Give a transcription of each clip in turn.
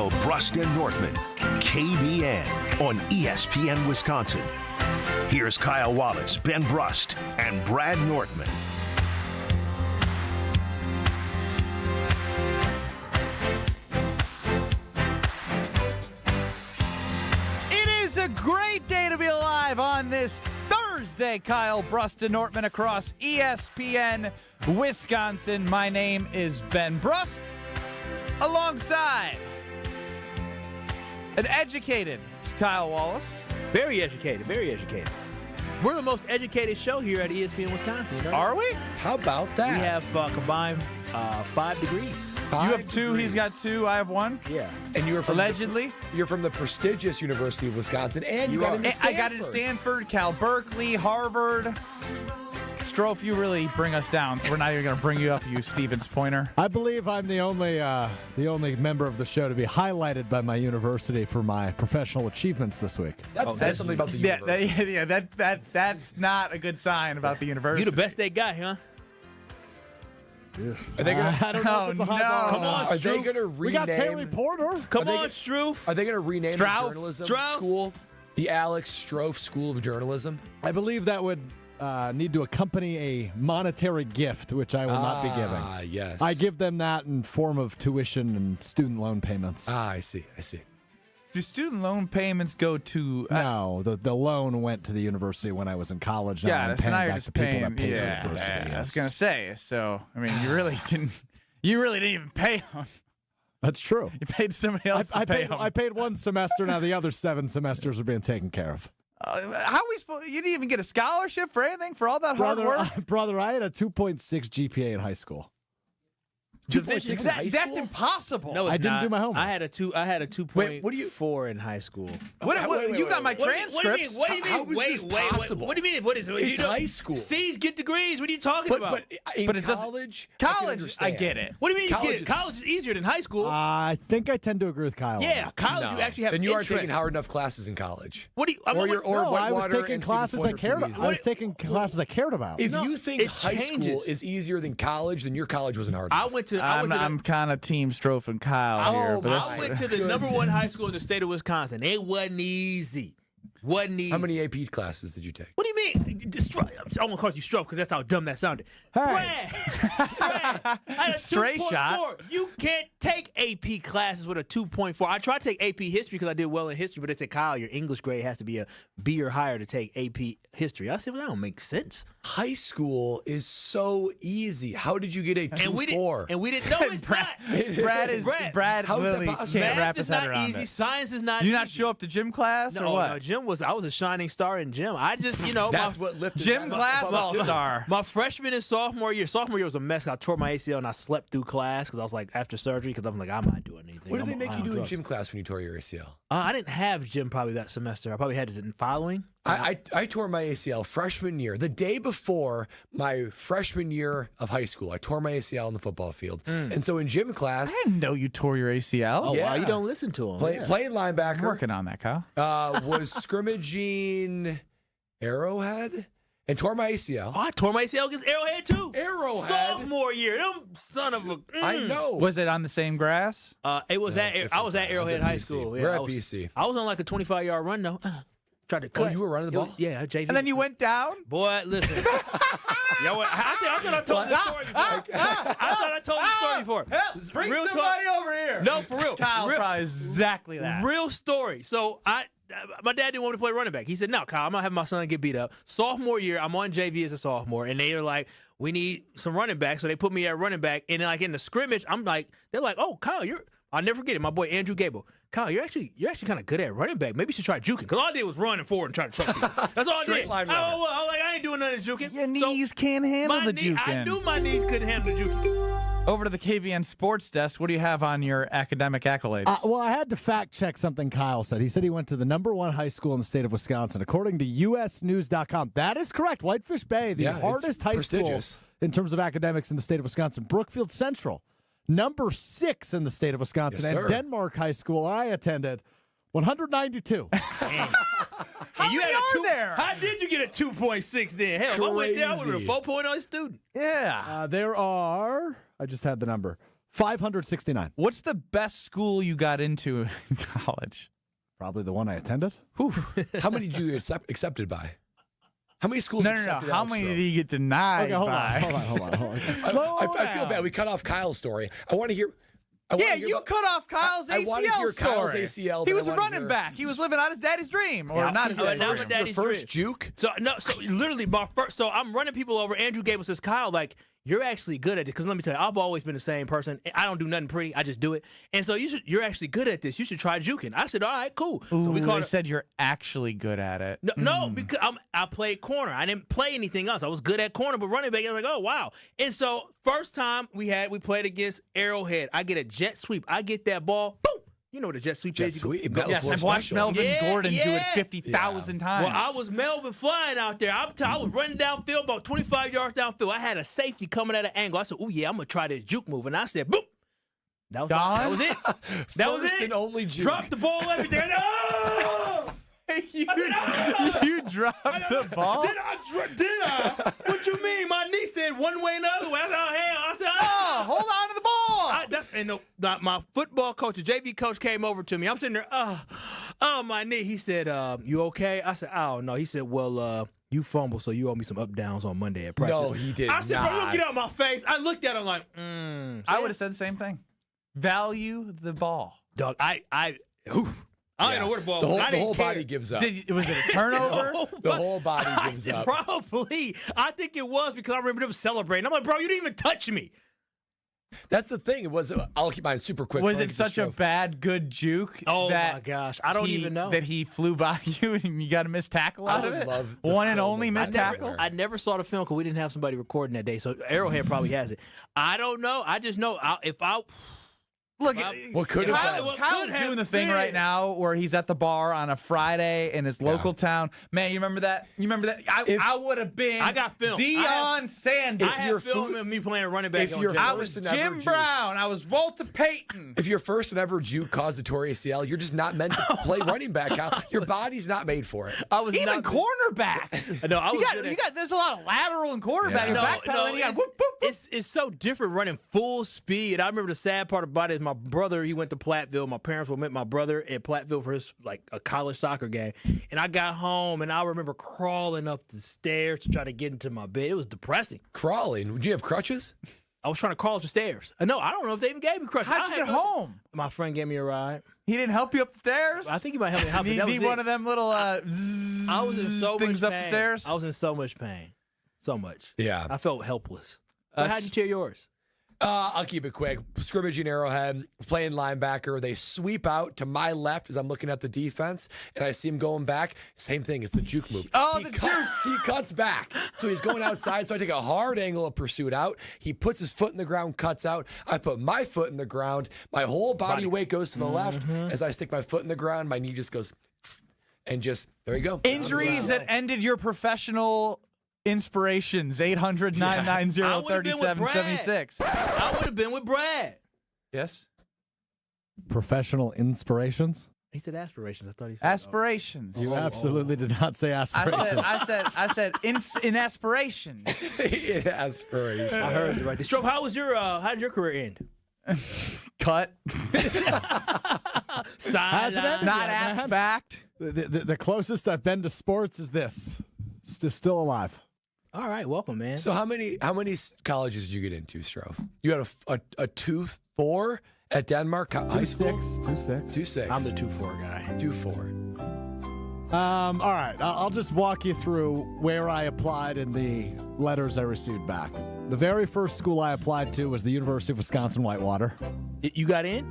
Brust and Nortman, KBN on ESPN Wisconsin. Here's Kyle Wallace, Ben Brust, and Brad Nortman. It is a great day to be alive on this Thursday. Kyle, Brust, and Nortman across ESPN Wisconsin. My name is Ben Brust, alongside an educated Kyle Wallace. Very educated, very educated. We're the most educated show here at ESPN Wisconsin. Are we? How about that? We have combined 5 degrees. You have 2, he's got 2, I have 1. Yeah. And you're from allegedly. You're from the prestigious University of Wisconsin, and you got into Stanford. I got into Stanford, Cal Berkeley, Harvard. Stro, if you really bring us down, so we're not even going to bring you up, you Stevens pointer. I believe I'm the only member of the show to be highlighted by my university for my professional achievements this week. That says something about the university. That's not a good sign about the university. You the best they got, huh? Are they gonna? I don't know if it's a high bar. Come on, Are they Stro. going to rename? We got Terry Porter. Come on, Stroof. Are they going to rename the Strouf. journalism Strouf. school the Alex Strouf School of Journalism? I believe that would need to accompany a monetary gift, which I will not be giving. Ah, yes. I give them that in form of tuition and student loan payments. Ah, I see. Do student loan payments go to... No, the loan went to the university when I was in college. Now I'm so paying now you're back just to people paying... that paid the Yeah, university. I was Yes. going to say, so, I mean, you really didn't even pay them. That's true. You paid somebody else to pay them. I paid one semester. Now the other 7 semesters are being taken care of. How are we supposed... You didn't even get a scholarship for anything, for all that hard work? Brother, I had a 2.6 GPA in high school. 2.6 in high school? That's impossible. No, it's I didn't not. do my homework. I had a 2.4 Wait, what do you- in high school. You got my What do transcripts. you mean? How is this possible? What do you mean? What is it? It's high school. C's get degrees. What are you talking about? But in But it doesn't- college, College, I get it. What do you mean? College College is- is easier than high school. I think I tend to agree with Kyle. on yeah, that. college you actually have. Then you aren't interest. taking hard enough classes in college. What do you? Or you're- or No, I was Whitewater taking and classes Stevens I cared Pointer about. I was taking classes I cared about. If No, you think it high school changes. is easier than college, then your college wasn't hard I enough. went to. I'm kind of Team Strofe and Kyle here, but I went to the number 1 high school in the state of Wisconsin. It wasn't easy. Wasn't easy. How many AP classes did you take? What do you mean? I won't call you stroke because that's how dumb that sounded. Hey. Brad, I had a Straight 2.4. shot. You can't take AP classes with a 2.4. I tried to take AP history because I did well in history, but they said, Kyle, your English grade has to be a B or higher to take AP history. I said, well, that don't make sense. High school is so easy. How did you get a 2.4? And we didn't know it's Brad, not. Brad How is that literally possible? can't Math wrap his is head not around easy. it. Science is not You easy. not show up to gym class or No, what? no, I was a shining star in gym. I just, That's what lifted Gym that up class above the- all-star. My freshman and sophomore year was a mess. I tore my ACL and I slept through class because I was like after surgery because I'm like I'm not doing anything. What did they make I'm you do in drugs. gym class when you tore your ACL? I didn't have gym probably that semester. I probably had it in following. I tore my ACL freshman year. The day before my freshman year of high school, I tore my ACL on the football field. And so in gym class, I didn't know you tore your ACL. Oh, Yeah. wow, you don't listen to him. playing linebacker, I'm working on that, Kyle. was scrimmaging Arrowhead and tore my ACL. Oh, I tore my ACL against Arrowhead too. Arrowhead? Sophomore year. Them son of a. I know. Was it on the same grass? It was I was at I was Arrowhead at High BC. School. We're I at was, BC. I was on like a 25-yard run though. Tried to cut. you were running the ball? Yeah, JV. And then you went down? Boy, listen. I thought I told this story before. I thought I told this story before. Bring Real somebody talk. over here. No, for real. Kyle real, probably exactly that. real story. So my dad didn't want me to play running back. He said, no, Kyle, I'm not having my son get beat up. Sophomore year, I'm on JV as a sophomore, and they are like, we need some running back. So they put me at running back. And then, like in the scrimmage, they're like, oh, Kyle, I'll never forget it. My boy Andrew Gable. Kyle, you're actually kind of good at running back. Maybe you should try juking. Because all I did was run forward and try to truck people. That's all I Straight did. line I runner. was like, I ain't doing none of this juking. Your knees can't handle the juking. I knew my knees couldn't handle the juking. Over to the KBN Sports Desk. What do you have on your academic accolades? Well, I had to fact check something Kyle said. He said he went to the number 1 high school in the state of Wisconsin. According to usnews.com, that is correct. Whitefish Bay, the Yeah, it's hardest high school prestigious. in terms of academics in the state of Wisconsin. Brookfield Central, number 6 in the state of Wisconsin. Yes, and sir. Denmark High School I attended, 192. How many are there? How did you get a 2.6 then? Hell, if I went there, I would have been a Crazy. 4.0 student. yeah. There are, I just had the number, 569. What's the best school you got into in college? Probably the one I attended. How many did you get accepted by? How many schools No. accepted How Alex many Stro? did he get denied Okay, hold by? on. Slow I feel down. bad. We cut off Kyle's story. I want to hear. Yeah, you cut off Kyle's I ACL wanna hear story. Kyle's ACL, He then was I a wanna running hear- back. He was living out his daddy's dream, or not his Yeah, daddy's now dream. my daddy's Your first dream. juke? So literally my first. So I'm running people over. Andrew Gable says, "Kyle, like you're actually good at it." Because let me tell you, I've always been the same person. I don't do nothing pretty. I just do it. And so you're actually good at this. You should try juking. I said, "All right, cool." So we Ooh, called they it. said you're actually good at it. No, because I played corner. I didn't play anything else. I was good at corner, but running back, I was like, oh, wow. And so first time we played against Arrowhead. I get a jet sweep. I get that ball. Boom. You know what a jet sweep Jet is. You go- sweep. Yes, Before I've watched special. Melvin Yeah, Gordon do it yeah. 50,000 times. Well, I was Melvin flying out there. I was running downfield, about 25 yards downfield. I had a safety coming at an angle. I said, oh, yeah, I'm going to try this juke move. And I said, boom. That was it. That was First it. and only juke. Dropped the ball, everything. Oh! you dropped the ball? Did I? What you mean? My knee said one way and the other way. I said, oh, hell. I said, Oh, hold on to the ball. My football coach, the JV coach, came over to me. I'm sitting there, oh, my knee. He said, you okay? I said, oh, no. He said, well, you fumbled, so you owe me some up downs on Monday at practice. No, he did I said, bro, not. don't get out of my face. I looked at him like, I would have said the same thing. Value the ball. dog, I didn't know where the ball The was. whole, I the didn't whole care. body gives up. Was it a turnover? The whole body gives up. Probably. I think it was because I remember them celebrating. I'm like, bro, you didn't even touch me. That's the thing. It was. I'll keep mine super quick. Was so I it can such just a bad good juke? Oh, that my gosh. I don't even know. That he flew by you and you got a missed tackle out I of would it? love the One and film only of missed that. tackle? I never saw the film because we didn't have somebody recording that day. So Arrowhead probably has it. I don't know. I just know Look, What could have Kyle, been? Kyle's doing the thing right now where he's at the bar on a Friday in his local town. Man, you remember that? I would have been I got film. Deion Sanders. I had film of me playing running back. if on you're Jersey. I was first and ever Jim juke. Brown. I was Walter Payton. If your first and ever juke caused a torn ACL, you're just not meant to play running back. Kyle. Your body's not made for it. I was Even not, cornerback. No, I was good at- you got. There's a lot of lateral and quarterback. Yeah. Your backpedaling. You got whoop, whoop, whoop. It's so different running full speed. I remember the sad part about it is my brother, he went to Platteville. My parents would meet my brother at Platteville for his a college soccer game. And I got home and I remember crawling up the stairs to try to get into my bed. It was depressing. Crawling. Would you have crutches? I was trying to crawl up the stairs. No, I don't know if they even gave me crutches. How'd you get home? My friend gave me a ride. He didn't help you up the stairs. I think he might help me. Need, That was need it. one of them little I was in so things much up pain. the stairs. I was in so much pain. So much. Yeah. I felt helpless. But how'd you cheer yours? I'll keep it quick. Scrimmage in Arrowhead, playing linebacker. They sweep out to my left as I'm looking at the defense, and I see him going back. Same thing. It's the juke move. Oh, He the cut- juke. He cuts back. So he's going outside. So I take a hard angle of pursuit out. He puts his foot in the ground, cuts out. I put my foot in the ground. My whole body weight goes to the left. As I stick my foot in the ground, my knee just goes, and just, there you go. Injuries that ended your professional inspirations. 800-990-3776. I would have been with Brad. Yes. Professional inspirations? He said aspirations. I thought he said Aspirations. You absolutely did not say I aspirations. said in aspirations. in aspiration. I heard you right there. Stro, how did your career end? Cut. Sideline. Not ass backed. The closest I've been to sports is this. Still alive. All right, welcome, man. So how many colleges did you get into, Stroh? You had a 2-4 at Denmark high school? 2-6. 2-6. I'm the 2-4 guy. 2-4. All right, I'll just walk you through where I applied and the letters I received back. The very first school I applied to was the University of Wisconsin-Whitewater. You got in?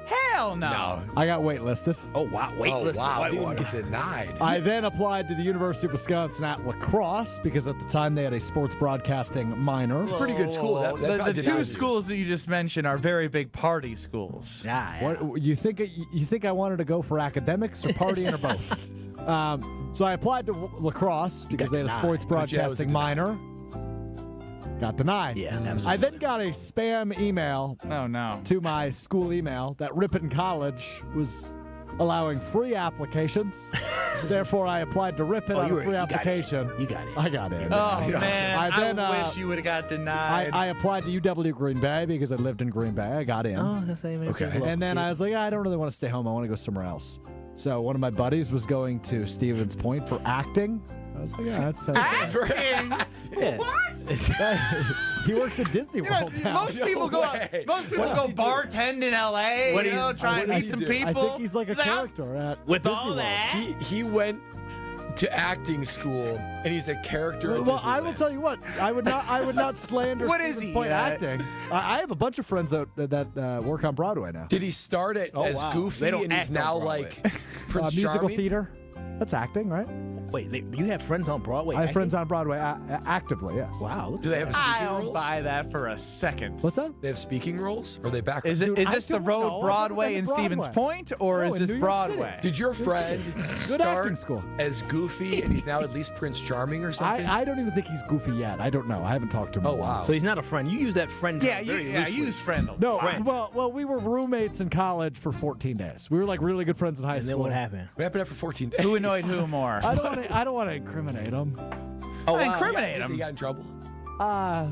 Hell no. I got waitlisted. Oh, wow. Wait, Oh, listen. wow. Didn't Whitewater. get denied. I then applied to the University of Wisconsin at La Crosse because at the time they had a sports broadcasting minor. Pretty good school. That The probably two denied you. schools that you just mentioned are very big party schools. What you think I wanted to go for academics or partying or both? So I applied to La Crosse because they had a sports But yeah, it was broadcasting minor. Got denied. Yeah, absolutely. I then got a spam email Oh no. to my school email that Ripon College was allowing free applications. Therefore, I applied to Ripon on a free application. You got it. I got in. Oh, man. I wish you would have got denied. I applied to UW Green Bay because I lived in Green Bay. I got in. Oh, that's okay. And then I was like, I don't really want to stay home. I want to go somewhere else. So one of my buddies was going to Stevens Point for acting. I was like, yeah, that sounds good. Yeah. He works at Disney World now. Most people go bartend in L.A. What try and meet some people. I think he's like a character at With Disney all World. that. He went to acting school, and he's a character. at Well, I will Disneyland. tell you what. I would not slander What is Stevens he, Point acting. I have a bunch of friends that work on Broadway now. Did he start it as wow. Goofy, They don't and he's act on now Broadway. like Prince Musical Charming? theater. That's acting, right? Wait, you have friends on Broadway? I have acting? friends on Broadway actively, yes. Wow. Look Do they have speaking I don't roles? buy that for a second. What's that? They have speaking roles, or are they background? Is Dude, I this the don't Road know. I've Broadway never in been to Stevens Broadway. Point, or No, is in this New York City. Broadway? Did your friend Good start acting school. as Goofy, and he's now at least Prince Charming or something? I don't even think he's goofy yet. I don't know. I haven't talked to him. Oh, in a while. wow. So he's not a friend. You use that friend term very loosely. use friend. No, Friends. well, we were roommates in college for 14 days. We were like really good friends in high And school. then what happened? What happened after 14 days? Who annoyed who more? I don't want to incriminate him. Oh, Yeah, incriminate He him. got in trouble.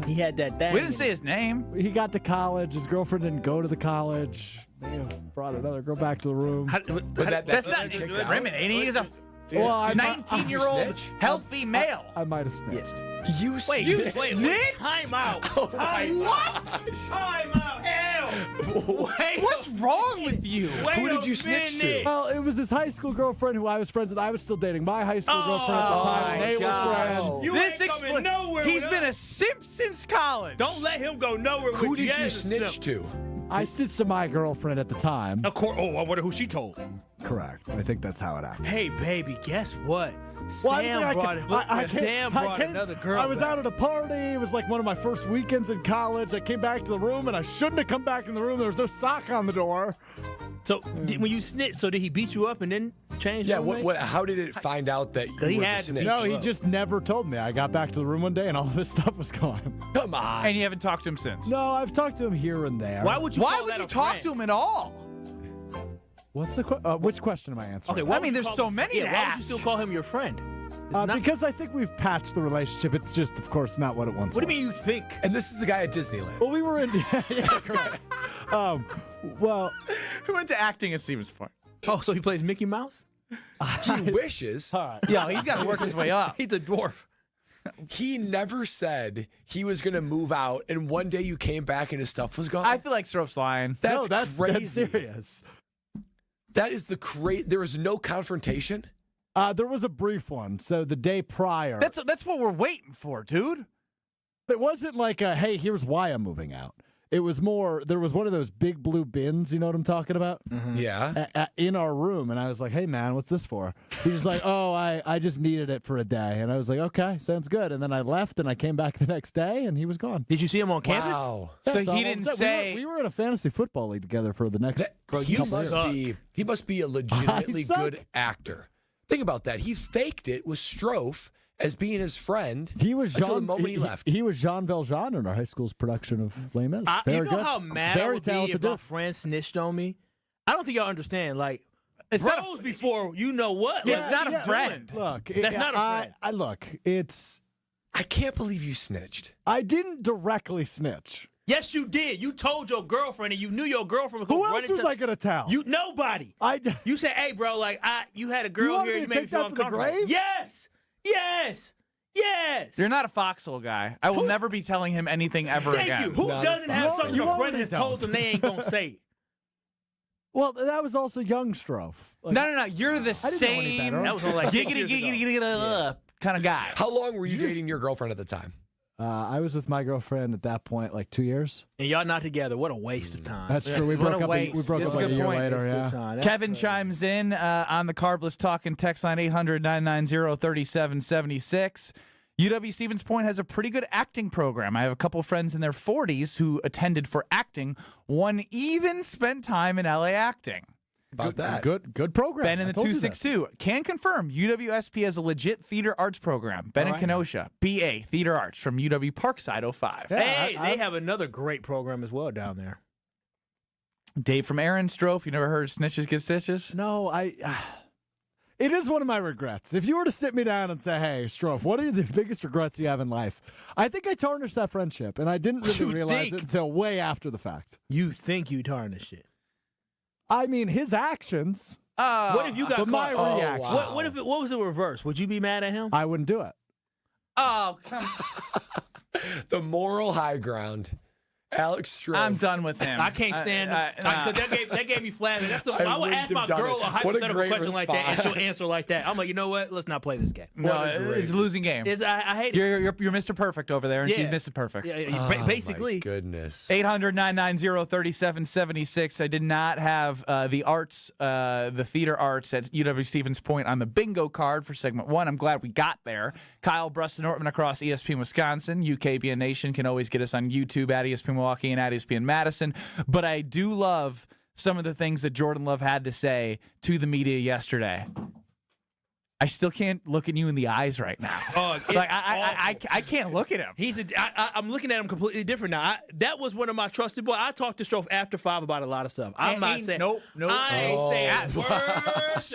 He had that thing. We didn't say his name. He got to college. His girlfriend didn't go to the college. May have brought another girl back to the room. But That's not kicked out. incriminating. He's a Well, I might- 19-year-old snitch? healthy male. I might have snitched. You Wait, snitched. snitch? Time out. Oh my What? Time out. Hell. Wait. What's wrong with you? Wait Who a did you snitch to? minute. Well, it was his high school girlfriend who I was friends with. I was still dating my high school girlfriend at the time. my and They God. were friends. You This ain't coming expl- nowhere He's with been a us. simp since college. Don't let him go nowhere with Who did you Yes, snitch simp. to? I stitched to my girlfriend at the time. Of course. Oh, I wonder who she told. Correct. I think that's how it happened. Hey, baby, guess what? Well, Sam brought came- another girl. I was back. out at a party. It was like one of my first weekends in college. I came back to the room, and I shouldn't have come back in the room. There was no sock on the door. So when you snitched, so did he beat you up and then change? Yeah, roommates? what? How did it find out that you he were the had to snitch? be. No, he just never told me. I got back to the room one day, and all of his stuff was gone. Come on. And you haven't talked to him since. No, I've talked to him here and there. Why would you? Why call would that you a talk friend? to him at all? What's the which question am I answering? Okay, why I would mean, you there's call so him- many to Why would you ask. still call him your friend? It's not- Because I think we've patched the relationship. It's just, of course, not what it once What do was. you mean you think? And this is the guy at Disneyland. Well, we were in. Yeah, correct. Well, He went to acting at Stevens Point. Oh, so he plays Mickey Mouse? He wishes. all right. Yeah, he's got to work his way up. He's a dwarf. He never said he was going to move out, and one day you came back and his stuff was gone. I feel like Strope's lying. That's That's crazy. serious. That is the crazy. There was no confrontation. There was a brief one. So the day prior, That's what we're waiting for, dude. it wasn't like a, hey, here's why I'm moving out. It was more, there was one of those big blue bins, you know what I'm talking about? Yeah. In our room. And I was like, hey, man, what's this for? He was like, oh, I just needed it for a day. And I was like, okay, sounds good. And then I left and I came back the next day and he was gone. Did you see him on campus? Wow. So Yeah, he didn't say. We were in a fantasy football league together for the next Bro, he couple years. must be. He must be a legitimately I suck. good actor. Think about that. He faked it with Strofe as being his friend. He was until Jean, the moment he left. He was Jean Valjean in our high school's production of Les Mis. You Very know good. how mad I Very would be if talented my dude. friend snitched on me? I don't think y'all understand. Like, It's not a- bros before you know what. Yeah, Like, it's not a friend. Look, That's not a friend. I look. It's. I can't believe you snitched. I didn't directly snitch. Yes, you did. You told your girlfriend, and you knew your girlfriend was going Who to run else into. was I gonna tell? Nobody. You said, "Hey, bro, like you had a girl want here. me You to made me take feel that to the uncomfortable." grave? Yes, yes, yes. You're not a foxhole guy. I will never be telling him anything ever Thank again. you. Who Not a doesn't have fox. something You a friend already has told don't. them they ain't gonna say? Well, that was also young Strofe. Like, No. You're the I didn't know any same better. That was only like 6 years ago. kind of guy. How long were you dating your girlfriend at the time? I was with my girlfriend at that point, like 2 years. And y'all not together. What a waste of time. That's true. We What broke a up. waste. We broke That's up a like a good year point. later. Yeah. Kevin chimes in on the Carbless Talking text line 800-990-3776. UW Stevens Point has a pretty good acting program. I have a couple of friends in their 40s who attended for acting. One even spent time in LA acting. About that. Good program. Ben in I the told you this. 262 can confirm UWSP has a legit theater arts program. Ben in Kenosha, BA Theater Arts from UW Parkside 05. Yeah, Hey, they have another great program as well down there. Dave from Aaron Stro, you never heard snitches get stitches? No, it is one of my regrets. If you were to sit me down and say, hey, Stro, what are the biggest regrets you have in life? I think I tarnished that friendship, and I didn't really realize it until way after the fact. You think you tarnished it? I mean, his actions. What if you got but my caught? reaction. wow. What was the reverse? Would you be mad at him? I wouldn't do it. Oh, come on. The moral high ground. Alex Stro. I'm done with him. I can't stand him. That gave me flash. I would ask my girl a hypothetical question like that, and she'll answer like that. I'm like, you know what? Let's not play this game. No, it's a losing game. I hate it. You're Mr. Perfect over there, and she's Mrs. Perfect. Yeah, basically. My goodness. 800-990-3776. I did not have the theater arts at UW Stevens Point on the bingo card for segment 1. I'm glad we got there. Kyle, Brust, and Nortman across ESPN Wisconsin. KBN Nation can always get us on YouTube at ESPN Milwaukee and at ESPN Madison. But I do love some of the things that Jordan Love had to say to the media yesterday. I still can't look at you in the eyes right now. I can't look at him. I'm looking at him completely different now. That was one of my trusted boys. I talked to Stro after 5 about a lot of stuff. I'm not saying nope. I ain't saying words.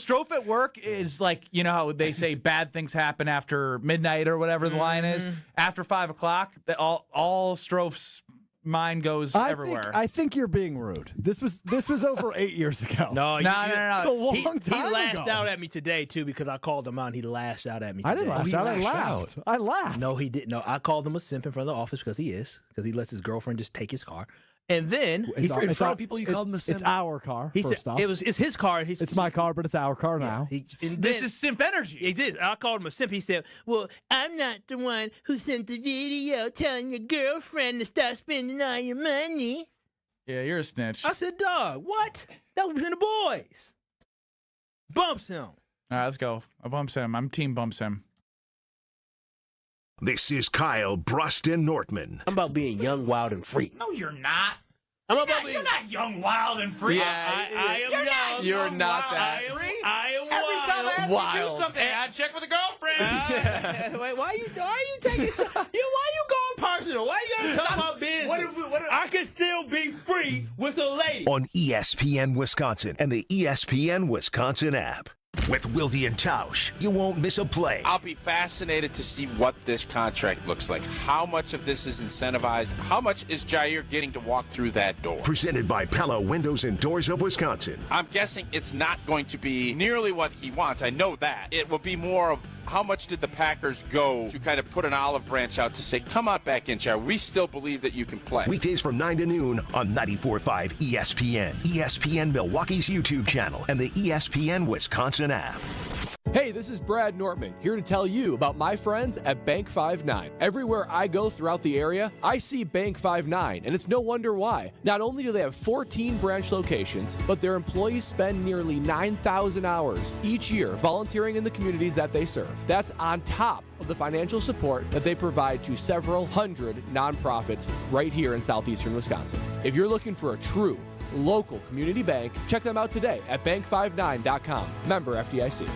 Strofe at work is like, you know how they say bad things happen after midnight or whatever the line is. After 5 o'clock, all Strofe's mind goes everywhere. I think you're being rude. This was over 8 years ago. No. It's a long time He lashed ago. out at me today, too, because I called him out, and he lashed out at me today. I didn't lash out. I laughed. No, he didn't. No, I called him a simp in front of the office because he lets his girlfriend just take his car. And then in front of people, you called him a simp? It's our car. He said it's his car. It's my car, but it's our car now. This is simp energy. He did. I called him a simp. He said, "Well, I'm not the one who sent the video telling your girlfriend to stop spending all your money." Yeah, you're a snitch. I said, "Dog, what? That was between the boys." Bumps him. All right, let's go. I bumps him. I'm team bumps him. This is Kyle, Brust, and Nortman. I'm about being young, wild, and free. No, you're not. You're not young, wild, and free. Yeah, I am young. You're not that. I am Every time I ask wild. you to do something, I check with a girlfriend. Wait, why are you taking so, why you going personal? Why you gotta talk about business? What if I can still be free with a lady. On ESPN Wisconsin and the ESPN Wisconsin app. With Wilde and Tausch, you won't miss a play. I'll be fascinated to see what this contract looks like. How much of this is incentivized? How much is Jaire getting to walk through that door? Presented by Pella Windows and Doors of Wisconsin. I'm guessing it's not going to be nearly what he wants. I know that. It will be more of how much did the Packers go to kind of put an olive branch out to say, come on back in, Jaire. We still believe that you can play. Weekdays from 9 to noon on 94.5 ESPN, ESPN Milwaukee's YouTube channel, and the ESPN Wisconsin app. Hey, this is Brad Nortman, here to tell you about my friends at Bank 5-9. Everywhere I go throughout the area, I see Bank 5-9, and it's no wonder why. Not only do they have 14 branch locations, but their employees spend nearly 9,000 hours each year volunteering in the communities that they serve. That's on top of the financial support that they provide to several hundred nonprofits right here in southeastern Wisconsin. If you're looking for a true local community bank, check them out today at bank59.com. Member FDIC.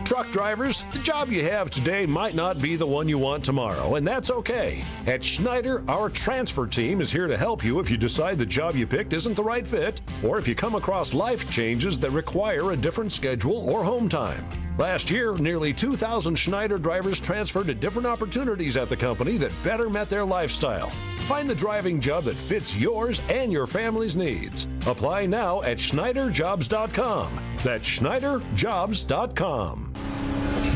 Truck drivers, the job you have today might not be the one you want tomorrow, and that's okay. At Schneider, our transfer team is here to help you if you decide the job you picked isn't the right fit, or if you come across life changes that require a different schedule or home time. Last year, nearly 2,000 Schneider drivers transferred to different opportunities at the company that better met their lifestyle. Find the driving job that fits yours and your family's needs. Apply now at SchneiderJobs.com. That's SchneiderJobs.com.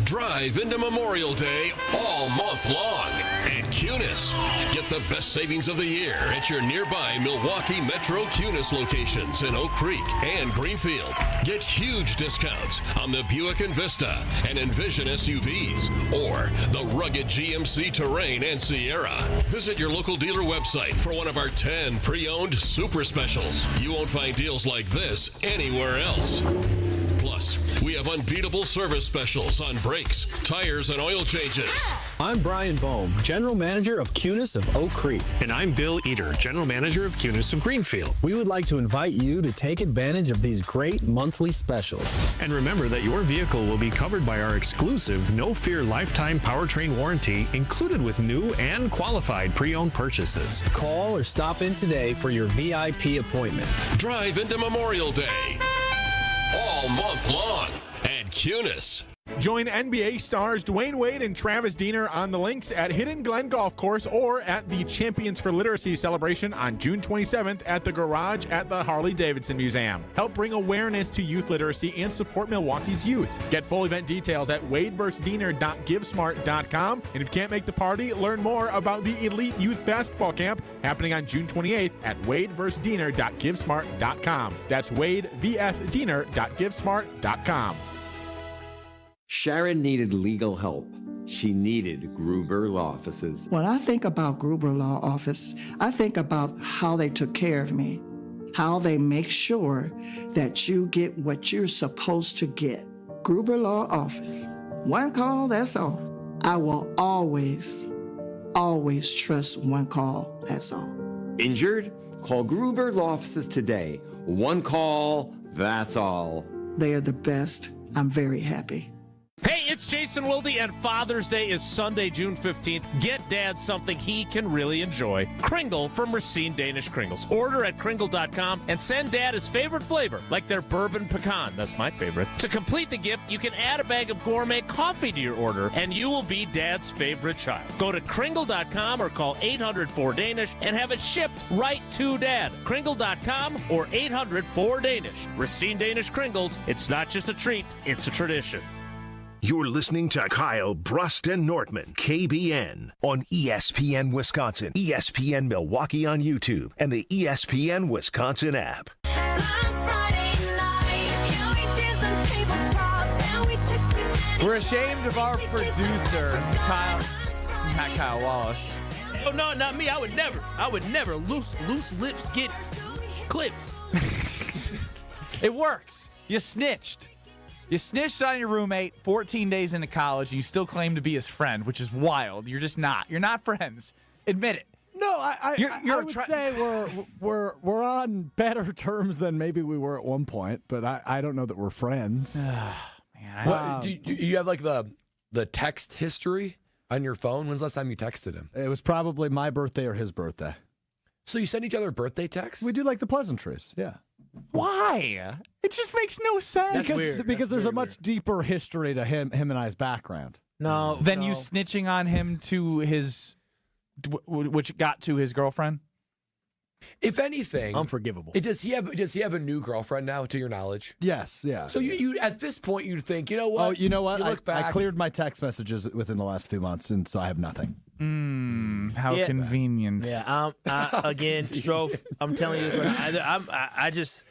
Drive into Memorial Day all month long at Cunis. Get the best savings of the year at your nearby Milwaukee Metro Cunis locations in Oak Creek and Greenfield. Get huge discounts on the Buick Envista and Envision SUVs or the rugged GMC Terrain and Sierra. Visit your local dealer website for one of our 10 pre-owned super specials. You won't find deals like this anywhere else. Plus, we have unbeatable service specials on brakes, tires, and oil changes. I'm Brian Bohm, General Manager of Cunis of Oak Creek. And I'm Bill Eater, General Manager of Cunis of Greenfield. We would like to invite you to take advantage of these great monthly specials. And remember that your vehicle will be covered by our exclusive No Fear lifetime powertrain warranty, included with new and qualified pre-owned purchases. Call or stop in today for your VIP appointment. Drive into Memorial Day all month long at Cunis. Join NBA stars Dwayne Wade and Travis Diener on the links at Hidden Glen Golf Course or at the Champions for Literacy celebration on June 27th at the Garage at the Harley-Davidson Museum. Help bring awareness to youth literacy and support Milwaukee's youth. Get full event details at wadeversusdiener.givesmart.com. And if you can't make the party, learn more about the Elite Youth Basketball Camp happening on June 28th at wadeversusdiener.givesmart.com. That's wadevsdiener.givesmart.com. Sharon needed legal help. She needed Gruber Law Offices. When I think about Gruber Law Office, I think about how they took care of me, how they make sure that you get what you're supposed to get. Gruber Law Office. One call, that's all. I will always trust one call, that's all. Injured? Call Gruber Law Offices today. One call, that's all. They are the best. I'm very happy. Hey, it's Jason Wilde, and Father's Day is Sunday, June 15th. Get Dad something he can really enjoy. Kringle from Racine Danish Kringles. Order at kringle.com and send Dad his favorite flavor, like their bourbon pecan. That's my favorite. To complete the gift, you can add a bag of gourmet coffee to your order, and you will be Dad's favorite child. Go to kringle.com or call 800-4DANISH and have it shipped right to Dad. Kringle.com or 800-4DANISH. Racine Danish Kringles. It's not just a treat, it's a tradition. You're listening to Kyle, Brust, and Nortman, KBN, on ESPN Wisconsin, ESPN Milwaukee on YouTube, and the ESPN Wisconsin app. We're ashamed of our producer, not Kyle Wallace. Oh, no, not me. I would never. Loose lips get clips. It works. You snitched. You snitched on your roommate 14 days into college, and you still claim to be his friend, which is wild. You're just not. You're not friends. Admit it. No, I would say we're on better terms than maybe we were at one point, but I don't know that we're friends. Man, do you have like the text history on your phone? When's the last time you texted him? It was probably my birthday or his birthday. So you send each other birthday texts? We do like the pleasantries, yeah. Why? It just makes no sense. Because there's a much deeper history to him and I's background. Than you snitching on him to his, which got to his girlfriend? If anything, unforgivable. Does he have a new girlfriend now, to your knowledge? Yes, yeah. So you at this point you'd think, you know what? Oh, you know what? You look back. I cleared my text messages within the last few months, and so I have nothing. How convenient. Yeah, again, Stro, I'm telling you this right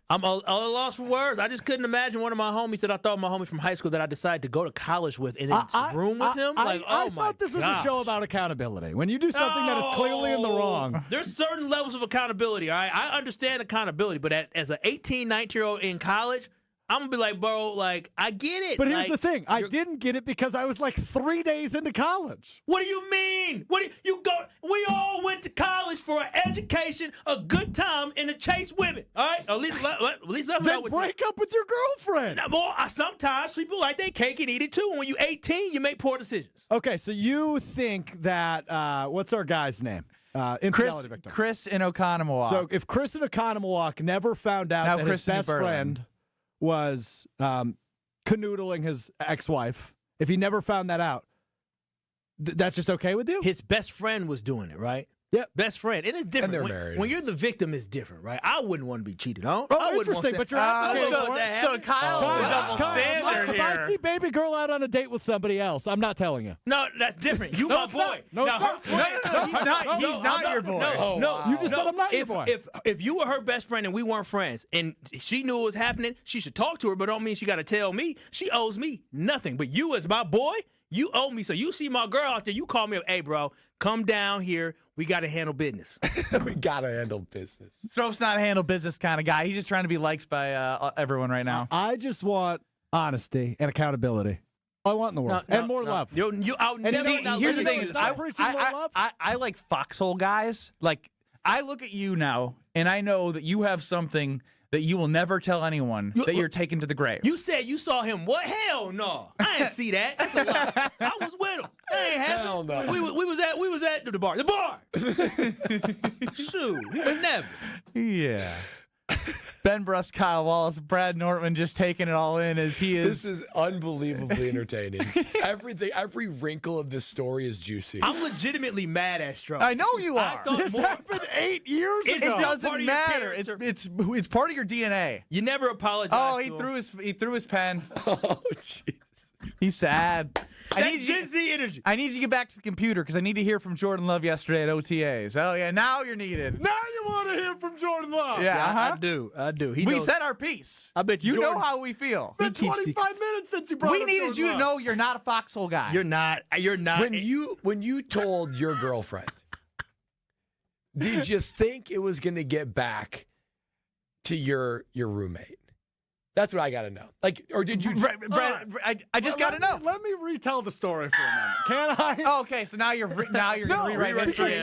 I'm a loss for words. I just couldn't imagine one of my homies that I thought my homie from high school that I decided to go to college with and then room with him. I thought this was a show about accountability. When you do something that is clearly in the wrong. There's certain levels of accountability, all right? I understand accountability, but as an 18, 19-year-old in college, I'm going to be like, bro, like, I get it. But here's the thing. I didn't get it because I was like 3 days into college. What do you mean? We all went to college for an education, a good time, and to chase women, all right? At least that's what I would break up with your girlfriend. Sometimes people like they cake and eat it too. When you're 18, you make poor decisions. Okay, so you think that, what's our guy's name? Infidelity victim. Chris in Oconomowoc. So if Chris in Oconomowoc never found out that his best friend was canoodling his ex-wife, if he never found that out, that's just okay with you? His best friend was doing it, right? Yep. Best friend. And it's different. And they're married. When you're the victim, it's different, right? I wouldn't want to be cheated on. Oh, interesting, but you're so Kyle's the double standard here. If I see baby girl out on a date with somebody else, I'm not telling you. No, that's different. You my boy. No, he's not your boy. No, you just said I'm not your boy. If you were her best friend and we weren't friends and she knew it was happening, she should talk to her, but don't mean she got to tell me. She owes me nothing. But you as my boy, You owe me. So you see my girl out there, you call me up, hey, bro, come down here. We got to handle business. We got to handle business. Stroh's not a handle business kind of guy. He's just trying to be liked by everyone right now. I just want honesty and accountability. All I want in the world. And more love. Here's the thing is, I like foxhole guys. Like, I look at you now, and I know that you have something that you will never tell anyone that you're taking to the grave. You said you saw him. What? Hell no. I didn't see that. That's a lie. I was with him. That ain't happening. Hell no. We was at the bar. The bar. Shoot. He would never. Yeah. Ben Brust, Kyle Wallace, Brad Nortman just taking it all in as he is. This is unbelievably entertaining. Every wrinkle of this story is juicy. I'm legitimately mad at Stro. I know you are. This happened 8 years ago. It doesn't matter. It's part of your DNA. You never apologize. Oh, to he threw his pen. Oh, jeez. He's sad. I need Gen Z energy. I need you to get back to the computer because I need to hear from Jordan Love yesterday at OTAs. Oh, yeah, now you're needed. Now you want to hear from Jordan Love. Yeah, I do. We said our piece. I bet you Jordan, know how we feel. It's been 25 minutes since you brought We needed Jordan you Love. to know you're not a foxhole guy. You're not. When you told your girlfriend, did you think it was going to get back to your roommate? That's what I got to know. Like, or did you? Brad, I just got to know. Let me retell the story for a moment. Can I? Okay, so now you're going to rewrite history.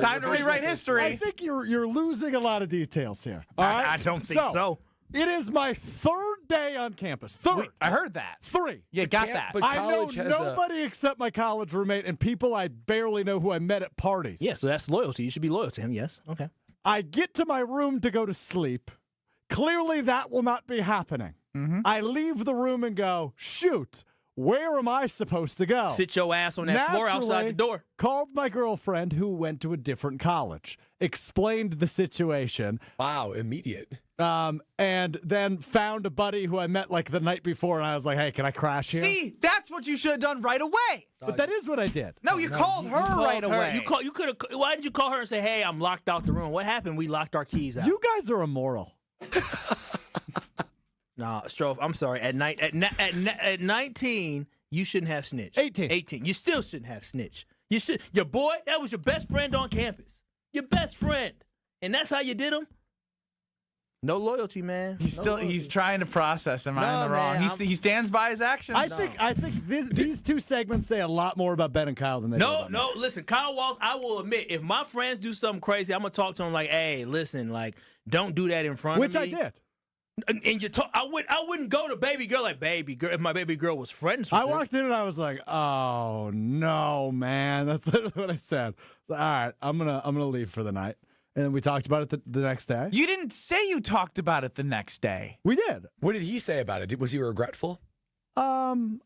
Time to rewrite history. I think you're losing a lot of details here. All right? I don't think so. It is my third day on campus. Third. I heard that. 3. You got that. But I know college has nobody except my college roommate and people I barely know who I met at parties. Yeah, so that's loyalty. You should be loyal to him. Yes. Okay. I get to my room to go to sleep. Clearly, that will not be happening. Mm-hmm. I leave the room and go, shoot, where am I supposed to go? Sit your ass on that floor outside the door. Called my girlfriend who went to a different college, explained the situation. Wow, immediate. And then found a buddy who I met like the night before, and I was like, hey, can I crash here? See, that's what you should have done right away. But that is what I did. No, you called her right away. You could have. Why didn't you call her and say, hey, I'm locked out the room? What happened? We locked our keys out. You guys are immoral. Nah, Stro, I'm sorry. At 19, you shouldn't have snitched. 18. You still shouldn't have snitched. You should. Your boy, that was your best friend on campus. Your best friend. And that's how you did him? No loyalty, man. He's trying to process. Am I in the wrong? He stands by his actions. I think these two segments say a lot more about Ben and Kyle than they do about me. Listen, Kyle Walsh, I will admit, if my friends do something crazy, I'm gonna talk to them like, hey, listen, like, don't do that in front of me. Which I did. And you talk, I wouldn't go to baby girl like baby girl if my baby girl was friends with her. I walked in and I was like, "Oh no, man!" That's literally what I said. So, all right, I'm gonna leave for the night. And then we talked about it the next day. You didn't say you talked about it the next day. We did. What did he say about it? Was he regretful?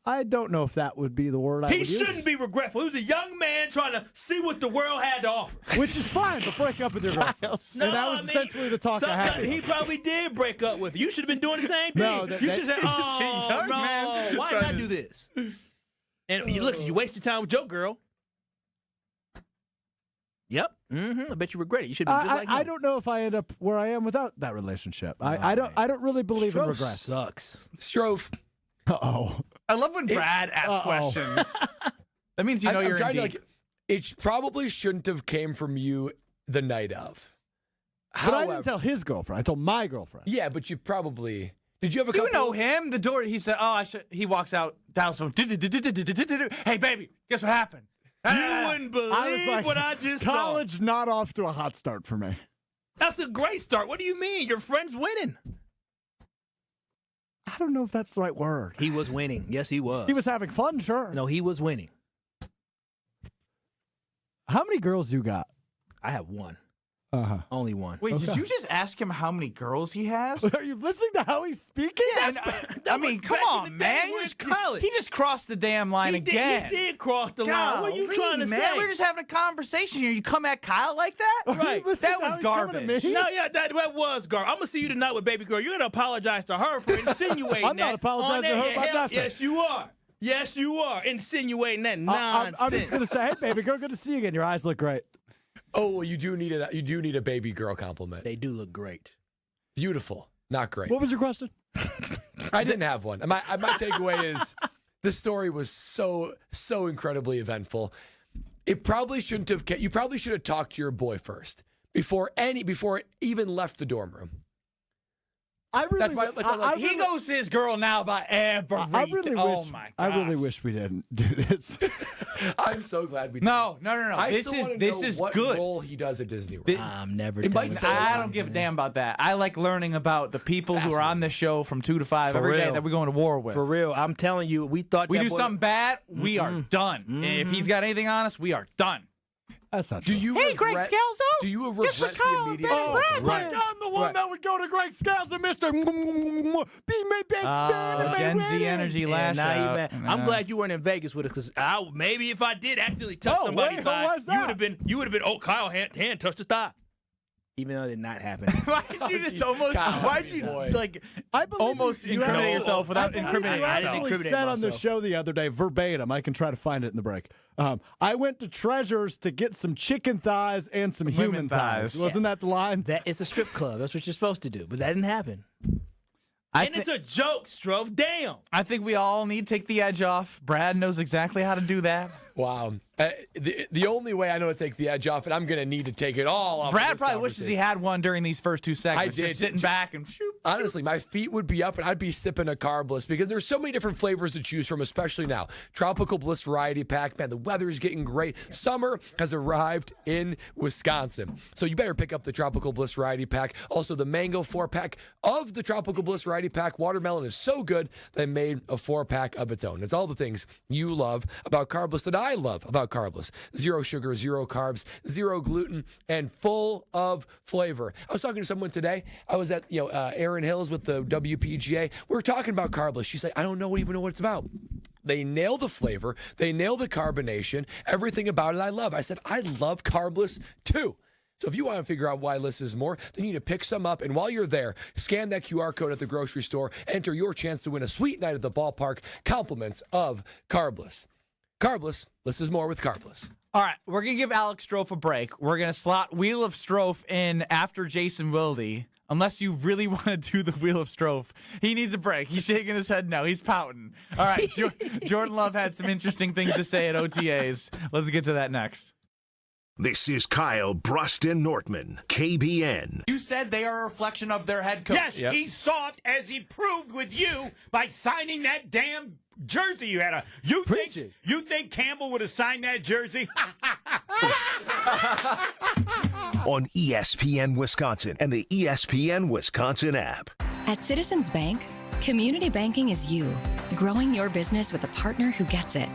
I don't know if that would be the word I would use. He shouldn't be regretful. He was a young man trying to see what the world had to offer. Which is fine, but break up with your girlfriend. And that was essentially the talk I had. He probably did break up with her. You should have been doing the same thing. No, you should have said, oh, no, why did I do this? And you wasted time with your girl. Yep. I bet you regret it. You should be just like him. I don't know if I end up where I am without that relationship. I don't really believe in regret. Sucks. Strove. Uh-oh. I love when Brad asks questions. That means you're in deep. It probably shouldn't have came from you the night of. But I didn't tell his girlfriend. I told my girlfriend. Yeah, but you probably... Did you have a couple... You know him. The door, he said, he walks out, dials phone. Hey, baby, guess what happened? You wouldn't believe what I just saw. College not off to a hot start for me. That's a great start. What do you mean? Your friend's winning. I don't know if that's the right word. He was winning. Yes, he was. He was having fun, sure. No, he was winning. How many girls you got? I have one. Uh-huh. Only one. Wait, did you just ask him how many girls he has? Are you listening to how he's speaking? Yeah, I mean, come on, man. He just crossed the damn line again. He did cross the line. What are you trying to say? We're just having a conversation here. You come at Kyle like that? Right. That was garbage. No, yeah, that was garbage. I'm going to see you tonight with baby girl. You're going to apologize to her for insinuating that. I'm not apologizing to her about nothing. Yes, you are. Yes, you are. Insinuating that nonsense. I'm just going to say, hey, baby girl, good to see you again. Your eyes look great. Oh, well, you do need a baby girl compliment. They do look great. Beautiful, not great. What was your question? I didn't have one. My takeaway is This story was so incredibly eventful. It probably shouldn't have. You probably should have talked to your boy first before it even left the dorm room. He goes to his girl now about everything. I really wish we didn't do this. I'm so glad we did. No. This is what good. Role he does at Disney World. I'm never. I don't give a damn about that. I like learning about the people who are on the show from 2 to 5 every day that we're going to war with. For real, I'm telling you, we thought we do something bad, we are done. And if he's got anything on us, we are done. That's not true. Greg Scalzo? Do you regret the immediate? I'm the one that would go to Greg Scalzo, Mr. Be my best man. Gen Z energy lash out. I'm glad you weren't in Vegas with us, because maybe if I did accidentally touch somebody's thigh, you would have been. Oh, Kyle hand touched his thigh. Even though it did not happen. Why did you just almost? Why'd you almost incriminate yourself without incriminating yourself? I actually said on the show the other day, verbatim. I can try to find it in the break. I went to Treasures to get some chicken thighs and some human thighs. Wasn't that the line? It's a strip club. That's what you're supposed to do. But that didn't happen. It's a joke, Stro. Damn. I think we all need to take the edge off. Brad knows exactly how to do that. Wow. The only way I know to take the edge off, and I'm going to need to take it all off. Brad probably wishes he had one during these first 2 segments. I did. Just sitting back and shoot. Honestly, my feet would be up and I'd be sipping a Carb Bliss because there's so many different flavors to choose from, especially now. Tropical Bliss Variety Pack. Man, the weather is getting great. Summer has arrived in Wisconsin. So you better pick up the Tropical Bliss Variety Pack. Also, the Mango 4-pack of the Tropical Bliss Variety Pack. Watermelon is so good, they made a 4-pack of its own. It's all the things you love about Carb Bliss that I love about Carb Bliss. 0 sugar, 0 carbs, 0 gluten, and full of flavor. I was talking to someone today. I was at Erin Hills with the WPGA. We were talking about Carb Bliss. She's like, I don't even know what it's about. They nail the flavor. They nail the carbonation. Everything about it I love. I said, I love Carb Bliss too. So if you want to figure out why Bliss is more, then you need to pick some up. And while you're there, scan that QR code at the grocery store. Enter your chance to win a sweet night at the ballpark. Compliments of Carb Bliss. Carb Bliss. Bliss is more with Carb Bliss. All right, we're going to give Alex Strofe a break. We're going to slot Wheel of Strofe in after Jason Wilde. Unless you really want to do the Wheel of Strofe. He needs a break. He's shaking his head no. He's pouting. All right, Jordan Love had some interesting things to say at OTAs. Let's get to that next. This is Kyle, Brust, and Nortman, KBN. You said they are a reflection of their head coach. Yes, he's soft, as he proved with you by signing that damn jersey you had on. You think Campbell would have signed that jersey? On ESPN Wisconsin and the ESPN Wisconsin app. At Citizens Bank, community banking is you, growing your business with a partner who gets it.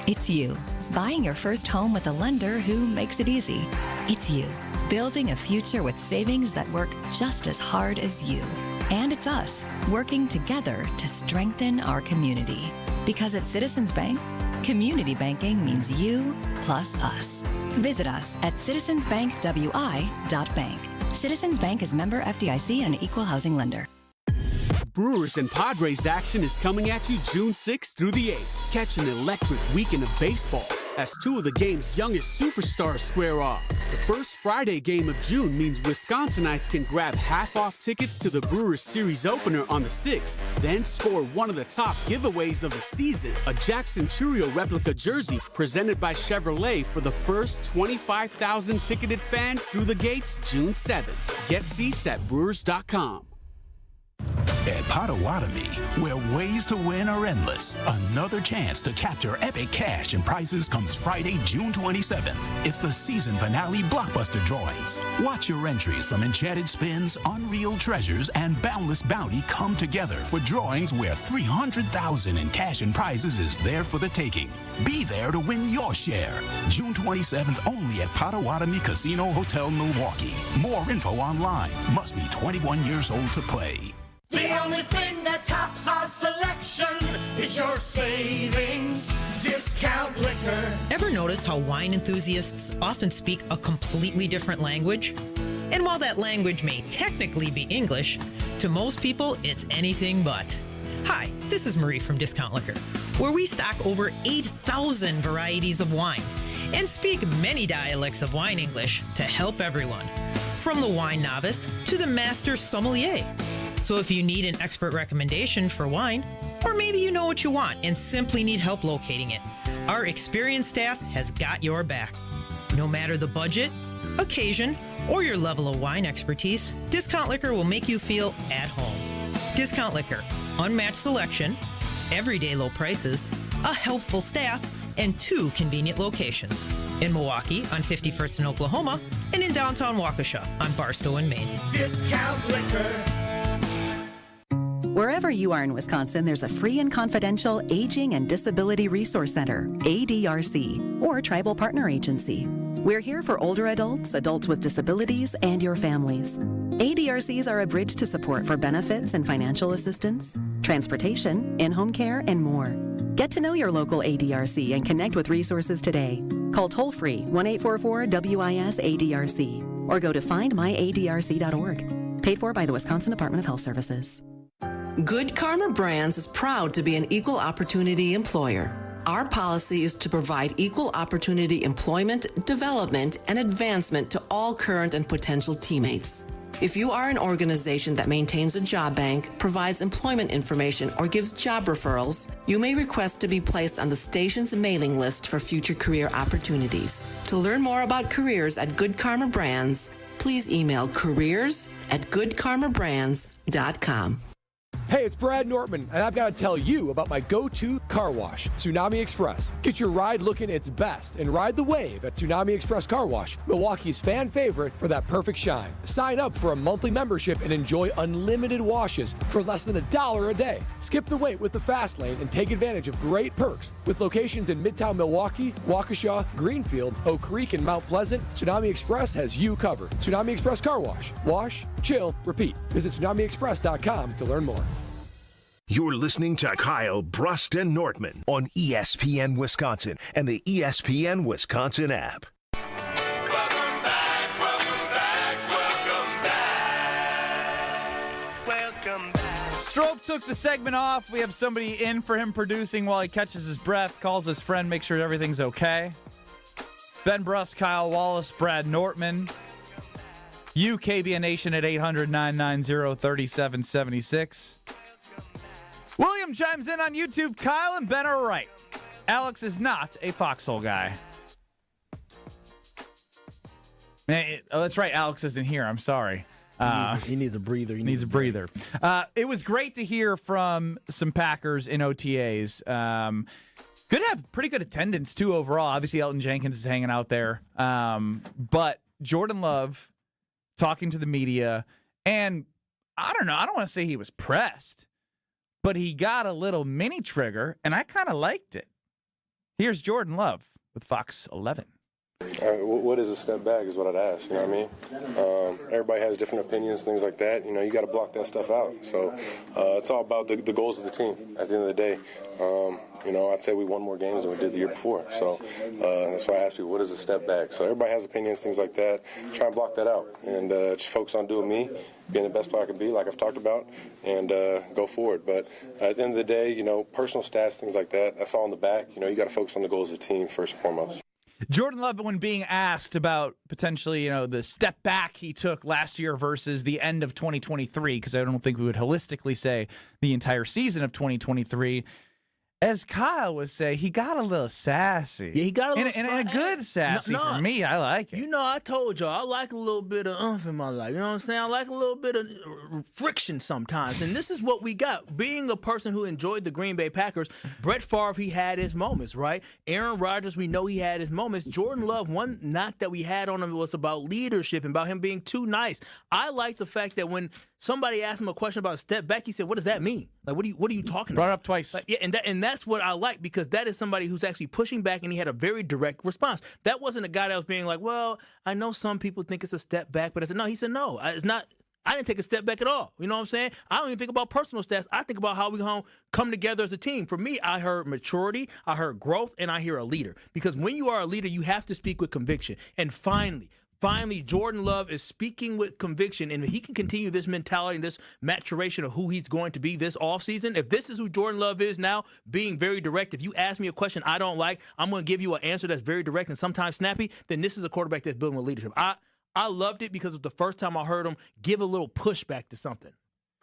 It's you, buying your first home with a lender who makes it easy. It's you, building a future with savings that work just as hard as you. And it's us, working together to strengthen our community. Because at Citizens Bank, community banking means you plus us. Visit us at citizensbankwi.bank. Citizens Bank is member FDIC and an equal housing lender. Brewers and Padres action is coming at you June 6th through the 8th. Catch an electric weekend of baseball as 2 of the game's youngest superstars square off. The first Friday game of June means Wisconsinites can grab half-off tickets to the Brewers series opener on the 6th, then score one of the top giveaways of the season, a Jackson Churio replica jersey presented by Chevrolet for the first 25,000 ticketed fans through the gates June 7th. Get seats at Brewers.com. At Potawatomi, where ways to win are endless, another chance to capture epic cash and prizes comes Friday, June 27th. It's the season finale blockbuster drawings. Watch your entries from Enchanted Spins, Unreal Treasures, and Boundless Bounty come together for drawings where $300,000 in cash and prizes is there for the taking. Be there to win your share. June 27th only at Potawatomi Casino Hotel, Milwaukee. More info online. Must be 21 years old to play. The only thing that tops our selection is your savings discount liquor. Ever notice how wine enthusiasts often speak a completely different language? And while that language may technically be English, to most people it's anything but. Hi, this is Marie from Discount Liquor, where we stock over 8,000 varieties of wine and speak many dialects of wine English to help everyone, from the wine novice to the master sommelier. So if you need an expert recommendation for wine, or maybe you know what you want and simply need help locating it, our experienced staff has got your back. No matter the budget, occasion, or your level of wine expertise, Discount Liquor will make you feel at home. Discount Liquor, unmatched selection, everyday low prices, a helpful staff, and 2 convenient locations. In Milwaukee on 51st in Oklahoma, and in downtown Waukesha on Barstow in Maine. Discount Liquor. Wherever you are in Wisconsin, there's a free and confidential Aging and Disability Resource Center, ADRC, or Tribal Partner Agency. We're here for older adults, adults with disabilities, and your families. ADRCs are a bridge to support for benefits and financial assistance, transportation, in-home care, and more. Get to know your local ADRC and connect with resources today. Call toll-free 1-844-WIS-ADRC or go to findmyadrc.org. Paid for by the Wisconsin Department of Health Services. Good Karma Brands is proud to be an equal opportunity employer. Our policy is to provide equal opportunity employment, development, and advancement to all current and potential teammates. If you are an organization that maintains a job bank, provides employment information, or gives job referrals, you may request to be placed on the station's mailing list for future career opportunities. To learn more about careers at Good Karma Brands, please email careers@goodkarmabrands.com. Hey, it's Brad Nortman, and I've got to tell you about my go-to car wash, Tsunami Express. Get your ride looking its best and ride the wave at Tsunami Express Car Wash, Milwaukee's fan favorite for that perfect shine. Sign up for a monthly membership and enjoy unlimited washes for less than $1 a day. Skip the wait with the fast lane and take advantage of great perks. With locations in Midtown Milwaukee, Waukesha, Greenfield, Oak Creek, and Mount Pleasant, Tsunami Express has you covered. Tsunami Express Car Wash. Wash, chill, repeat. Visit TsunamiExpress.com to learn more. You're listening to Kyle, Brust, and Nortman on ESPN Wisconsin and the ESPN Wisconsin app. Stro took the segment off. We have somebody in for him producing while he catches his breath, calls his friend, make sure everything's okay. Ben Brust, Kyle Wallace, Brad Nortman. You, KBN Nation at 800-990-3776. William chimes in on YouTube. Kyle and Ben are right. Alex is not a foxhole guy. That's right. Alex isn't here. I'm sorry. He needs a breather. He needs a breather. It was great to hear from some Packers in OTAs. Good to have pretty good attendance, too, overall. Obviously, Elton Jenkins is hanging out there. But Jordan Love talking to the media. And I don't know. I don't want to say he was pressed. But he got a little mini trigger, and I kind of liked it. Here's Jordan Love with Fox 11. What is a step back is what I'd ask, you know what I mean? Everybody has different opinions, things like that. You know, you got to block that stuff out. So it's all about the goals of the team at the end of the day. You know, I'd say we won more games than we did the year before. So that's why I ask people, what is a step back? So everybody has opinions, things like that. Try and block that out and just focus on doing me, being the best player I can be, like I've talked about, and go forward. But at the end of the day, you know, personal stats, things like that, that's all in the back. You know, you got to focus on the goals of the team first and foremost. Jordan Love, when being asked about potentially, you know, the step back he took last year versus the end of 2023, because I don't think we would holistically say the entire season of 2023, as Kyle would say, he got a little sassy. Yeah, he got a little and a good sassy for me. I like it. You know, I told y'all, I like a little bit of oomph in my life. You know what I'm saying? I like a little bit of friction sometimes. And this is what we got. Being a person who enjoyed the Green Bay Packers, Brett Favre, he had his moments, right? Aaron Rodgers, we know he had his moments. Jordan Love, one knock that we had on him was about leadership and about him being too nice. I like the fact that when somebody asked him a question about a step back, he said, "What does that mean? Like, what are you talking about?" Brought it up twice. Like, yeah, and that's what I like, because that is somebody who's actually pushing back, and he had a very direct response. That wasn't a guy that was being like, "Well, I know some people think it's a step back," but I said, "No." He said, "No, it's not. I didn't take a step back at all." You know what I'm saying? I don't even think about personal stats. I think about how we come together as a team. For me, I heard maturity, I heard growth, and I hear a leader. Because when you are a leader, you have to speak with conviction. And finally, Jordan Love is speaking with conviction, and if he can continue this mentality and this maturation of who he's going to be this offseason, if this is who Jordan Love is now, being very direct, if you ask me a question I don't like, I'm going to give you an answer that's very direct and sometimes snappy, then this is a quarterback that's building with leadership. I loved it because it was the first time I heard him give a little pushback to something.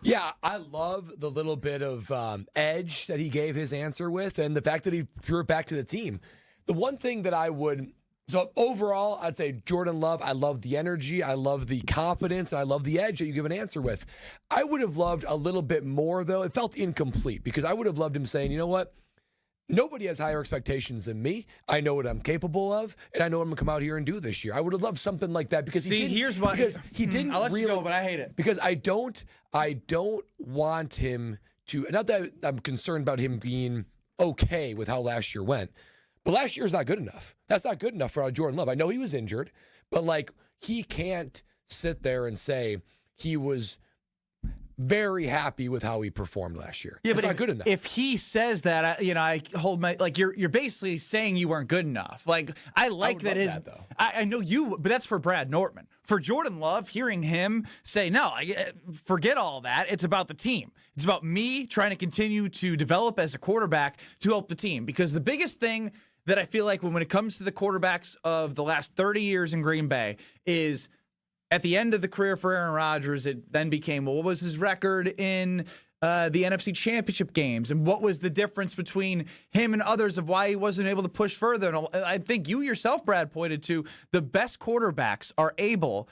Yeah, I love the little bit of edge that he gave his answer with, and the fact that he threw it back to the team. The one thing that so overall, I'd say Jordan Love, I love the energy, I love the confidence, and I love the edge that you give an answer with. I would have loved a little bit more, though. It felt incomplete because I would have loved him saying, you know what? Nobody has higher expectations than me. I know what I'm capable of, and I know what I'm going to come out here and do this year. I would have loved something like that because he didn't I'll let really, you go, but I hate it. Because I don't want him to, not that I'm concerned about him being okay with how last year went, but last year is not good enough. That's not good enough for Jordan Love. I know he was injured, but he can't sit there and say he was very happy with how he performed last year. Yeah, it's but not good enough. If he says that, I hold my you're basically saying you weren't good enough. I like that his. Though. I know you, but that's for Brad Nortman. For Jordan Love, hearing him say, "No, forget all that. It's about the team. It's about me trying to continue to develop as a quarterback to help the team." Because the biggest thing that I feel like when it comes to the quarterbacks of the last 30 years in Green Bay is, at the end of the career for Aaron Rodgers, it then became, well, what was his record in the NFC Championship games? And what was the difference between him and others of why he wasn't able to push further? And I think you yourself, Brad, pointed to the best quarterbacks are able,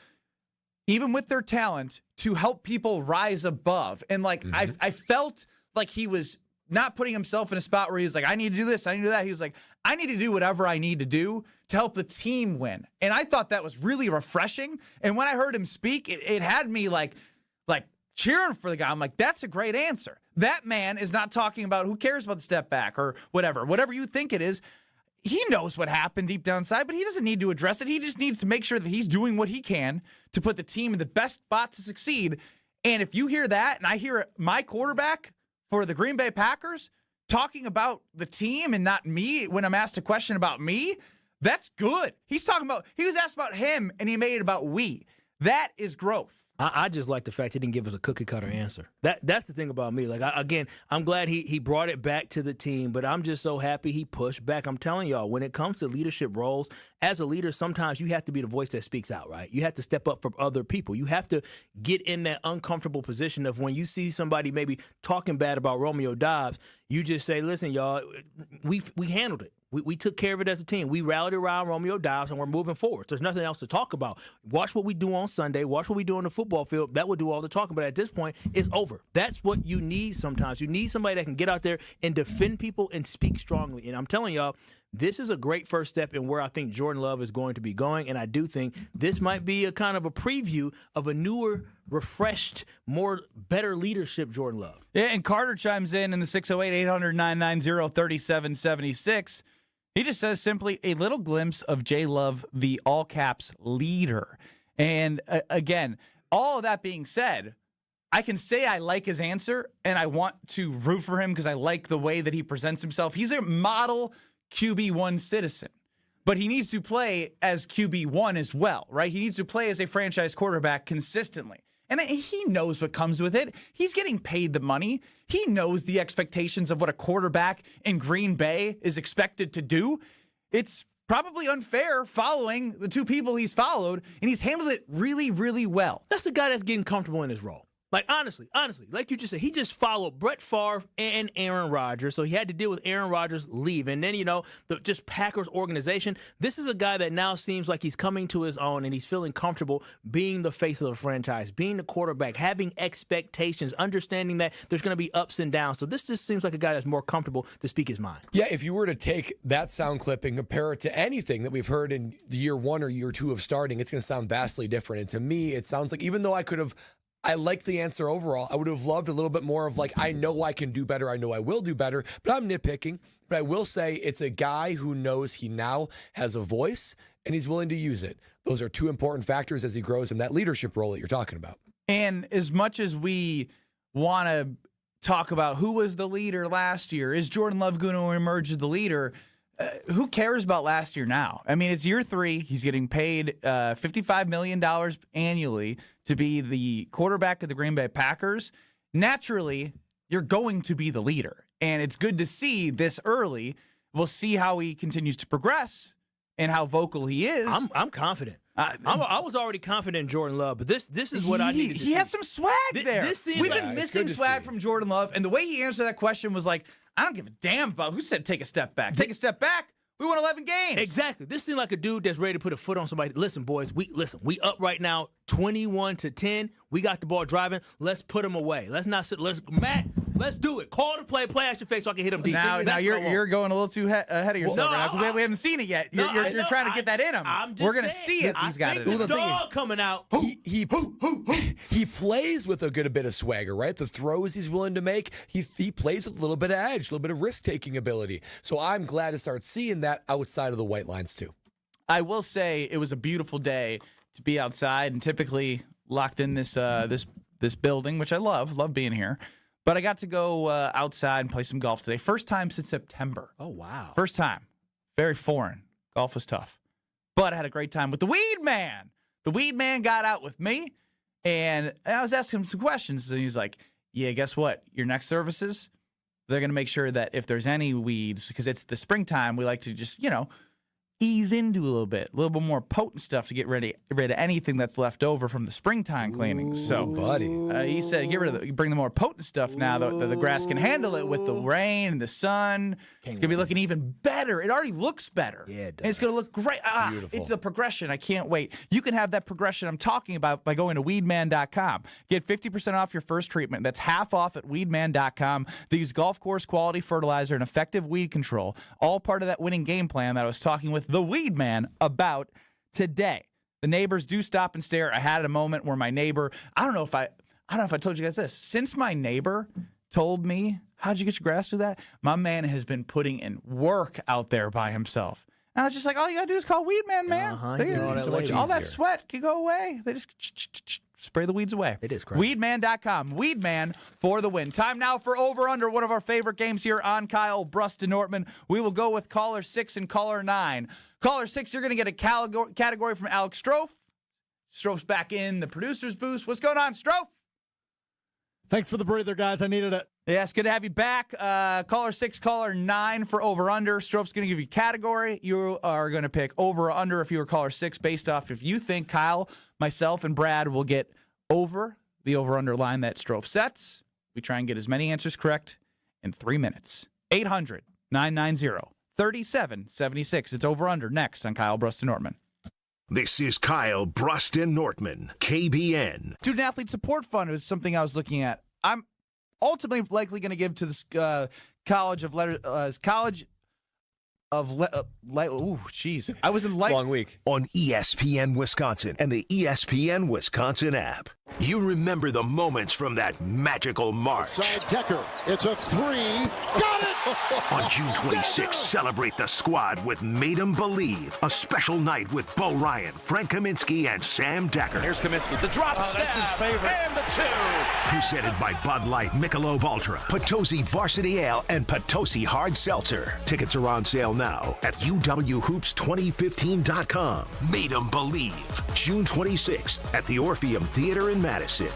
even with their talent, to help people rise above. And I felt like he was not putting himself in a spot where he was like, I need to do this, I need to do that. He was like, I need to do whatever I need to do to help the team win. And I thought that was really refreshing. And when I heard him speak, it had me like cheering for the guy. I'm like, that's a great answer. That man is not talking about who cares about the step back or whatever you think it is. He knows what happened deep down inside, but he doesn't need to address it. He just needs to make sure that he's doing what he can to put the team in the best spot to succeed. And if you hear that, and I hear my quarterback for the Green Bay Packers talking about the team and not me when I'm asked a question about me, that's good. He was asked about him and he made it about we. That is growth. I just like the fact he didn't give us a cookie cutter answer. That's the thing about me. I'm glad he brought it back to the team, but I'm just so happy he pushed back. I'm telling y'all, when it comes to leadership roles, as a leader, sometimes you have to be the voice that speaks out, right? You have to step up for other people. You have to get in that uncomfortable position of when you see somebody maybe talking bad about Romeo Doubs, you just say, listen, y'all, we handled it. We took care of it as a team. We rallied around Romeo Doubs, and we're moving forward. There's nothing else to talk about. Watch what we do on Sunday. Watch what we do on the football field. That will do all the talking. But at this point, it's over. That's what you need sometimes. You need somebody that can get out there and defend people and speak strongly. And I'm telling y'all, this is a great first step in where I think Jordan Love is going to be going. And I do think this might be a kind of a preview of a newer, refreshed, better leadership Jordan Love. Yeah, and Carter chimes in the 608-800-990-3776. He just says simply, a little glimpse of J. Love, the all caps leader. And again, all of that being said, I can say I like his answer and I want to root for him because I like the way that he presents himself. He's a model QB1 citizen, but he needs to play as QB1 as well, right? He needs to play as a franchise quarterback consistently. And he knows what comes with it. He's getting paid the money. He knows the expectations of what a quarterback in Green Bay is expected to do. It's probably unfair following the two people he's followed, and he's handled it really, really well. That's the guy that's getting comfortable in his role. Honestly, like you just said, he just followed Brett Favre and Aaron Rodgers, so he had to deal with Aaron Rodgers leaving. And then, the just Packers organization. This is a guy that now seems like he's coming to his own, and he's feeling comfortable being the face of the franchise, being the quarterback, having expectations, understanding that there's going to be ups and downs. So this just seems like a guy that's more comfortable to speak his mind. Yeah, if you were to take that sound clip and compare it to anything that we've heard in the year one or year two of starting, it's going to sound vastly different. And to me, it sounds like, even though I like the answer overall, I would have loved a little bit more of I know I can do better, I know I will do better, but I'm nitpicking. But I will say it's a guy who knows he now has a voice and he's willing to use it. Those are two important factors as he grows in that leadership role that you're talking about. And as much as we want to talk about who was the leader last year, is Jordan Love going to emerge as the leader? Who cares about last year now? I mean, it's year 3. He's getting paid $55 million annually to be the quarterback of the Green Bay Packers. Naturally, you're going to be the leader. And it's good to see this early. We'll see how he continues to progress and how vocal he is. I'm confident. I was already confident in Jordan Love, but this is what I needed to see. He had some swag there. This seems We've like- been missing swag from Jordan Love, and the way he answered that question was like, I don't give a damn about who said take a step back. Take a step back. We won 11 games. Exactly. This seemed like a dude that's ready to put a foot on somebody. Listen, boys, we up right now 21-10. We got the ball driving. Let's put him away. Let's not sit. Matt, let's do it. Call the play at your face so I can hit him deep. Now you're going a little too ahead of yourself. We haven't seen it yet. You're trying to get that in him. We're going to see it. He's got it. The dog coming out. He plays with a good bit of swagger, right? The throws he's willing to make, he plays with a little bit of edge, a little bit of risk-taking ability. So I'm glad to start seeing that outside of the white lines too. I will say it was a beautiful day to be outside, and typically locked in this building, which I love being here. But I got to go outside and play some golf today. First time since September. Oh, wow. First time. Very foreign. Golf was tough. But I had a great time with the Weed Man. The Weed Man got out with me, and I was asking him some questions. And he's like, yeah, guess what? Your next services, they're going to make sure that if there's any weeds, because it's the springtime, we like to just, ease into a little bit more potent stuff to get rid of anything that's left over from the springtime cleanings. So, buddy, he said, bring the more potent stuff now. The grass can handle it with the rain and the sun. It's gonna be looking even better. It already looks better. Yeah, it does. And it's gonna look great. Beautiful. It's the progression. I can't wait. You can have that progression I'm talking about by going to weedman.com. Get 50% off your first treatment. That's half off at weedman.com. They use golf course quality fertilizer and effective weed control. All part of that winning game plan that I was talking with the Weed Man about today. The neighbors do stop and stare. I had a moment where my neighbor, I don't know if I told you guys this. Since my neighbor told me, how'd you get your grass through that? My man has been putting in work out there by himself. And I was just like, all you gotta do is call Weed Man, man. All that sweat can go away. They just spray the weeds away. It is crazy. Weedman.com. Weedman for the win. Time now for Over-Under, one of our favorite games here on Kyle, Brust, and Nortman. We will go with caller 6 and caller 9. Caller 6, you're going to get a category from Alex Stro. Stro's back in the producer's booth. What's going on, Stro? Thanks for the breather, guys. I needed it. Yeah, it's good to have you back. Caller 6, caller 9 for Over-Under. Stro's going to give you a category. You are going to pick Over or Under if you were caller 6 based off if you think Kyle, myself, and Brad will get over the Over-Under line that Stro sets. We try and get as many answers correct in 3 minutes. 800-990-3776. It's Over-Under next on Kyle, Brust, and Nortman. This is Kyle, Brust, and Nortman, KBN. Student Athlete Support Fund is something I was looking at. I'm ultimately likely going to give to this College of Letters, jeez. I was in life. Long week. On ESPN Wisconsin and the ESPN Wisconsin app. You remember the moments from that magical March. Side Decker. It's a three. Got it! On June 26th, celebrate the squad with Made 'em Believe. A special night with Bo Ryan, Frank Kaminsky, and Sam Decker. Here's Kaminsky. The drop stab. That's his favorite. And the two. Presented by Bud Light, Michelob Ultra, Potosi Varsity Ale, and Potosi Hard Seltzer. Tickets are on sale now at UWHoops2015.com. Made 'em Believe. June 26th at the Orpheum Theater in Madison.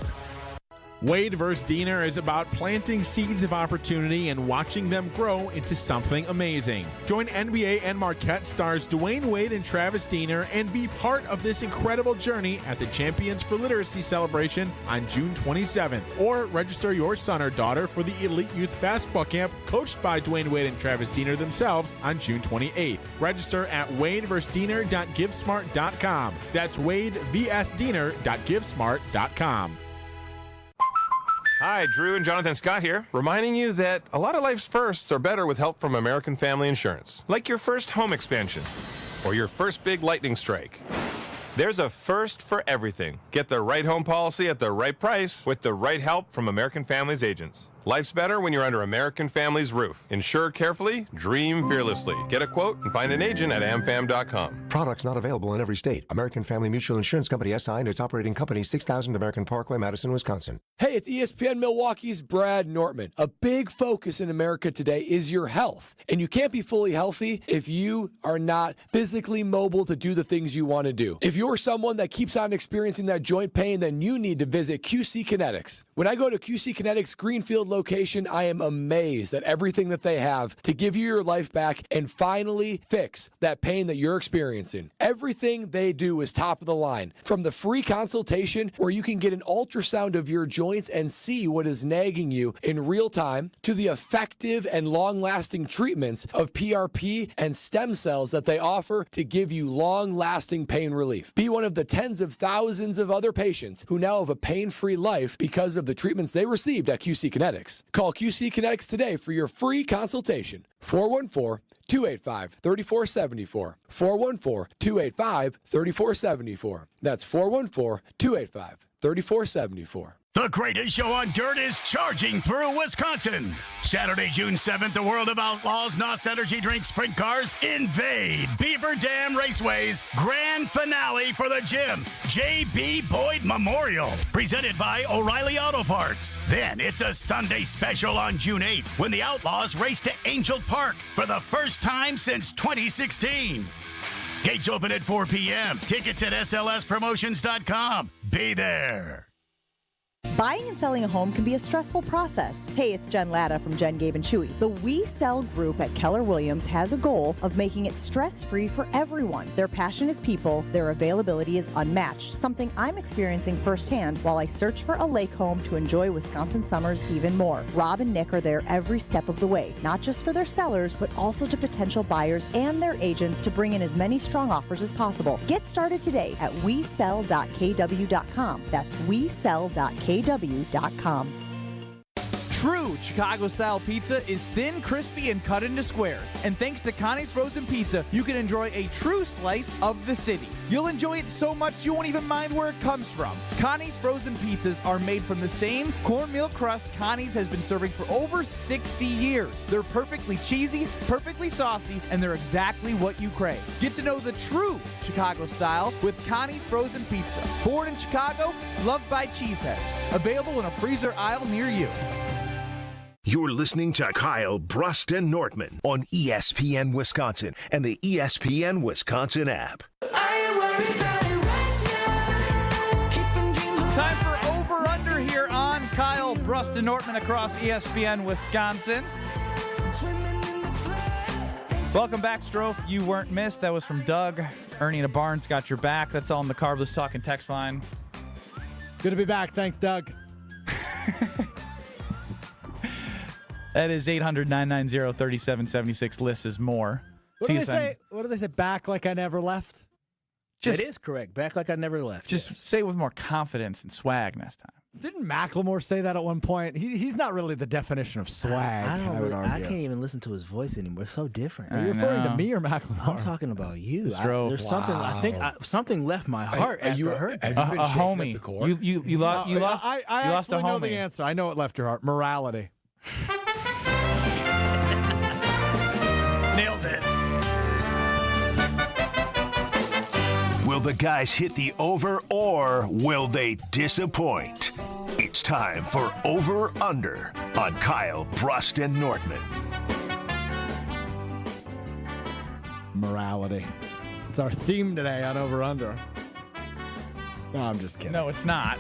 Wade vs. Diener is about planting seeds of opportunity and watching them grow into something amazing. Join NBA and Marquette stars Dwayne Wade and Travis Diener and be part of this incredible journey at the Champions for Literacy celebration on June 27th. Or register your son or daughter for the Elite Youth Basketball Camp coached by Dwayne Wade and Travis Diener themselves on June 28th. Register at wadevsdiener.givesmart.com. That's wadevsdiener.givesmart.com. Hi, Drew and Jonathan Scott here, reminding you that a lot of life's firsts are better with help from American Family Insurance. Like your first home expansion or your first big lightning strike. There's a first for everything. Get the right home policy at the right price with the right help from American Family's agents. Life's better when you're under American Family's roof. Insure carefully, dream fearlessly. Get a quote and find an agent at amfam.com. Products not available in every state. American Family Mutual Insurance Company SI and its operating company 6000 American Parkway, Madison, Wisconsin. Hey, it's ESPN Milwaukee's Brad Nortman. A big focus in America today is your health. And you can't be fully healthy if you are not physically mobile to do the things you want to do. If you're someone that keeps on experiencing that joint pain, then you need to visit QC Kinetics. When I go to QC Kinetics Greenfield location, I am amazed at everything that they have to give you your life back and finally fix that pain that you're experiencing. Everything they do is top of the line. From the free consultation where you can get an ultrasound of your joints and see what is nagging you in real time, to the effective and long-lasting treatments of PRP and stem cells that they offer to give you long-lasting pain relief. Be one of the tens of thousands of other patients who now have a pain-free life because of the treatments they received at QC Kinetics. Call QC Kinetics today for your free consultation. 414-285-3474. 414-285-3474. That's 414-285-3474. The greatest show on dirt is charging through Wisconsin. Saturday, June 7th, the World of Outlaws NOS Energy Drink Sprint Cars invade Beaver Dam Raceway's grand finale for the Jim J.B. Boyd Memorial, presented by O'Reilly Auto Parts. Then it's a Sunday special on June 8th when the Outlaws race to Angel Park for the first time since 2016. Gates open at 4 p.m. Tickets at slspromotions.com. Be there. Buying and selling a home can be a stressful process. Hey, it's Jen Latta from Jen, Gabe, and Chewy. The We Sell group at Keller Williams has a goal of making it stress-free for everyone. Their passion is people. Their availability is unmatched, something I'm experiencing firsthand while I search for a lake home to enjoy Wisconsin summers even more. Rob and Nick are there every step of the way, not just for their sellers, but also to potential buyers and their agents to bring in as many strong offers as possible. Get started today at wesell.kw.com. That's wesell.kw.com. True Chicago-style pizza is thin, crispy, and cut into squares. And thanks to Connie's Frozen Pizza, you can enjoy a true slice of the city. You'll enjoy it so much you won't even mind where it comes from. Connie's Frozen Pizzas are made from the same cornmeal crust Connie's has been serving for over 60 years. They're perfectly cheesy, perfectly saucy, and they're exactly what you crave. Get to know the true Chicago style with Connie's Frozen Pizza. Born in Chicago, loved by cheeseheads. Available in a freezer aisle near you. You're listening to Kyle, Brust, and Nortman on ESPN Wisconsin and the ESPN Wisconsin app. Time for Over-Under here on Kyle, Brust, and Nortman across ESPN Wisconsin. Welcome back, Stro. You weren't missed. That was from Doug. Ernie and Barnes got your back. That's all in the Carbless Talking text line. Good to be back. Thanks, Doug. That is 800-990-3776. List is more. What do they say? What do they say? Back like I never left? That is correct. Back like I never left. Just say it with more confidence and swag next time. Didn't Macklemore say that at one point? He's not really the definition of swag. I can't even listen to his voice anymore. It's so different. Are you referring to me or Macklemore? I'm talking about you. Stro. There's something. I think something left my heart after I heard that. Have you been shaken homie. at the core? You lost. I you lost a actually know homie. the answer. I know what left your heart. Morality. Nailed it. Will the guys hit the over or will they disappoint? It's time for Over-Under on Kyle, Brust, and Nortman. Morality. It's our theme today on Over-Under. No, I'm just kidding. No, it's not.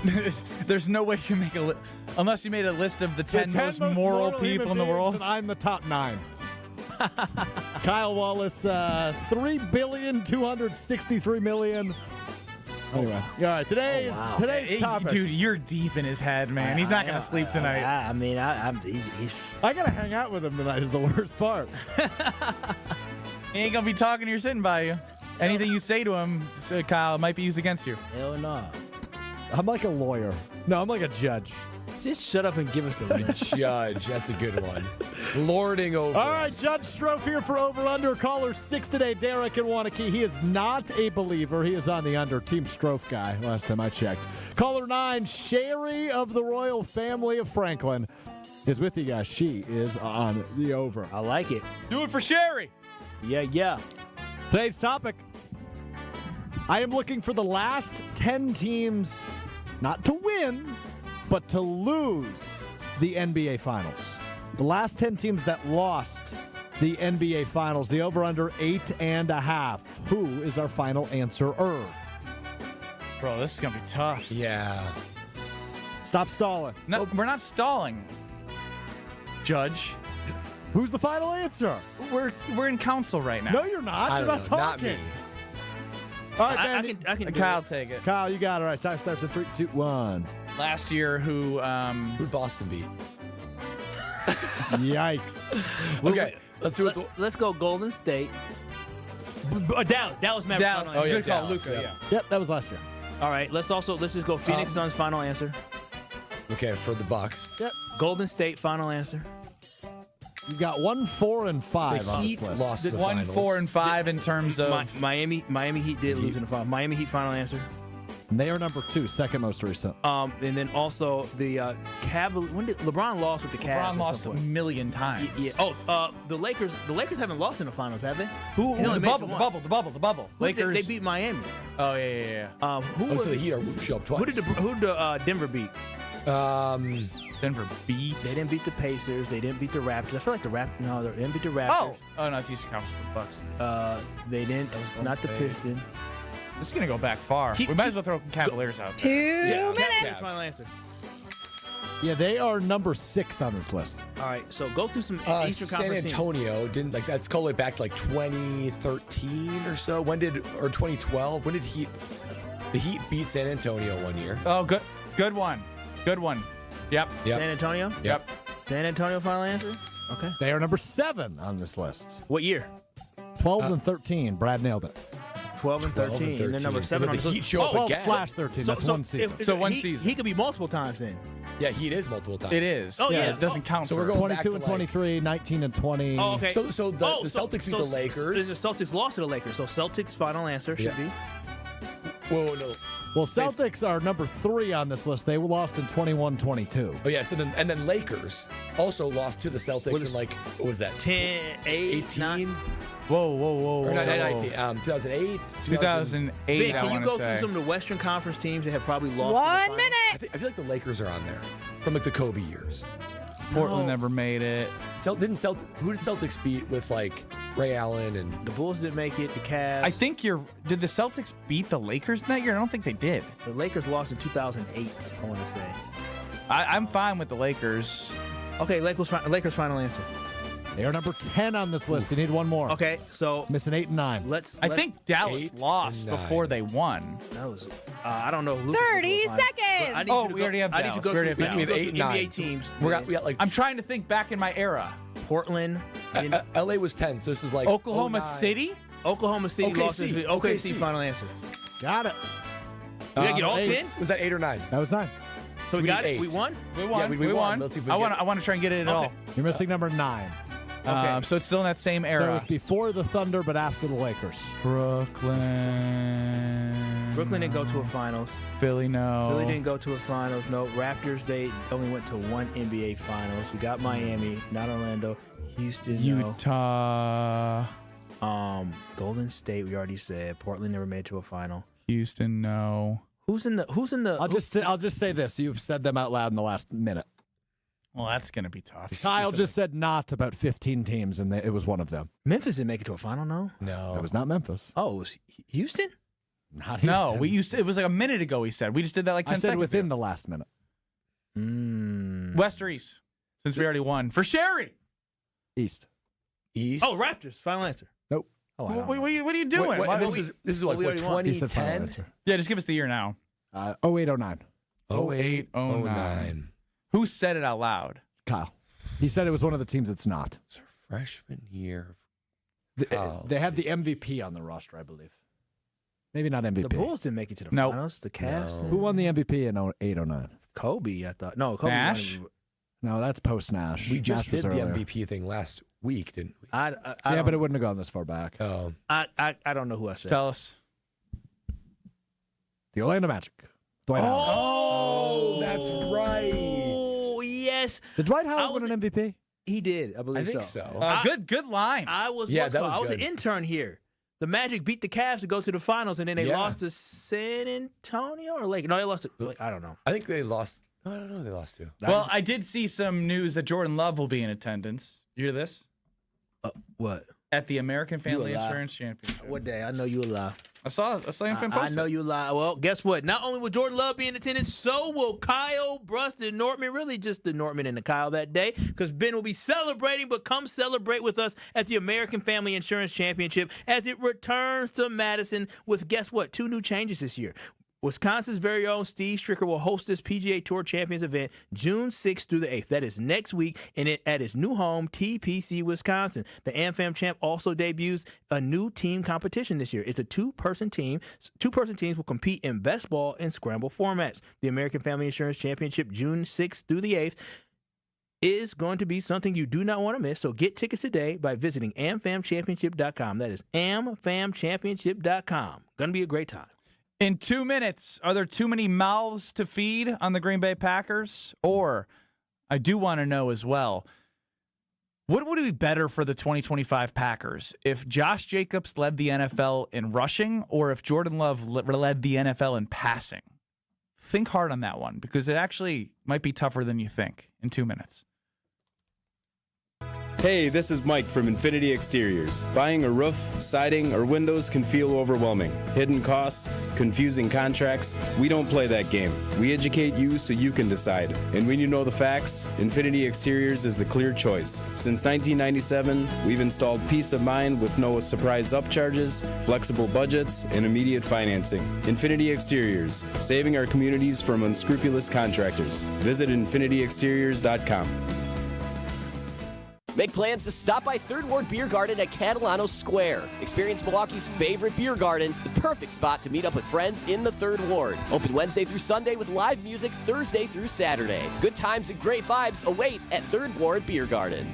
There's no way you can make a list unless you made a list of the 10 most moral people in the world. And I'm the top 9. Kyle Wallace, $3,263,000,000. Anyway, all right. Today's topic, dude. You're deep in his head, man. He's not gonna sleep tonight. I gotta hang out with him tonight. Is the worst part. He ain't gonna be talking to you sitting by you. Anything you say to him, Kyle, might be used against you. Hell no. I'm like a lawyer. No, I'm like a judge. Just shut up and give us the list. Judge. That's a good one. Lording over. All right, Judge Strofe here for Over-Under. Caller 6 today, Derek in Wanakee. He is not a believer. He is on the under. Team Strofe guy, last time I checked. Caller 9, Sherry of the royal family of Franklin, is with you guys. She is on the over. I like it. Do it for Sherry. Yeah. Today's topic, I am looking for the last 10 teams not to win, but to lose the NBA Finals. The last 10 teams that lost the NBA Finals. The over-under 8.5. Who is our final answerer? Bro, this is going to be tough. Yeah. Stop stalling. No, we're not stalling. Judge. Who's the final answer? We're in council right now. No, you're not. You're not talking. Not me. All right, Mandy. I can do Kyle, it. take it. Kyle, you got it. All right, time starts in 3, 2, 1. Last year, who Boston beat? Yikes. Okay, let's do it. Let's go Golden State. Dallas Mavericks. Dallas. Final answer. Good call, Dallas, Luka. yeah. Yep, that was last year. All right, let's just go Phoenix Suns final answer. Okay, for the Bucks. Yep. Golden State final answer. You got 1, 4, and 5 The on Heat this list. lost the 1, finals. 4, and 5 in terms of Miami Heat did lose in the final. Miami Heat final answer. And they are number 2, second most recent. And then also the Cavaliers. When did LeBron lost with the Cavs? LeBron at lost some a point? million times. Yeah. Oh, the Lakers. The Lakers haven't lost in the finals, have they? Who The only made it bubble, to the one? bubble. Who did Lakers. They beat Miami. Oh, yeah. Who Oh, was so the it? Heat are show up twice. Who did Denver beat? Denver beat. They didn't beat the Pacers. They didn't beat the Raptors. I feel like the Raptors. No, they didn't beat the Raptors. Oh, no, it's Eastern Conference for the Bucks. They didn't. Not the Pistons. This is going to go back far. We might as well throw Cavaliers out there. 2 minutes. Cavs final answer. Yeah, they are number 6 on this list. All right, so go through some Eastern San Conference Antonio didn't like that's called back to like 2013 or so. Or 2012? When did the Heat beat San Antonio one year? Oh, good one. Yep. teams. San Antonio? Yep. San Antonio final answer? Okay. They are number 7 on this list. What year? 12 and 13. Brad nailed it. 12 and 13. And then number 7 on the the Heat show up 12 again. slash 13. That's one season. So one season. He could be multiple times then. Yeah, Heat is multiple times. It is. Oh, yeah. It doesn't count So for we're going back 22 to and like- 23, 19 and 20. Oh, okay. So the Celtics beat the Lakers. The Celtics lost to the Lakers. So Celtics final answer should be. Whoa, no. Well, Celtics are number 3 on this list. They lost in 21-22. Oh yeah, so then Lakers also lost to the Celtics in like what was that? 10, 8, 18? Whoa. Or 19, 2008, 2008, Vic, I can you want go to through say. some of the Western Conference teams that have probably lost? 1 minute. I feel like the Lakers are on there from like the Kobe years. Portland never made it. Who did Celtics beat with like Ray Allen and The Bulls didn't make it. The Cavs. I think did the Celtics beat the Lakers in that year? I don't think they did. The Lakers lost in 2008, I want to say. I'm fine with the Lakers. Okay, Lakers final answer. They are number 10 on this list. You need one more. Okay, so Missing 8 and 9. I think Dallas 8 lost and 9. before they won. that was. I don't know. Who 30 seconds. We already have I need Dallas. to go We already through, have I need to go Dallas. through 8 and 9. NBA teams. we got like I'm trying to think back in my era. Portland. LA was 10, so this is like Oklahoma 09. City? Oklahoma City lost OKC. to OKC. OKC. Final answer. Got it. We gotta get all 8. 10. Was that 8 or 9? That was 9. So we got it. 8. We won. We won. Yeah, we won. Let's see if we I get want to try and get it at all. You're missing number 9. Okay. So it's still in that same So it era. was before the Thunder, but after the Lakers. Brooklyn. Brooklyn didn't go to a finals. Philly, no. Philly didn't go to a finals. No. Raptors, they only went to one NBA finals. We got Miami, not Orlando. Houston, no. Utah. Golden State, we already said. Portland never made it to a final. Houston, no. Who's in the? I'll just say this. You've said them out loud in the last minute. Well, that's going to be tough. Kyle just said not about 15 teams, and it was one of them. Memphis didn't make it to a final, no? No. It was not Memphis. Oh, it was Houston? Not Houston. No, it was like a minute ago we said. We just did that like 10 I said seconds within ago. the last minute. West or East? Since we already won. For Sherry. East. Oh, Raptors. Final answer. Nope. Oh, I don't What know. are you doing? This is like we what, already won. He said final 2010? answer. Yeah, just give us the year now. 08-09. 08, 09. Who said it out loud? Kyle. He said it was one of the teams that's not. It's a freshman year. They had the MVP on the roster, I believe. Maybe not MVP. The Bulls didn't make it to the Nope. finals. The Cavs. Who won the MVP in 08-09? Kobe, I thought. No, Kobe. Nash? No, that's post-Nash. We just Nash was did the earlier. MVP thing last week, didn't we? I Yeah, don't- but it wouldn't have gone this far back. Oh. I don't know who I said. Tell us. The Orlando Magic. Dwight Howard. Oh, that's right. Oh, yes. Did Dwight Howard win an MVP? He did, I I believe think so. so. Good line. I was Yeah, what's that called- was I was an good. intern here. The Magic beat the Cavs to go to the finals, and then they Yeah. lost to San Antonio or Lakers. No, they lost to I don't know. I think they lost. I don't know. They lost too. Well, I did see some news that Jordan Love will be in attendance. You hear this? What? At the American Family lie. Insurance Championship. What day? I know you a lie. I saw him post I know you lie. Well, guess what? Not only will Jordan Love be in attendance, so will Kyle, Brust, and Nortman. Really just the Nortman and the Kyle that day, because Ben will be celebrating, but come celebrate with us at the American Family Insurance Championship as it returns to Madison with, guess what, 2 new changes this year. Wisconsin's very own Steve Stricker will host this PGA Tour Champions event June 6th through the 8th. That is next week, and at his new home, TPC, Wisconsin. The AmFam Champ also debuts a new team competition this year. It's a 2-person team. 2-person teams will compete in best ball and scramble formats. The American Family Insurance Championship, June 6th through the 8th, is going to be something you do not want to miss. So get tickets today by visiting amfamchampionship.com. That is amfamchampionship.com. Going to be a great time. In 2 minutes, are there too many mouths to feed on the Green Bay Packers? Or, I do want to know as well, what would be better for the 2025 Packers? If Josh Jacobs led the NFL in rushing, or if Jordan Love led the NFL in passing? Think hard on that one, because it actually might be tougher than you think in 2 minutes. Hey, this is Mike from Infinity Exteriors. Buying a roof, siding, or windows can feel overwhelming. Hidden costs, confusing contracts. We don't play that game. We educate you so you can decide. And when you know the facts, Infinity Exteriors is the clear choice. Since 1997, we've installed peace of mind with no surprise upcharges, flexible budgets, and immediate financing. Infinity Exteriors, saving our communities from unscrupulous contractors. Visit infinityexteriors.com. Make plans to stop by Third Ward Beer Garden at Catalano Square. Experience Milwaukee's favorite beer garden, the perfect spot to meet up with friends in the Third Ward. Open Wednesday through Sunday with live music Thursday through Saturday. Good times and great vibes await at Third Ward Beer Garden.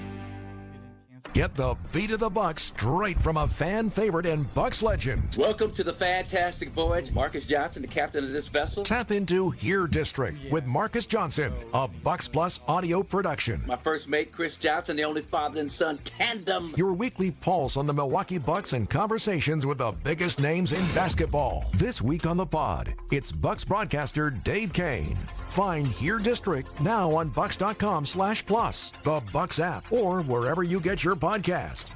Get the beat of the Bucks straight from a fan favorite and Bucks legend. Welcome to the fantastic voyage. Marcus Johnson, the captain of this vessel. Tap into Here District with Marcus Johnson, a Bucks Plus audio production. My first mate, Chris Johnson, the only father and son tandem. Your weekly pulse on the Milwaukee Bucks and conversations with the biggest names in basketball. This week on the pod, it's Bucks broadcaster Dave Kane. Find Here District now on Bucks.com/plus, the Bucks app, or wherever you get your podcast.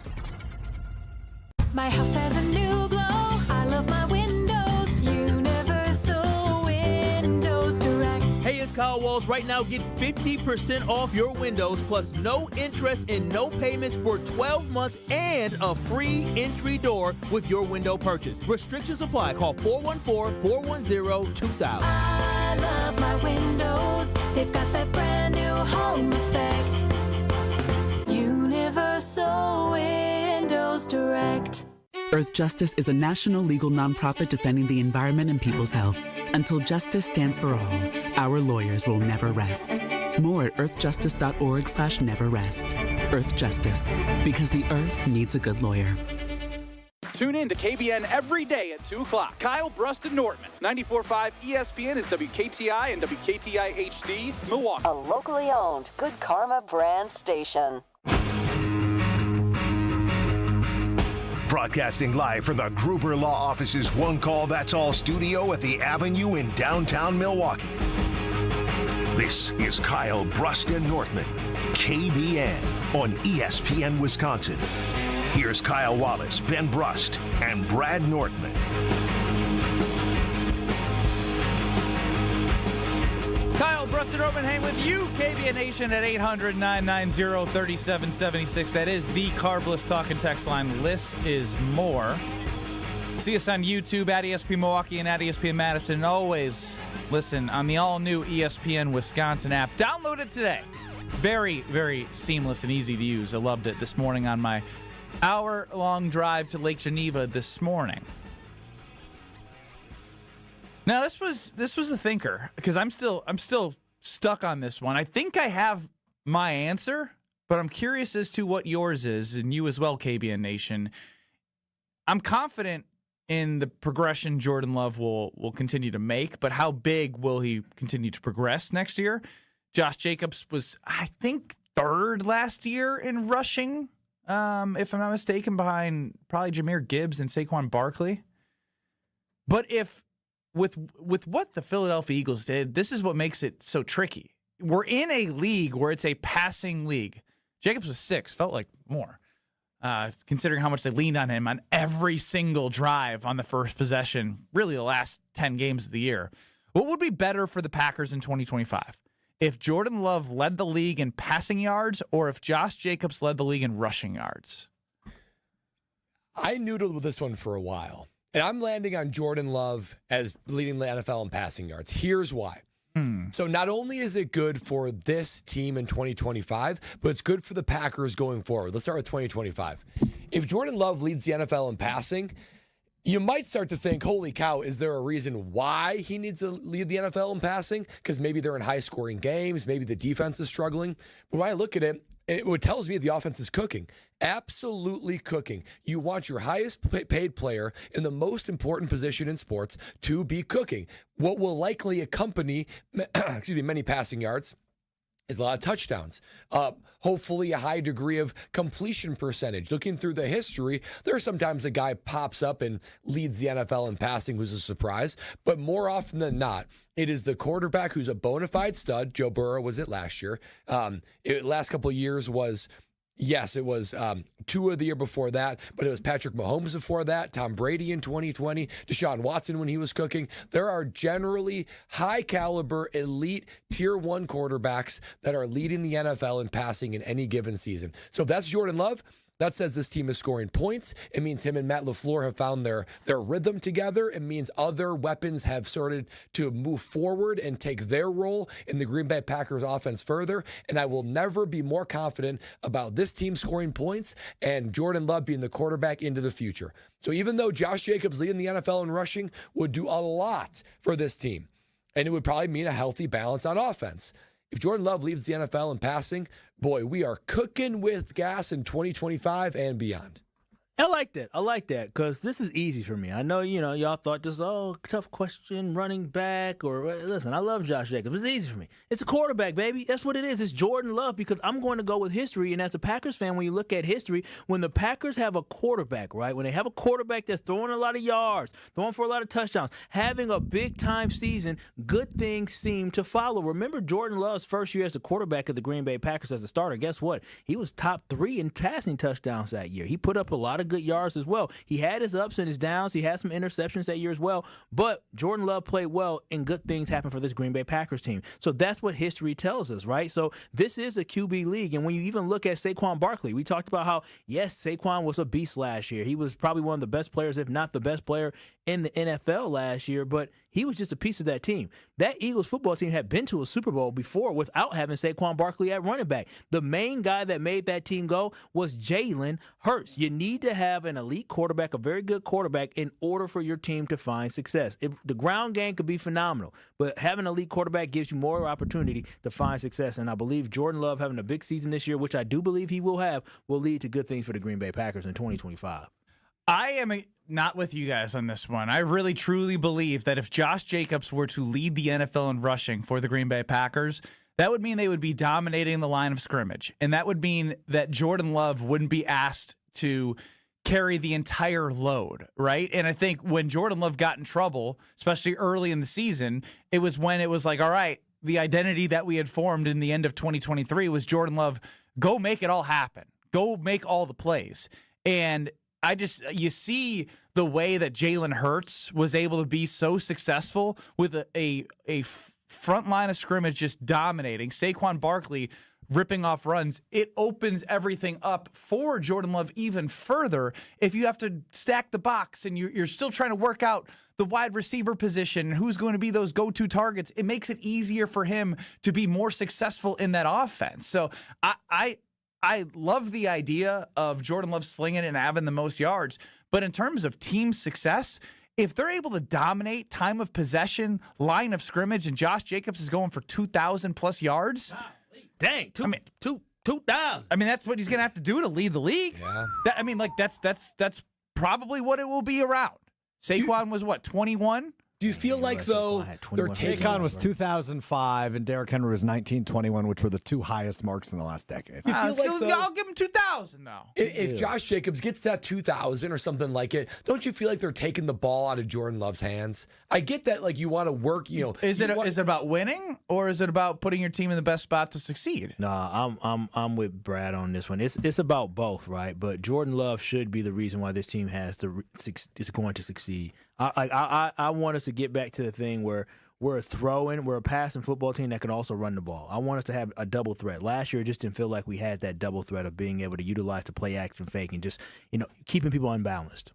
My house has a new glow. I love my windows. Universal Windows Direct. Hey, it's Kyle Walls. Right now, get 50% off your windows plus no interest and no payments for 12 months and a free entry door with your window purchase. Restrictions apply. Call 414-410-2000. I love my windows. They've got that brand new home effect. Universal Windows Direct. Earth Justice is a national legal nonprofit defending the environment and people's health. Until justice stands for all, our lawyers will never rest. More at earthjustice.org/neverrest. Earth Justice, because the earth needs a good lawyer. Tune in to KBN every day at 2 o'clock. Kyle, Brust, and Nortman. 94.5 ESPN is WKTI and WKTI HD, Milwaukee. A locally owned Good Karma brand station. Broadcasting live from the Gruber Law Office's One Call That's All studio at the Avenue in downtown Milwaukee. This is Kyle, Brust, and Nortman, KBN on ESPN Wisconsin. Here's Kyle Wallace, Ben Brust, and Brad Nortman. Kyle, Brust, and Nortman hang with you, KBN Nation at 800-990-3776. That is the Carbless Talk and Text line. Less is more. See us on YouTube at ESPN Milwaukee and at ESPN Madison. And always listen on the all-new ESPN Wisconsin app. Download it today. Very, very seamless and easy to use. I loved it this morning on my hour-long drive to Lake Geneva this morning. Now this was a thinker, because I'm still stuck on this one. I think I have my answer, but I'm curious as to what yours is, and you as well, KBN Nation. I'm confident in the progression Jordan Love will continue to make, but how big will he continue to progress next year? Josh Jacobs was, I think, third last year in rushing. If I'm not mistaken, behind probably Jahmyr Gibbs and Saquon Barkley. But if with what the Philadelphia Eagles did, this is what makes it so tricky. We're in a league where it's a passing league. Jacobs was 6, felt like more. considering how much they leaned on him on every single drive on the first possession, really the last 10 games of the year. What would be better for the Packers in 2025? If Jordan Love led the league in passing yards or if Josh Jacobs led the league in rushing yards? I noodled with this one for a while, and I'm landing on Jordan Love as leading the NFL in passing yards. Here's why. So not only is it good for this team in 2025, but it's good for the Packers going forward. Let's start with 2025. If Jordan Love leads the NFL in passing, you might start to think, holy cow, is there a reason why he needs to lead the NFL in passing? Because maybe they're in high-scoring games. Maybe the defense is struggling. But when I look at it, it tells me the offense is cooking. Absolutely cooking. You want your highest paid player in the most important position in sports to be cooking. What will likely accompany many passing yards is a lot of touchdowns. Hopefully a high degree of completion percentage. Looking through the history, there's sometimes a guy pops up and leads the NFL in passing who's a surprise, but more often than not, it is the quarterback who's a bona fide stud. Joe Burrow was it last year. Last couple of years was... Yes, it was Tua the year before that, but it was Patrick Mahomes before that, Tom Brady in 2020, Deshaun Watson when he was cooking. There are generally high-caliber, elite, Tier 1 quarterbacks that are leading the NFL in passing in any given season. So if that's Jordan Love. That says this team is scoring points. It means him and Matt LaFleur have found their rhythm together. It means other weapons have started to move forward and take their role in the Green Bay Packers offense further. And I will never be more confident about this team scoring points and Jordan Love being the quarterback into the future. So even though Josh Jacobs leading the NFL in rushing would do a lot for this team, and it would probably mean a healthy balance on offense. If Jordan Love leads the NFL in passing, boy, we are cooking with gas in 2025 and beyond. I like that because this is easy for me. I know, y'all thought this, tough question, running back, or listen, I love Josh Jacobs. It's easy for me. It's a quarterback, baby. That's what it is. It's Jordan Love because I'm going to go with history. And as a Packers fan, when you look at history, when the Packers have a quarterback, right, when they have a quarterback that's throwing a lot of yards, throwing for a lot of touchdowns, having a big-time season, good things seem to follow. Remember Jordan Love's first year as the quarterback of the Green Bay Packers as a starter. Guess what? He was top 3 in passing touchdowns that year. He put up a lot of good yards as well. He had his ups and his downs. He had some interceptions that year as well. But Jordan Love played well, and good things happened for this Green Bay Packers team. So that's what history tells us, right? So this is a QB league. And when you even look at Saquon Barkley, we talked about how, yes, Saquon was a beast last year. He was probably one of the best players, if not the best player in the NFL last year, but he was just a piece of that team. That Eagles football team had been to a Super Bowl before without having Saquon Barkley at running back. The main guy that made that team go was Jalen Hurts. You need to have an elite quarterback, a very good quarterback, in order for your team to find success. The ground game could be phenomenal, but having an elite quarterback gives you more opportunity to find success. And I believe Jordan Love having a big season this year, which I do believe he will have, will lead to good things for the Green Bay Packers in 2025. I am not with you guys on this one. I really, truly believe that if Josh Jacobs were to lead the NFL in rushing for the Green Bay Packers, that would mean they would be dominating the line of scrimmage. And that would mean that Jordan Love wouldn't be asked to carry the entire load, right? And I think when Jordan Love got in trouble, especially early in the season, it was when it was like, all right, the identity that we had formed in the end of 2023 was Jordan Love, go make it all happen. Go make all the plays. And you see the way that Jalen Hurts was able to be so successful with a front line of scrimmage just dominating. Saquon Barkley ripping off runs. It opens everything up for Jordan Love even further if you have to stack the box and you're still trying to work out the wide receiver position and who's going to be those go-to targets. It makes it easier for him to be more successful in that offense. So I love the idea of Jordan Love slinging it and having the most yards. But in terms of team success, if they're able to dominate time of possession, line of scrimmage, and Josh Jacobs is going for 2,000-plus yards. Dang, 2,000. I mean, that's what he's going to have to do to lead the league. Yeah. That's probably what it will be around. Saquon was, 21? Do you feel like, though, they're taking... Saquon was 2005, and Derrick Henry was 1921, which were the two highest marks in the last decade. I'll give him 2,000, though. If Josh Jacobs gets that 2,000 or something like it, don't you feel like they're taking the ball out of Jordan Love's hands? I get that, like, you want to work, Is it about winning, or is it about putting your team in the best spot to succeed? Nah, I'm with Brad on this one. It's about both, right? But Jordan Love should be the reason why this team is going to succeed. I want us to get back to the thing where we're a passing football team that can also run the ball. I want us to have a double threat. Last year, it just didn't feel like we had that double threat of being able to utilize the play action fake and just keeping people unbalanced.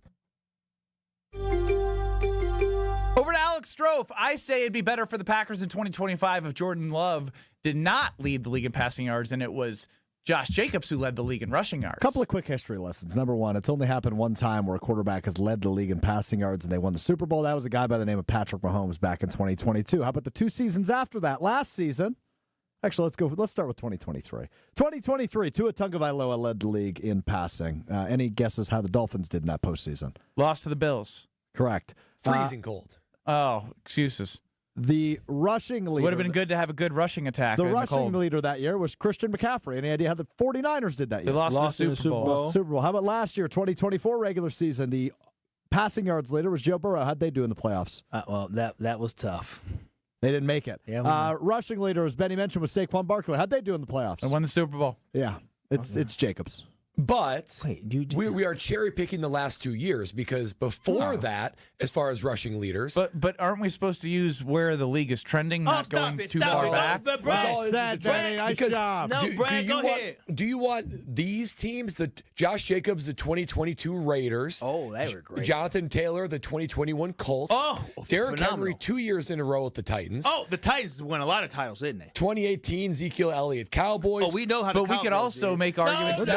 Over to Alex Stro. I say it'd be better for the Packers in 2025 if Jordan Love did not lead the league in passing yards, and it was Josh Jacobs who led the league in rushing yards. A couple of quick history lessons. Number one, it's only happened one time where a quarterback has led the league in passing yards and they won the Super Bowl. That was a guy by the name of Patrick Mahomes back in 2022. How about the 2 seasons after that? Last season, actually, let's start with 2023. 2023, Tua Tagovailoa led the league in passing. Any guesses how the Dolphins did in that postseason? Lost to the Bills. Correct. Freezing cold. Oh, excuses. The rushing leader. Would have been good to have a good rushing attack. The rushing leader that year was Christian McCaffrey. Any idea how the 49ers did that year? They lost the Super Bowl. Lost the Super Bowl. How about last year, 2024 regular season? The passing yards leader was Joe Burrow. How'd they do in the playoffs? Well, that was tough. They didn't make it. Yeah, rushing leader, as Benny mentioned, was Saquon Barkley. How'd they do in the playoffs? They won the Super Bowl. Yeah, it's Jacobs. But we are cherry picking the last 2 years because before that, as far as rushing leaders, but aren't we supposed to use where the league is trending, not going too far back? Do you want these teams, the Josh Jacobs, the 2022 Raiders? Oh, they were great. Jonathan Taylor, the 2021 Colts. Oh, Derrick Henry 2 years in a row with the Titans. Oh, the Titans won a lot of titles, didn't they? 2018 Ezekiel Elliott Cowboys. Oh, we know how. But we could also make arguments.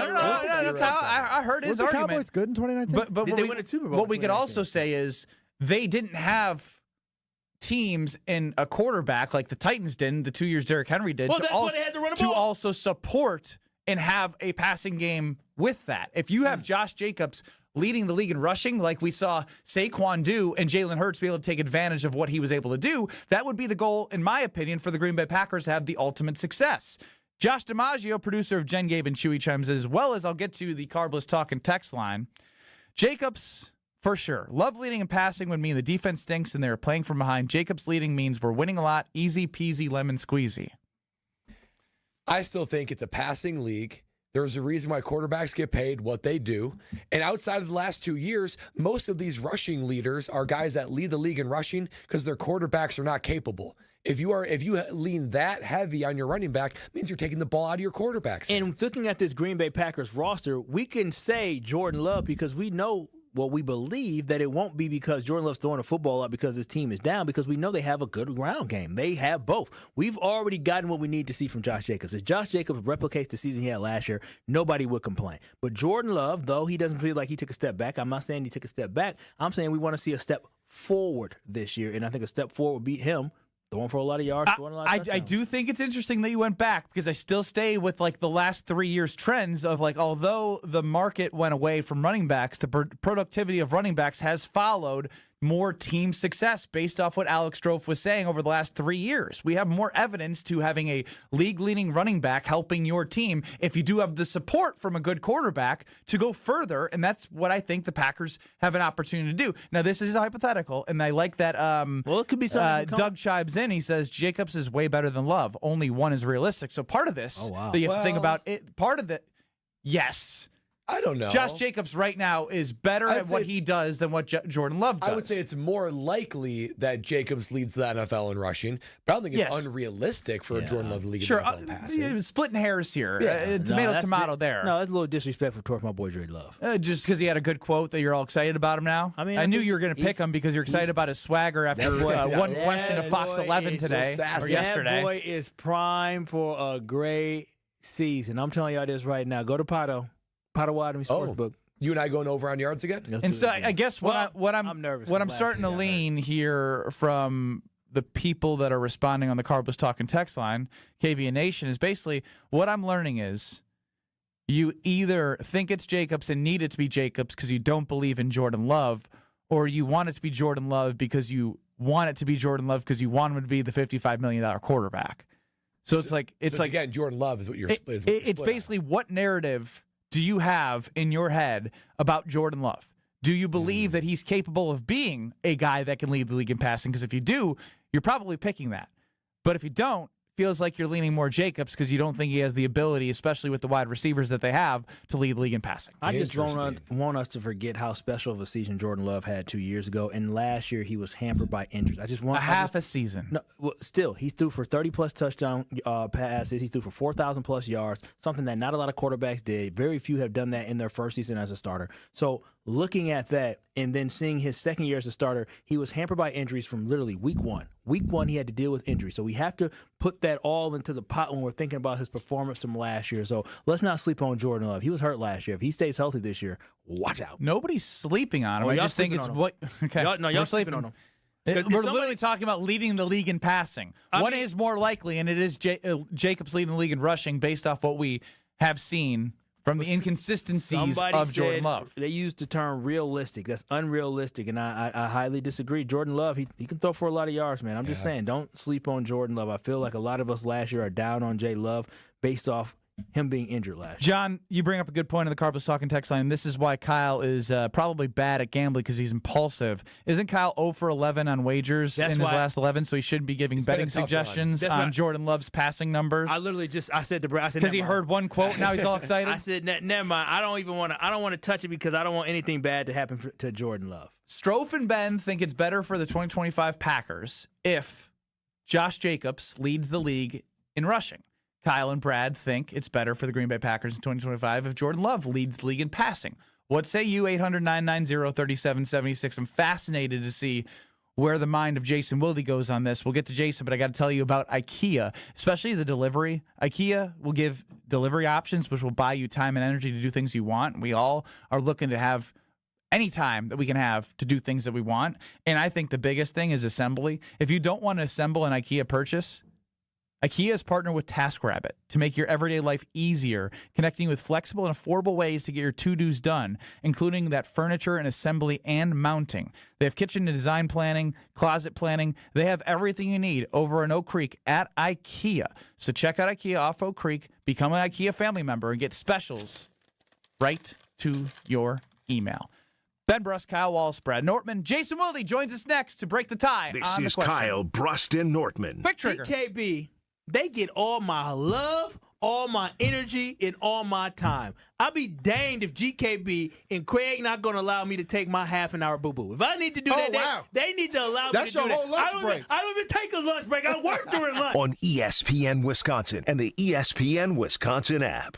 I heard his argument. The Cowboys good in 2019? But they win a Super Bowl? What we could also say is they didn't have teams in a quarterback like the Titans did, the 2 years Derrick Henry did, well, that's why they had to run a ball. to also support and have a passing game with that. If you have Josh Jacobs leading the league in rushing like we saw Saquon do and Jalen Hurts be able to take advantage of what he was able to do, that would be the goal, in my opinion, for the Green Bay Packers to have the ultimate success. Josh DiMaggio, producer of Jen, Gabe, and Chewy, chimes in, as well as I'll get to the Carbless Talk and text line. Jacobs, for sure. Love leading and passing would mean the defense stinks and they're playing from behind. Jacobs leading means we're winning a lot. Easy peasy lemon squeezy. I still think it's a passing league. There's a reason why quarterbacks get paid what they do. And outside of the last 2 years, most of these rushing leaders are guys that lead the league in rushing because their quarterbacks are not capable. If you lean that heavy on your running back, it means you're taking the ball out of your quarterbacks. And looking at this Green Bay Packers roster, we can say Jordan Love because we know, well, we believe that it won't be because Jordan Love's throwing the football up because his team is down, because we know they have a good ground game. They have both. We've already gotten what we need to see from Josh Jacobs. If Josh Jacobs replicates the season he had last year, nobody would complain. But Jordan Love, though he doesn't feel like he took a step back, I'm not saying he took a step back. I'm saying we want to see a step forward this year, and I think a step forward would be him throwing for a lot of yards, throwing a lot of touchdowns. I do think it's interesting that you went back because I still stay with like the last 3 years trends of like, although the market went away from running backs, the productivity of running backs has followed more team success based off what Alex Strofe was saying over the last 3 years. We have more evidence to having a league-leading running back helping your team if you do have the support from a good quarterback to go further, and that's what I think the Packers have an opportunity to do. Now, this is hypothetical, and I like that well, it could be something Doug chimes in. He says, Jacobs is way better than Love. Only one is realistic. So part of this that you have to think about, part of it, yes. I don't know. Josh Jacobs right now is better at what he does than what Jordan Love does. I would say it's more likely that Jacobs leads the NFL in rushing, but I don't think it's unrealistic for a Jordan Love to lead the NFL in passing. Splitting hairs here. Tomato there. No, that's a little disrespectful towards my boy Dre Love. Just because he had a good quote that you're all excited about him now? I mean, I knew you were going to pick him because you're excited about his swagger after one question to Fox 11 today or yesterday. That boy is prime for a great season. I'm telling y'all this right now. Go to Potawatomi Sportsbook. You and I going over on yards again? And so I guess I'm nervous. What I'm starting to lean here from the people that are responding on the Carbless Talk and text line, KBN Nation, is basically what I'm learning is you either think it's Jacobs and need it to be Jacobs because you don't believe in Jordan Love, or you want it to be Jordan Love because you want it to be Jordan Love because you want him to be the $55 million quarterback. So it's like again, Jordan Love is what you're. It's basically what narrative do you have in your head about Jordan Love? Do you believe that he's capable of being a guy that can lead the league in passing? Because if you do, you're probably picking that. But if you don't, feels like you're leaning more Jacobs because you don't think he has the ability, especially with the wide receivers that they have, to lead the league in passing. I just want us to forget how special of a season Jordan Love had 2 years ago, and last year he was hampered by injuries. Half a season. No, well, still, he threw for 30-plus touchdown passes. He threw for 4,000-plus yards, something that not a lot of quarterbacks did. Very few have done that in their first season as a starter. So looking at that and then seeing his second year as a starter, he was hampered by injuries from literally week one. Week one, he had to deal with injuries. So we have to put that all into the pot when we're thinking about his performance from last year. So let's not sleep on Jordan Love. He was hurt last year. If he stays healthy this year, watch out. Nobody's sleeping on him. I just think it's what. Okay, y'all sleeping on him. We're literally talking about leading the league in passing. One is more likely, and it is Jacobs leading the league in rushing based off what we have seen from the inconsistencies of Jordan Love. They used the term realistic. That's unrealistic, and I highly disagree. Jordan Love, he can throw for a lot of yards, man. I'm just saying, don't sleep on Jordan Love. I feel like a lot of us last year are down on Jay Love based off him being injured last year. John, you bring up a good point in the Carpus Talking text line. This is why Kyle is probably bad at gambling because he's impulsive. Isn't Kyle 0 for 11 on wagers in his last 11, so he shouldn't be giving betting suggestions on Jordan Love's passing numbers? I literally I said to Brad, I said because he heard one quote, now he's all excited. I said, never mind. I don't want to touch it because I don't want anything bad to happen to Jordan Love. Strofe and Ben think it's better for the 2025 Packers if Josh Jacobs leads the league in rushing. Kyle and Brad think it's better for the Green Bay Packers in 2025 if Jordan Love leads the league in passing. What say you, 800-990-3776? I'm fascinated to see where the mind of Jason Wilde goes on this. We'll get to Jason, but I got to tell you about IKEA, especially the delivery. IKEA will give delivery options, which will buy you time and energy to do things you want. We all are looking to have any time that we can have to do things that we want. And I think the biggest thing is assembly. If you don't want to assemble an IKEA purchase, IKEA has partnered with TaskRabbit to make your everyday life easier, connecting with flexible and affordable ways to get your to-dos done, including that furniture and assembly and mounting. They have kitchen and design planning, closet planning. They have everything you need over in Oak Creek at IKEA. So check out IKEA off Oak Creek, become an IKEA family member, and get specials right to your email. Ben Brust, Kyle Wallace, Brad Nortman. Jason Wilde joins us next to break the tie This on the is question. Kyle Brust and Nortman. Quick trigger. BKB. They get all my love, all my energy, and all my time. I'll be danged if GKB and Craig not going to allow me to take my half-an-hour boo-boo. If I need to do that, they need to allow me to do that. That's your whole lunch break. I don't even take a lunch break. I work during lunch. On ESPN Wisconsin and the ESPN Wisconsin app.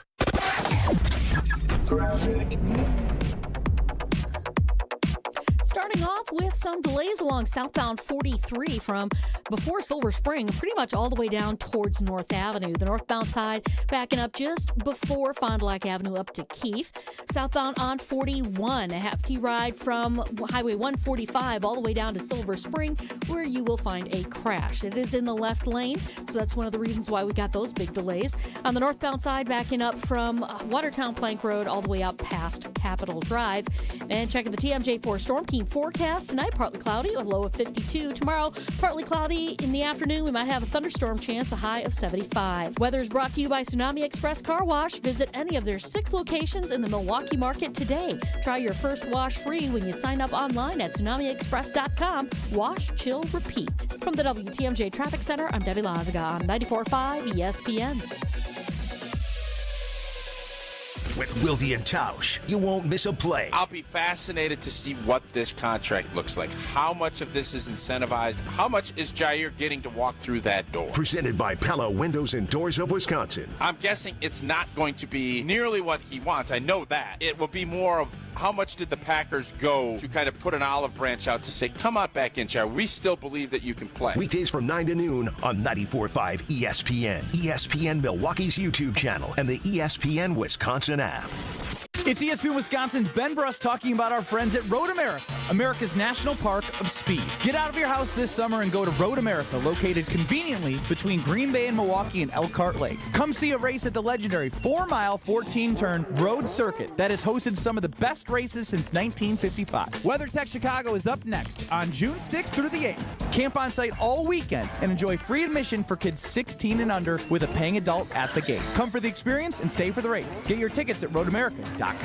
Starting off with some delays along southbound 43 from before Silver Spring, pretty much all the way down towards North Avenue. The northbound side backing up just before Fond du Lac Avenue up to Keefe. Southbound on 41, a hefty ride from Highway 145 all the way down to Silver Spring, where you will find a crash. It is in the left lane, so that's one of the reasons why we got those big delays. On the northbound side, backing up from Watertown Plank Road all the way up past Capitol Drive. And checking the TMJ4 Storm King forecast tonight, partly cloudy, a low of 52. Tomorrow, partly cloudy in the afternoon. We might have a thunderstorm chance, a high of 75. Weather is brought to you by Tsunami Express Car Wash. Visit any of their 6 locations in the Milwaukee market today. Try your first wash free when you sign up online at tsunamiexpress.com. Wash, chill, repeat. From the WTMJ Traffic Center, I'm Debbie Lazaga on 94.5 ESPN. With Wilde and Tausch, you won't miss a play. I'll be fascinated to see what this contract looks like. How much of this is incentivized? How much is Jaire getting to walk through that door? Presented by Pella Windows and Doors of Wisconsin. I'm guessing it's not going to be nearly what he wants. I know that. It will be more of how much did the Packers go to kind of put an olive branch out to say, come on back in, Jaire. We still believe that you can play. Weekdays from 9 to noon on 94.5 ESPN, ESPN Milwaukee's YouTube channel, and the ESPN Wisconsin app. It's ESPN Wisconsin's Ben Brust talking about our friends at Road America, America's National Park of Speed. Get out of your house this summer and go to Road America, located conveniently between Green Bay and Milwaukee and Elkhart Lake. Come see a race at the legendary 4-mile, 14-turn road circuit that has hosted some of the best races since 1955. WeatherTech Chicago is up next on June 6th through the 8th. Camp on site all weekend and enjoy free admission for kids 16 and under with a paying adult at the gate. Come for the experience and stay for the race. Get your tickets at roadamerica.com.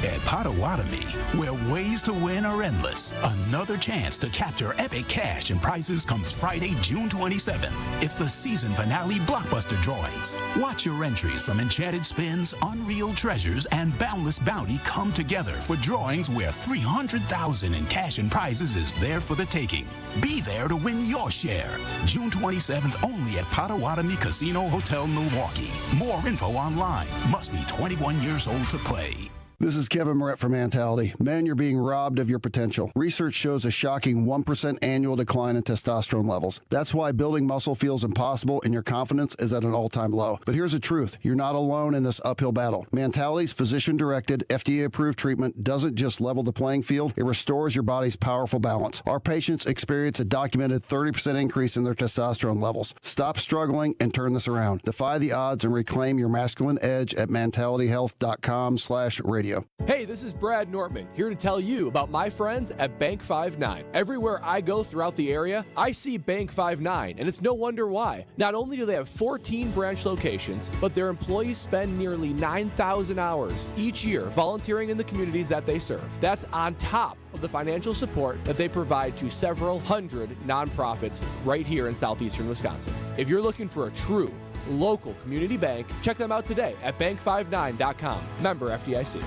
At Potawatomi, where ways to win are endless, another chance to capture epic cash and prizes comes Friday, June 27th. It's the season finale blockbuster drawings. Watch your entries from Enchanted Spins, Unreal Treasures, and Boundless Bounty come together for drawings where $300,000 in cash and prizes is there for the taking. Be there to win your share. June 27th only at Potawatomi Casino Hotel, Milwaukee. More info online. Must be 21 years old to play. This is Kevin Moret from Mentality. Men, you're being robbed of your potential. Research shows a shocking 1% annual decline in testosterone levels. That's why building muscle feels impossible and your confidence is at an all-time low. But here's the truth. You're not alone in this uphill battle. Mentality's physician-directed, FDA-approved treatment doesn't just level the playing field, it restores your body's powerful balance. Our patients experience a documented 30% increase in their testosterone levels. Stop struggling and turn this around. Defy the odds and reclaim your masculine edge at mentalityhealth.com/radio. Hey, this is Brad Nortman, here to tell you about my friends at Bank 5-9. Everywhere I go throughout the area, I see Bank 5-9, and it's no wonder why. Not only do they have 14 branch locations, but their employees spend nearly 9,000 hours each year volunteering in the communities that they serve. That's on top of the financial support that they provide to several hundred nonprofits right here in southeastern Wisconsin. If you're looking for a true local community bank, check them out today at bank59.com. Member FDIC.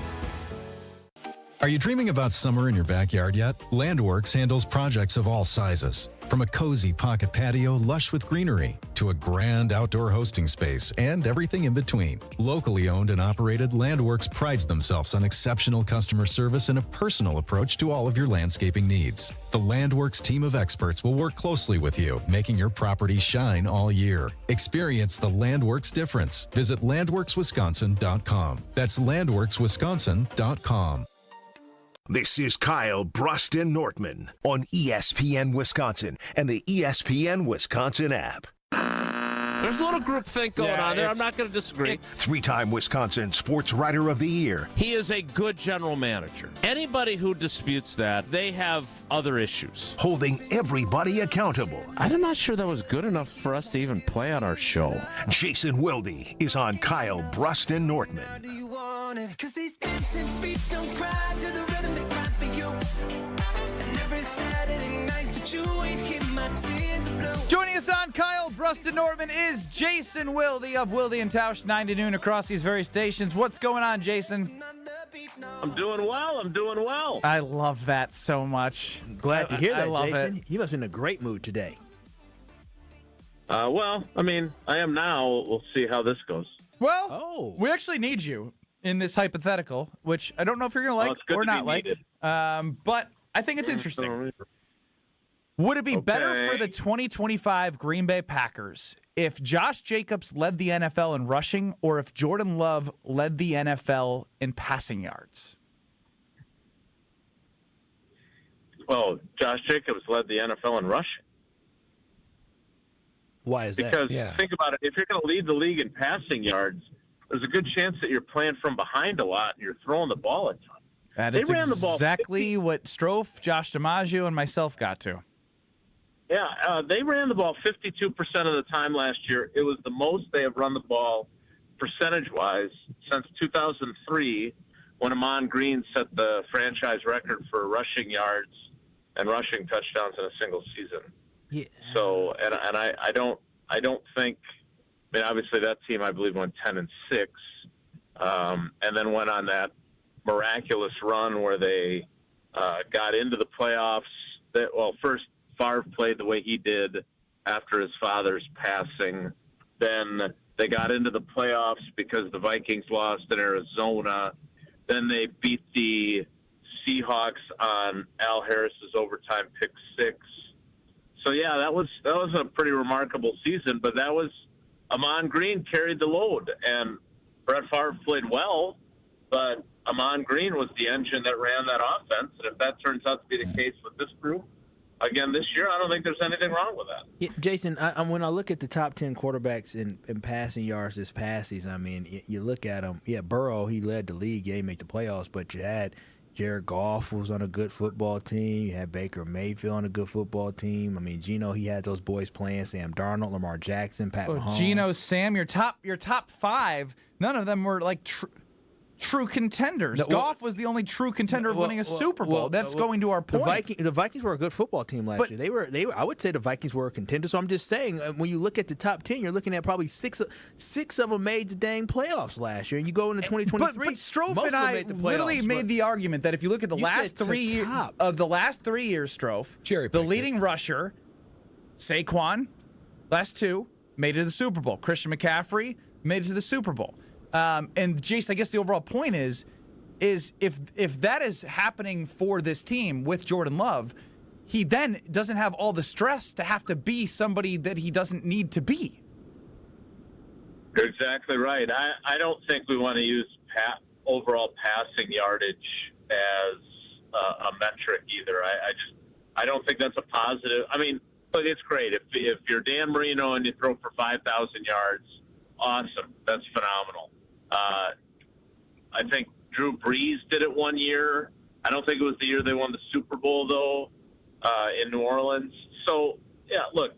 Are you dreaming about summer in your backyard yet? Landworks handles projects of all sizes, from a cozy pocket patio lush with greenery to a grand outdoor hosting space and everything in between. Locally owned and operated, Landworks prides themselves on exceptional customer service and a personal approach to all of your landscaping needs. The Landworks team of experts will work closely with you, making your property shine all year. Experience the Landworks difference. Visit landworkswisconsin.com. That's landworkswisconsin.com. This is Kyle Brust and Nortman on ESPN Wisconsin and the ESPN Wisconsin app. There's a little groupthink going on there. I'm not going to disagree. Three-time Wisconsin Sports Writer of the Year. He is a good general manager. Anybody who disputes that, they have other issues. Holding everybody accountable. I'm not sure that was good enough for us to even play on our show. Jason Wilde is on Kyle Brust and Nortman. Joining us on Kyle Brust and Nortman is Jason Wilde of Wilde and Tausch, 9 to noon across these various stations. What's going on, Jason? I'm doing well. I love that so much. Glad to hear that, I love Jason. it. You must be in a great mood today. Well, I mean, I am now. We'll see how this goes. Well, we actually need you in this hypothetical, which I don't know if you're going to like or not like. But I think it's interesting. Would it be better for the 2025 Green Bay Packers if Josh Jacobs led the NFL in rushing or if Jordan Love led the NFL in passing yards? Well, Josh Jacobs led the NFL in rushing. Why is that? Because think about it. If you're going to lead the league in passing yards, there's a good chance that you're playing from behind a lot and you're throwing the ball a ton. That is exactly what Stro, Josh DiMaggio, and myself got to. Yeah, they ran the ball 52% of the time last year. It was the most they have run the ball percentage-wise since 2003 when Amon Green set the franchise record for rushing yards and rushing touchdowns in a single season. Yeah. So, and I don't think. I mean, obviously that team I believe went 10-6, and then went on that miraculous run where they got into the playoffs. First Favre played the way he did after his father's passing. Then they got into the playoffs because the Vikings lost in Arizona. Then they beat the Seahawks on Al Harris's overtime pick 6. So yeah, that was a pretty remarkable season. But that was Amon Green carried the load, and Brett Favre played well. but Amon Green was the engine that ran that offense. And if that turns out to be the case with this group again this year, I don't think there's anything wrong with that. Yeah, Jason, when I look at the top 10 quarterbacks in passing yards this past season, I mean, you look at them. Yeah, Burrow, he led the league. Yeah, he made the playoffs, but you had Jared Goff was on a good football team. You had Baker Mayfield on a good football team. I mean, Geno, he had those boys playing. Sam Darnold, Lamar Jackson, Pat Mahomes. Geno, Sam, your top five, none of them were like true contenders. No, Goff was the only true contender of winning a Super Bowl. That's going to our point. The Vikings were a good football team last year. They were. I would say the Vikings were a contender. So I'm just saying, when you look at the top 10, you're looking at probably six of them made the dang playoffs last year. And you go into 2023. But Strofe and I literally made the argument that if you look at the last 3 years of the last 3 years, Strofe, the leading rusher, Saquon, last two made it to the Super Bowl. Christian McCaffrey made it to the Super Bowl. And Jace, I guess the overall point is if that is happening for this team with Jordan Love, he then doesn't have all the stress to have to be somebody that he doesn't need to be. You're exactly right. I don't think we want to use overall passing yardage as a metric either. I don't think that's a positive. I mean, look, it's great. If you're Dan Marino and you throw for 5,000 yards, awesome. That's phenomenal. I think Drew Brees did it one year. I don't think it was the year they won the Super Bowl, though, in New Orleans. So, yeah, look,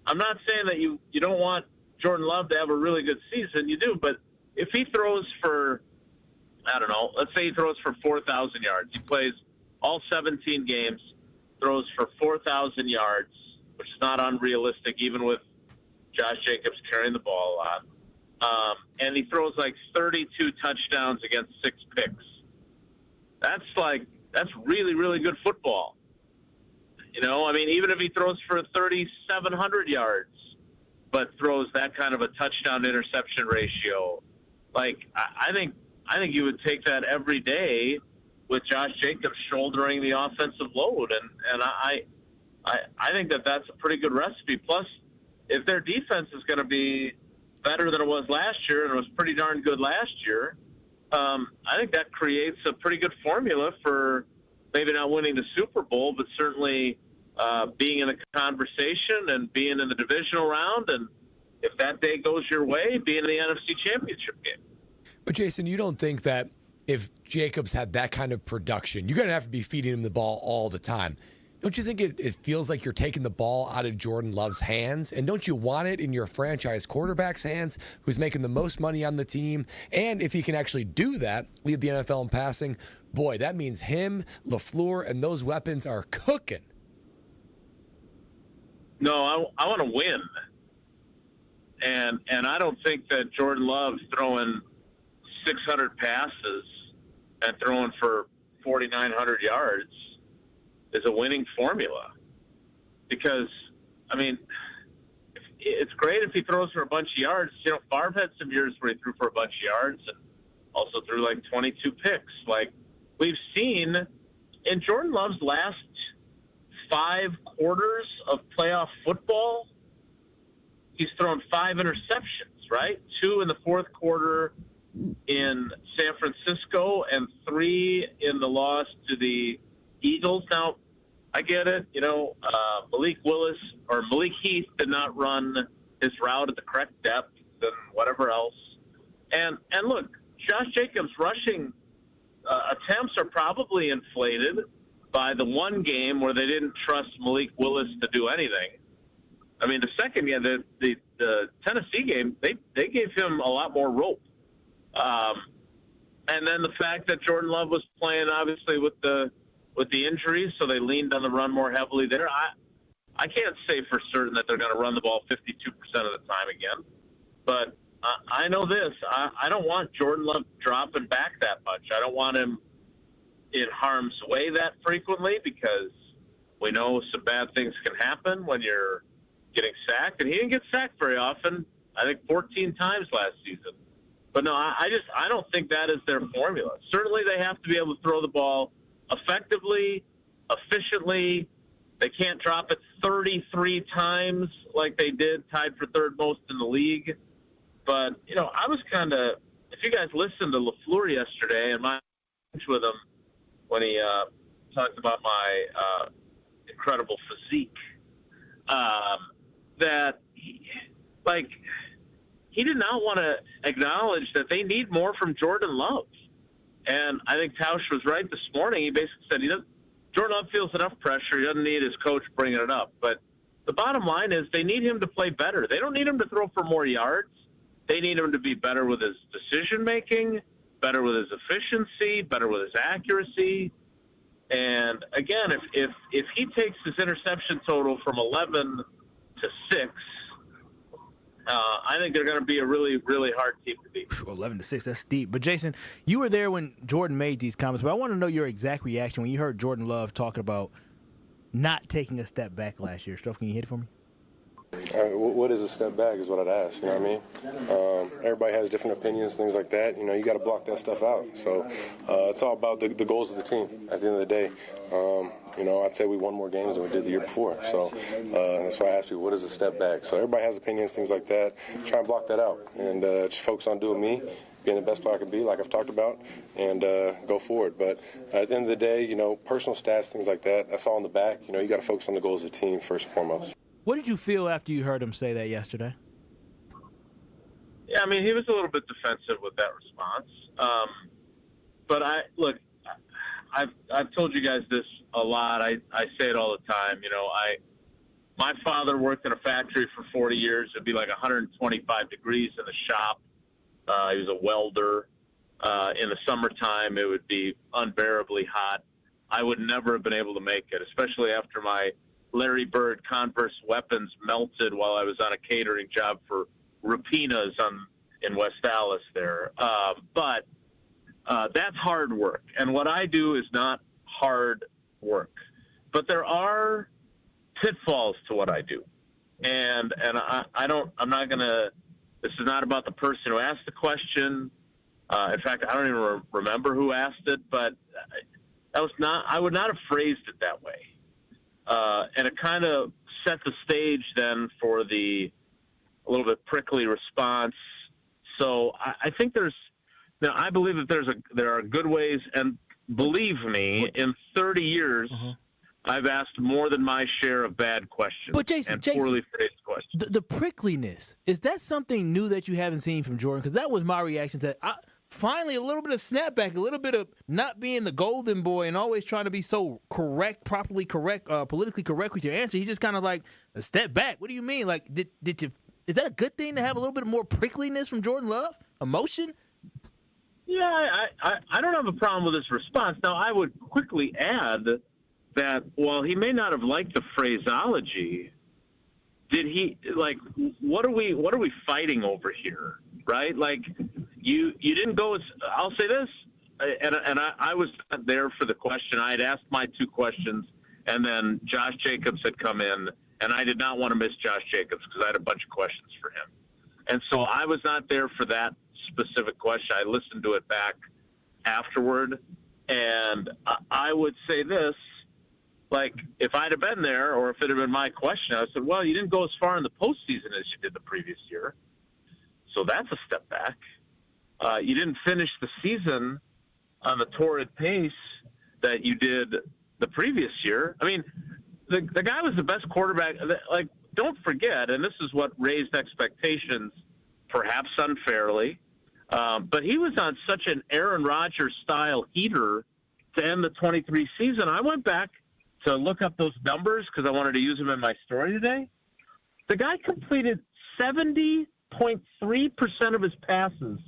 I'm not saying that you don't want Jordan Love to have a really good season. You do, but if he throws for, I don't know, let's say he throws for 4,000 yards. He plays all 17 games, throws for 4,000 yards, which is not unrealistic, even with Josh Jacobs carrying the ball a lot. And he throws like 32 touchdowns against 6 picks. That's really, really good football. You know, I mean, even if he throws for 3,700 yards, but throws that kind of a touchdown interception ratio, like I think you would take that every day with Josh Jacobs shouldering the offensive load. And I think that's a pretty good recipe. Plus, if their defense is going to be better than it was last year, and it was pretty darn good last year, I think that creates a pretty good formula for maybe not winning the Super Bowl, but certainly being in the conversation and being in the divisional round, and if that day goes your way, being in the NFC Championship game. But, Jason, you don't think that if Jacobs had that kind of production, you're going to have to be feeding him the ball all the time. Don't you think it feels like you're taking the ball out of Jordan Love's hands? And don't you want it in your franchise quarterback's hands, who's making the most money on the team? And if he can actually do that, lead the NFL in passing, boy, that means him, LaFleur, and those weapons are cooking. No, I want to win. And I don't think that Jordan Love's throwing 600 passes and throwing for 4,900 yards is a winning formula. Because, I mean, it's great if he throws for a bunch of yards. You know, Favre had some years where he threw for a bunch of yards and also threw like 22 picks. Like we've seen in Jordan Love's last 5 quarters of playoff football, he's thrown 5 interceptions, right? 2 in the fourth quarter in San Francisco and 3 in the loss to the Eagles. Now, I get it. You know, Malik Heath did not run his route at the correct depth and whatever else. And look, Josh Jacobs' rushing attempts are probably inflated by the one game where they didn't trust Malik Willis to do anything. I mean, the second game, the Tennessee game, they gave him a lot more rope. And then the fact that Jordan Love was playing, obviously, with the injuries, so they leaned on the run more heavily there. I can't say for certain that they're going to run the ball 52% of the time again. But I know this. I don't want Jordan Love dropping back that much. I don't want him in harm's way that frequently, because we know some bad things can happen when you're getting sacked. And he didn't get sacked very often, I think 14 times last season. But no, I don't think that is their formula. Certainly they have to be able to throw the ball effectively, efficiently. They can't drop it 33 times like they did, tied for third most in the league. But, you know, I was kind of if you guys listened to LaFleur yesterday and my speech with him when he talked about my incredible physique, that he did not want to acknowledge that they need more from Jordan Love. And I think Tausch was right this morning. He basically said Jordan Love feels enough pressure. He doesn't need his coach bringing it up. But the bottom line is they need him to play better. They don't need him to throw for more yards. They need him to be better with his decision-making, better with his efficiency, better with his accuracy. And, again, if he takes his interception total from 11 to 6, I think they're going to be a really, really hard team to beat. 11 to 6, that's deep. But, Jason, you were there when Jordan made these comments, but I want to know your exact reaction when you heard Jordan Love talking about not taking a step back last year. Stro, can you hit it for me? What is a step back is what I'd ask, you know what I mean? Everybody has different opinions, things like that. You know, you got to block that stuff out. So it's all about the goals of the team at the end of the day. You know, I'd say we won more games than we did the year before. So that's why I ask people, what is a step back? So everybody has opinions, things like that. Try and block that out and just focus on doing me, being the best player I can be, like I've talked about, and go forward. But at the end of the day, you know, personal stats, things like that, that's all in the back. You know, you got to focus on the goals of the team first and foremost. What did you feel after you heard him say that yesterday? Yeah, I mean, he was a little bit defensive with that response. But I've told you guys this a lot. I say it all the time. You know, my father worked in a factory for 40 years. It'd be like 125 degrees in the shop. He was a welder. In the summertime, it would be unbearably hot. I would never have been able to make it, especially after my Larry Bird Converse weapons melted while I was on a catering job for Rapinas in West Dallas there. But that's hard work. And what I do is not hard work. But there are pitfalls to what I do. And I'm not going to, this is not about the person who asked the question. In fact, I don't even remember who asked it, but I would not have phrased it that way. And it kind of set the stage then for a little bit prickly response. So I think I believe that there are good ways, and believe me, in 30 years, I've asked more than my share of bad questions. But Jason, poorly phrased questions. The prickliness, is that something new that you haven't seen from Jordan? Because that was my reaction to finally a little bit of snapback, a little bit of not being the golden boy and always trying to be so politically correct with your answer. He just kind of like a step back. What do you mean? Like, is that a good thing to have a little bit more prickliness from Jordan Love? Emotion? Yeah, I don't have a problem with his response. Now, I would quickly add that while he may not have liked the phraseology, did he what are we fighting over here, right? Like, you didn't go as, I'll say this, and I was not there for the question. I had asked my two questions, and then Josh Jacobs had come in, and I did not want to miss Josh Jacobs because I had a bunch of questions for him. And so I was not there for that specific question. I listened to it back afterward, and I would say this, like, if I'd have been there or if it had been my question, I said, well, you didn't go as far in the postseason as you did the previous year. So that's a step back. You didn't finish the season on the torrid pace that you did the previous year. I mean, the guy was the best quarterback. Like, don't forget, and this is what raised expectations, perhaps unfairly, but he was on such an Aaron Rodgers-style heater to end the 23 season. I went back to look up those numbers because I wanted to use them in my story today. The guy completed 70.3% of his passes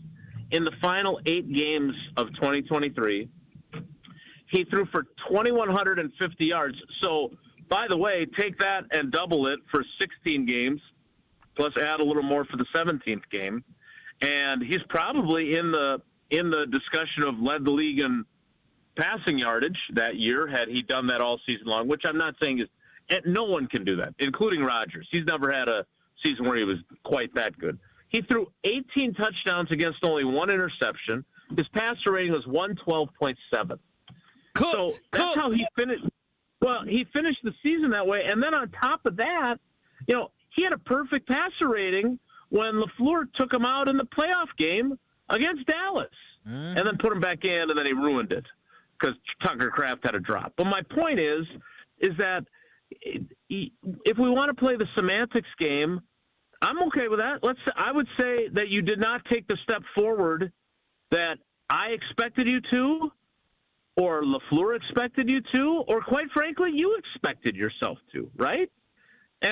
in the final 8 games of 2023. He threw for 2,150 yards. So, by the way, take that and double it for 16 games, plus add a little more for the 17th game. And he's probably in the discussion of led the league in passing yardage that year had he done that all season long, which I'm not saying is – no one can do that, including Rodgers. He's never had a season where he was quite that good. He threw 18 touchdowns against only 1 interception. His passer rating was 112.7. So that's how he finished. Well, he finished the season that way. And then on top of that, he had a perfect passer rating when LaFleur took him out in the playoff game against Dallas, and then put him back in, and then he ruined it because Tucker Kraft had a drop. But my point is that if we want to play the semantics game, I'm okay with that. I would say that you did not take the step forward that I expected you to, or LaFleur expected you to, or quite frankly, you expected yourself to, right?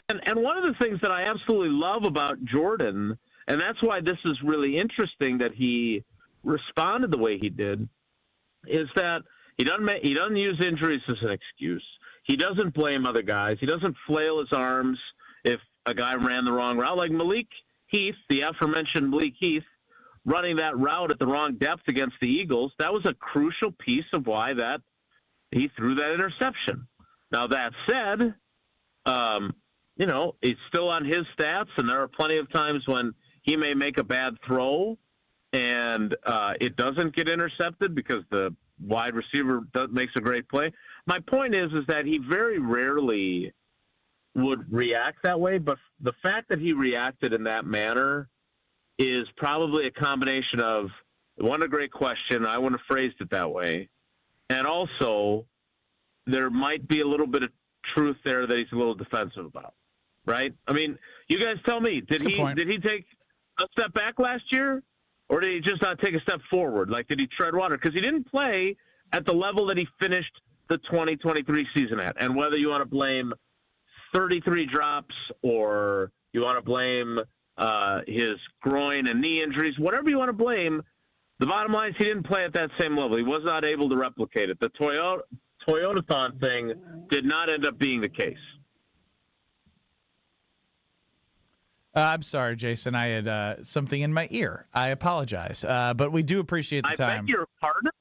And one of the things that I absolutely love about Jordan, and that's why this is really interesting that he responded the way he did, is that he doesn't use injuries as an excuse. He doesn't blame other guys. He doesn't flail his arms if a guy ran the wrong route, like Malik Heath, the aforementioned Malik Heath, running that route at the wrong depth against the Eagles. That was a crucial piece of why that he threw that interception. Now, that said, it's still on his stats, and there are plenty of times when he may make a bad throw and it doesn't get intercepted because the wide receiver makes a great play. My point is that he very rarely would react that way, but the fact that he reacted in that manner is probably a combination of, one, a great question, I wouldn't have phrased it that way, and also there might be a little bit of truth there that he's a little defensive about, right? I mean, you guys tell me, did he take a step back last year, or did he just not take a step forward? Like, did he tread water? Because he didn't play at the level that he finished the 2023 season at, and whether you want to blame 33 drops or you want to blame his groin and knee injuries, whatever you want to blame, the bottom line is he didn't play at that same level. He was not able to replicate it. The Toyotathon thing did not end up being the case. I'm sorry, Jason. I had something in my ear. I apologize. But we do appreciate the time. I beg your pardon?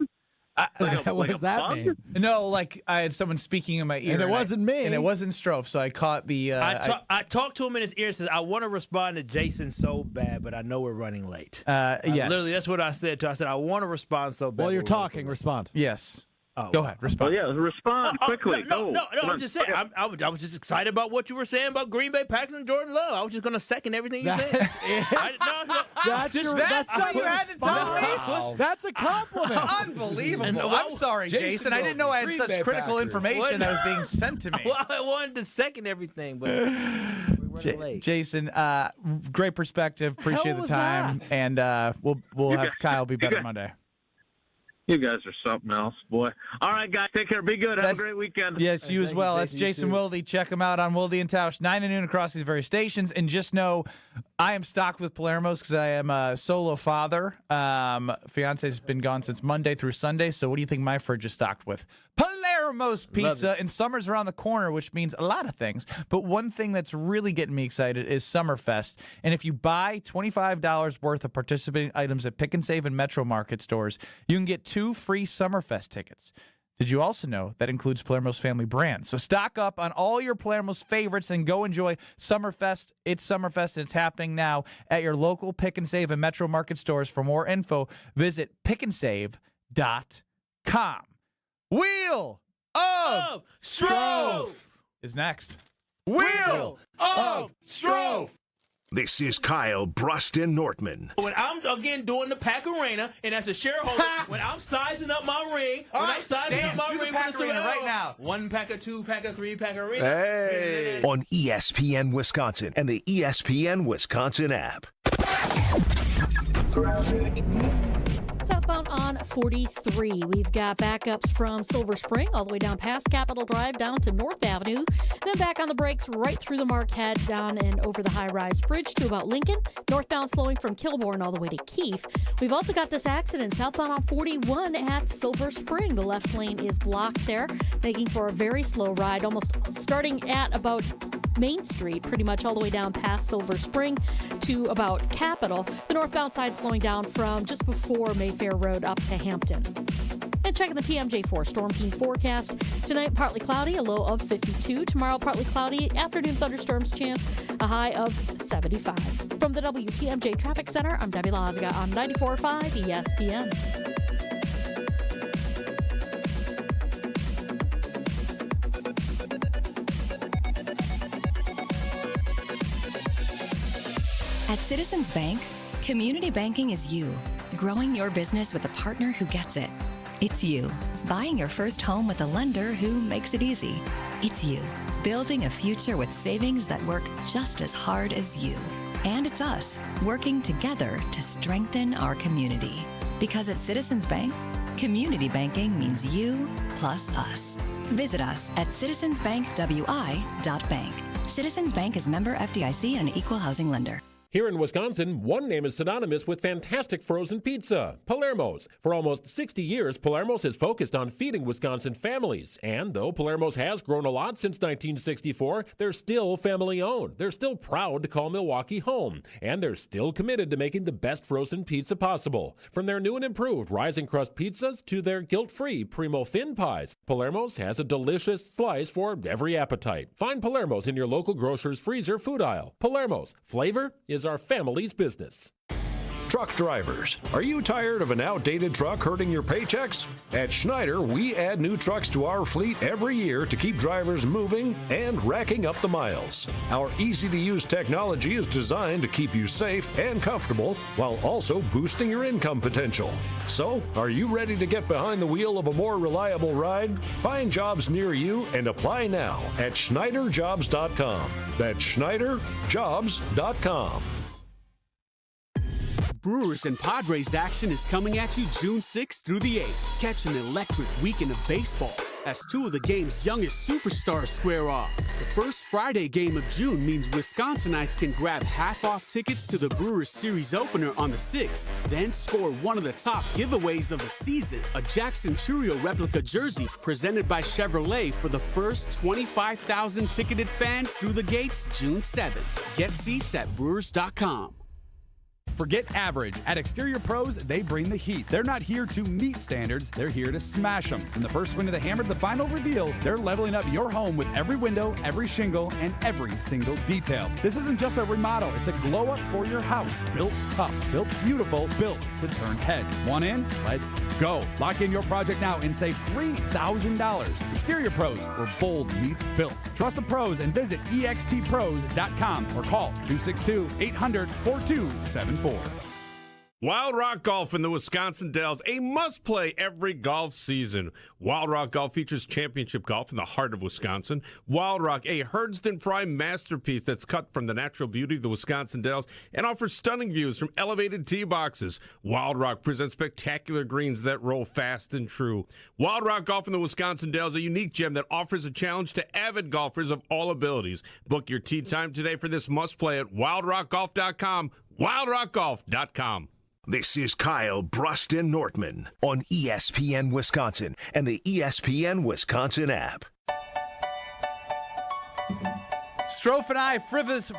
What does that mean? No, like I had someone speaking in my ear. And it wasn't me. And it wasn't Stro, so I caught the... I talked to him in his ear and said, I want to respond to Jason so bad, but I know we're running late. Yes. Literally, that's what I said to him. I said, I want to respond so bad. While you're talking, respond. Yes. Go ahead, respond. Well, yeah, respond quickly. No, I'm just saying. I was just excited about what you were saying about Green Bay Packers and Jordan Love. I was just going to second everything you said. That's what you had to tell me? Wow. That's a compliment. Unbelievable. I'm sorry, Jason. I didn't know I had such critical information that was being sent to me. Well, I wanted to second everything, but we're running late. Jason, great perspective. Appreciate the time. And we'll have Kyle be better Monday. You guys are something else, boy. All right, guys, take care. Be good. Have a great weekend. Yes, you as well. That's Jason Wilde. Check him out on Wilde and Tausch, 9 to noon across these various stations. And just know I am stocked with Palermo's because I am a solo father. Fiance's been gone since Monday through Sunday. So what do you think my fridge is stocked with? Palermo's Pizza. And summer's around the corner, which means a lot of things. But one thing that's really getting me excited is Summerfest. And if you buy $25 worth of participating items at Pick and Save and Metro Market stores, you can get 2 free Summerfest tickets. Did you also know that includes Palermo's family brand? So stock up on all your Palermo's favorites and go enjoy Summerfest. It's Summerfest, and it's happening now at your local Pick and Save and Metro Market stores. For more info, visit pickandsave.com. Wheel of Stro is next. Wheel of Stro. This is Kyle, Brust, and Nortman. When I'm, again, doing the Pack Arena, and as a shareholder, when I'm sizing up my ring, right now. 1 Packer, 2 Packer, 3 Packer Arena. Hey. On ESPN Wisconsin and the ESPN Wisconsin app. Southbound on 43. We've got backups from Silver Spring all the way down past Capitol Drive down to North Avenue. Then back on the brakes right through the Marquette down and over the high-rise bridge to about Lincoln. Northbound slowing from Kilbourne all the way to Keefe. We've also got this accident southbound on 41 at Silver Spring. The left lane is blocked there, making for a very slow ride, almost starting at about Main Street, pretty much all the way down past Silver Spring to about Capitol. The northbound side slowing down from just before Mayfair Road up to Hampton. And checking the TMJ4 Storm Team forecast. Tonight, partly cloudy, a low of 52. Tomorrow, partly cloudy, afternoon thunderstorms chance, a high of 75. From the WTMJ Traffic Center, I'm Debbie Lazaga on 94.5 ESPN. At Citizens Bank, community banking is you. growing your business with a partner who gets it. It's you. Buying your first home with a lender who makes it easy. It's you. Building a future with savings that work just as hard as you. And it's us, working together to strengthen our community. Because at Citizens Bank, community banking means you plus us. Visit us at citizensbankwi.bank. Citizens Bank is member FDIC and an equal housing lender. Here in Wisconsin, one name is synonymous with fantastic frozen pizza, Palermo's. For almost 60 years, Palermo's has focused on feeding Wisconsin families. And though Palermo's has grown a lot since 1964, they're still family-owned. They're still proud to call Milwaukee home. And they're still committed to making the best frozen pizza possible. From their new and improved rising crust pizzas to their guilt-free Primo thin pies, Palermo's has a delicious slice for every appetite. Find Palermo's in your local grocer's freezer food aisle. Palermo's, flavor is our family's business. Truck drivers, are you tired of an outdated truck hurting your paychecks? At Schneider, we add new trucks to our fleet every year to keep drivers moving and racking up the miles. Our easy-to-use technology is designed to keep you safe and comfortable while also boosting your income potential. So, are you ready to get behind the wheel of a more reliable ride? Find jobs near you and apply now at SchneiderJobs.com. That's SchneiderJobs.com. Brewers and Padres action is coming at you June 6th through the 8th. Catch an electric weekend of baseball as two of the game's youngest superstars square off. The first Friday game of June means Wisconsinites can grab half-off tickets to the Brewers series opener on the 6th, then score one of the top giveaways of the season, a Jackson Churio replica jersey presented by Chevrolet for the first 25,000 ticketed fans through the gates June 7th. Get seats at Brewers.com. Forget average. At Exterior Pros, they bring the heat. They're not here to meet standards, they're here to smash them. From the first swing of the hammer to the final reveal, they're leveling up your home with every window, every shingle, and every single detail. This isn't just a remodel, it's a glow up for your house. Built tough, built beautiful, built to turn heads. Want in? Let's go. Lock in your project now and save $3,000. Exterior Pros, where bold meets built. Trust the pros and visit extpros.com or call 262-800-4274. Wild Rock Golf in the Wisconsin Dells, a must-play every golf season. Wild Rock Golf features championship golf in the heart of Wisconsin. Wild Rock, a Herdston Fry masterpiece that's cut from the natural beauty of the Wisconsin Dells and offers stunning views from elevated tee boxes. Wild Rock presents spectacular greens that roll fast and true. Wild Rock Golf in the Wisconsin Dells, a unique gem that offers a challenge to avid golfers of all abilities. Book your tee time today for this must-play at wildrockgolf.com, wildrockgolf.com. This is Kyle, Brust, and Nortman on ESPN Wisconsin and the ESPN Wisconsin app. Strofe and I frivolously.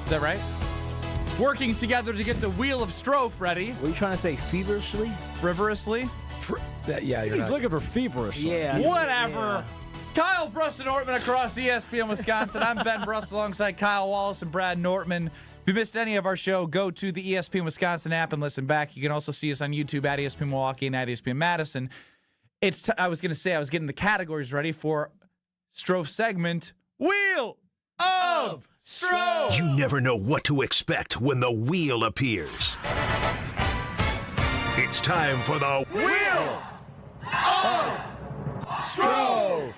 Is that right? Working together to get the wheel of Strofe ready. What are you trying to say? Feverishly? Frivorously? Yeah, He's looking for feverishly. Yeah. Whatever. Yeah. Kyle Brust and Nortman across ESPN Wisconsin. I'm Ben Brust alongside Kyle Wallace and Brad Nortman. If you missed any of our show, go to the ESPN Wisconsin app and listen back. You can also see us on YouTube at ESPN Milwaukee and at ESPN Madison. I was getting the categories ready for Strofe segment. Wheel of Strofe! You never know what to expect when the wheel appears. It's time for the Wheel of Strofe!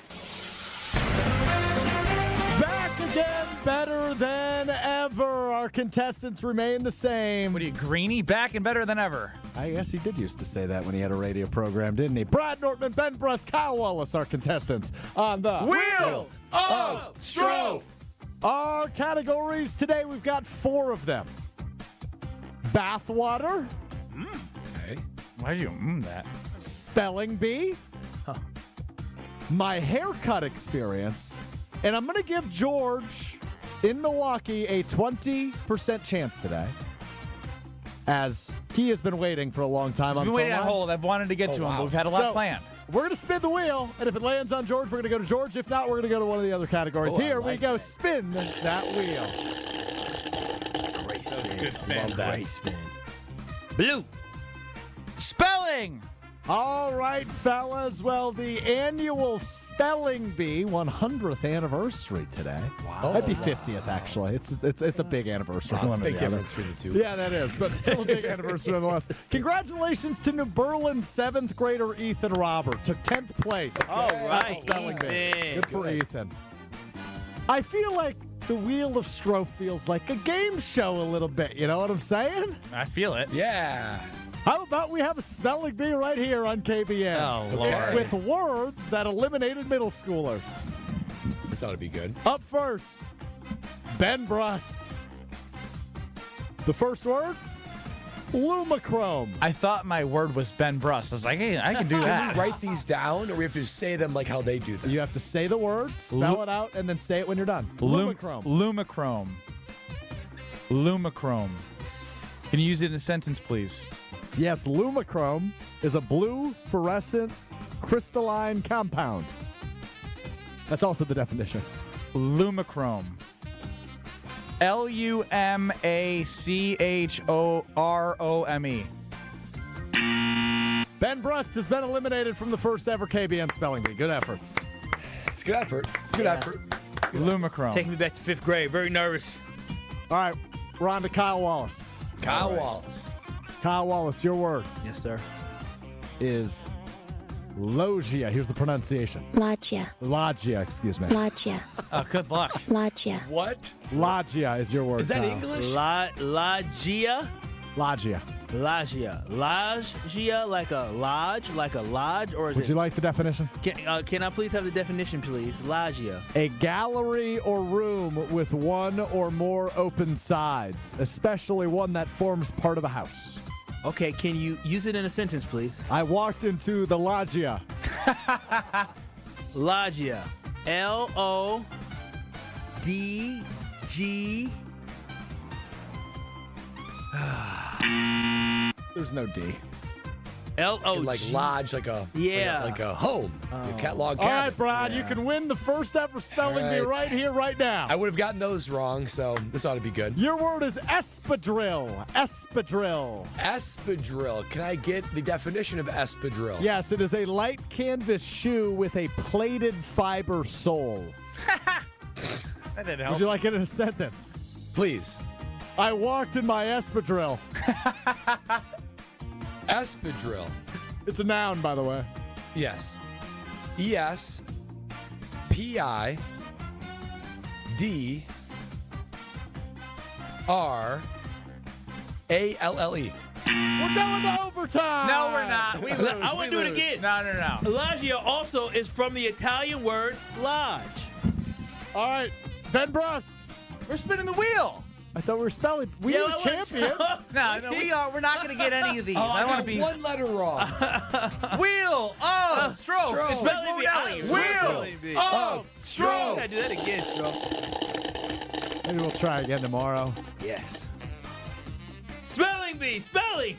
Back again, better than ever. Our contestants remain the same. What are you, Greeny? Back and better than ever. I guess he did used to say that when he had a radio program, didn't he? Brad Nortman, Ben Brust, Kyle Wallace, our contestants on the Wheel of Strofe! Our categories today, we've got 4 of them. Bathwater. Okay. Why did you that? Spelling bee. My haircut experience. And I'm going to give George in Milwaukee a 20% chance today, as he has been waiting for a long time. He's been waiting on hold. I've wanted to get to him, but we've had a lot planned. We're going to spin the wheel, and if it lands on George, we're going to go to George. If not, we're going to go to one of the other categories. Here we go. Spin that wheel. Great spin. Good spin. Love that. Great spin. Blue. Spelling. All right, fellas. Well, the annual Spelling Bee 100th anniversary today. Wow. Might be 50th, actually. It's a big anniversary. Wow, it's one a or big the other. difference between the two. Yeah, that is, but still a big anniversary nonetheless. Congratulations to New Berlin 7th grader Ethan Robert. Took 10th place. All right, Spelling Bee. Ethan. Good for Ethan. I feel like the Wheel of Stro feels like a game show a little bit. You know what I'm saying? I feel it. Yeah. How about we have a spelling bee right here on KBN? Oh, Lord. With words that eliminated middle schoolers. This ought to be good. Up first, Ben Brust. The first word, lumicrome. I thought my word was Ben Brust. I was like, hey, I can do Can that. we write these down, or we have to say them like how they do them? You have to say the word, spell it out, and then say it when you're done. Lumicrome. Lumicrome. Lumicrome. Can you use it in a sentence, please? Yes, lumicrome is a blue fluorescent crystalline compound. That's also the definition. Lumicrome. Lumachrome. Ben Brust has been eliminated from the first ever KBN Spelling Bee. Good efforts. It's good effort. It's good effort. Lumicrome. Taking me back to 5th grade. Very nervous. All right, we're on to Kyle Wallace. Kyle Wallace. Kyle Wallace, your word Yes, sir. is logia. Here's the pronunciation. Loggia. Logia, excuse me. Loggia. Good luck. Loggia. What? Logia is your word. Is that Kyle. English? Logia. Logia. Logia, like a lodge, or is Would it? you like the definition? Can I please have the definition, please? Logia. A gallery or room with one or more open sides, especially one that forms part of a house. Okay, can you use it in a sentence, please? I walked into the loggia. Loggia. L-O-D-G. There's no D. L-O-G. Like lodge, like a home. A catalog. All right, Brad, you can win the first ever spelling bee right here, right now. I would have gotten those wrong, so this ought to be good. Your word is espadrille. Espadrille. Espadrille. Can I get the definition of espadrille? Yes, it is a light canvas shoe with a plated fiber sole. That didn't help. Would you like it in a sentence? Please. I walked in my espadrille. Espadrille. It's a noun, by the way. Yes. E-S-P-I-D-R-A-L-L-E. We're going to overtime. No, we're not. We lose. I want to do it again. No. Loggia also is from the Italian word lodge. All right, Ben Brust. We're spinning the wheel. I thought we were spelling. We Yeah, were I champion. No, we are. We're not going to get any of these. I want got to be one letter wrong. wheel of stroke. Stroke. It's Spelling bee. Wheel of You stroke. gotta do that again, Stro. Maybe we'll try again tomorrow. Yes. Spelling bee. Spelling.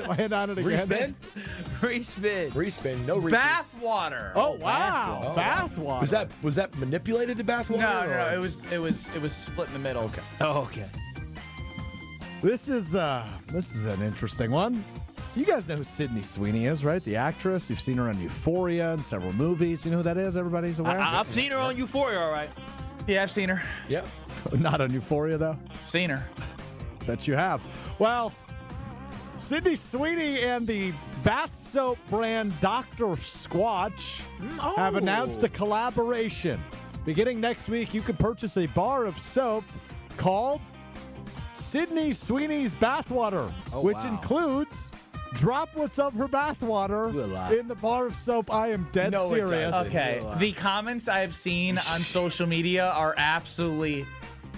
Land on it again. Respin. Respin. No repeats. Bathwater. Oh wow, bathwater. Was that manipulated to bathwater? No. It was split in the middle. Okay. Oh, okay. This is an interesting one. You guys know who Sydney Sweeney is, right? The actress. You've seen her on Euphoria and several movies. You know who that is? Everybody's aware? I've seen her on Euphoria, all right. Yeah, I've seen her. Yep. Not on Euphoria, though? Seen her. Bet you have. Well, Sydney Sweeney and the bath soap brand Dr. Squatch have announced a collaboration. Beginning next week, you can purchase a bar of soap called Sydney Sweeney's Bathwater, which includes droplets of her bathwater in the bar of soap. I am dead serious. Okay. The comments I have seen on social media are absolutely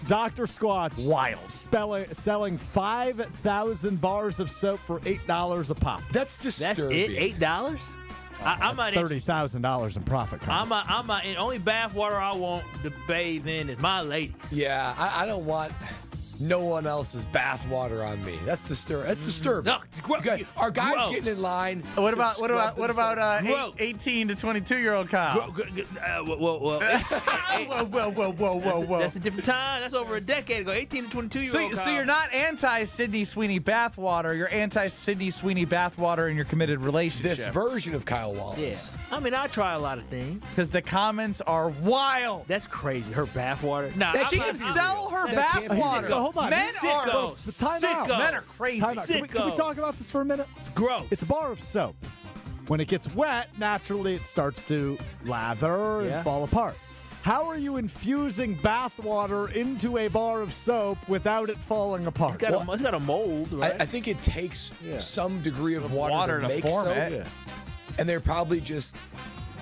Dr. Squatch. Wild. Selling 5,000 bars of soap for $8 a pop. That's disturbing. That's it? $8? I might $30,000 in profit. I might. And only bath water I want to bathe in is my ladies. Yeah, I don't want. no one else's bathwater on me. That's disturbing. No, our guys getting in line. What about 18 to 22-year-old Kyle? Whoa. That's a different time. That's over a decade ago. 18 to 22-year-old Kyle. So you're not anti-Sydney Sweeney bathwater. You're anti-Sydney Sweeney bathwater in your committed relationship. This version of Kyle Wallace. Yeah. I mean, I try a lot of things. Because the comments are wild. That's crazy. Her bathwater. Nah, she can sell her bathwater. Hold on. Men are time out. Men are crazy. Time out. Can we talk about this for a minute? It's gross. It's a bar of soap. When it gets wet, naturally it starts to lather and fall apart. How are you infusing bathwater into a bar of soap without it falling apart? It's got a mold, right? I think it takes some degree of water to make form soap. it. And they're probably just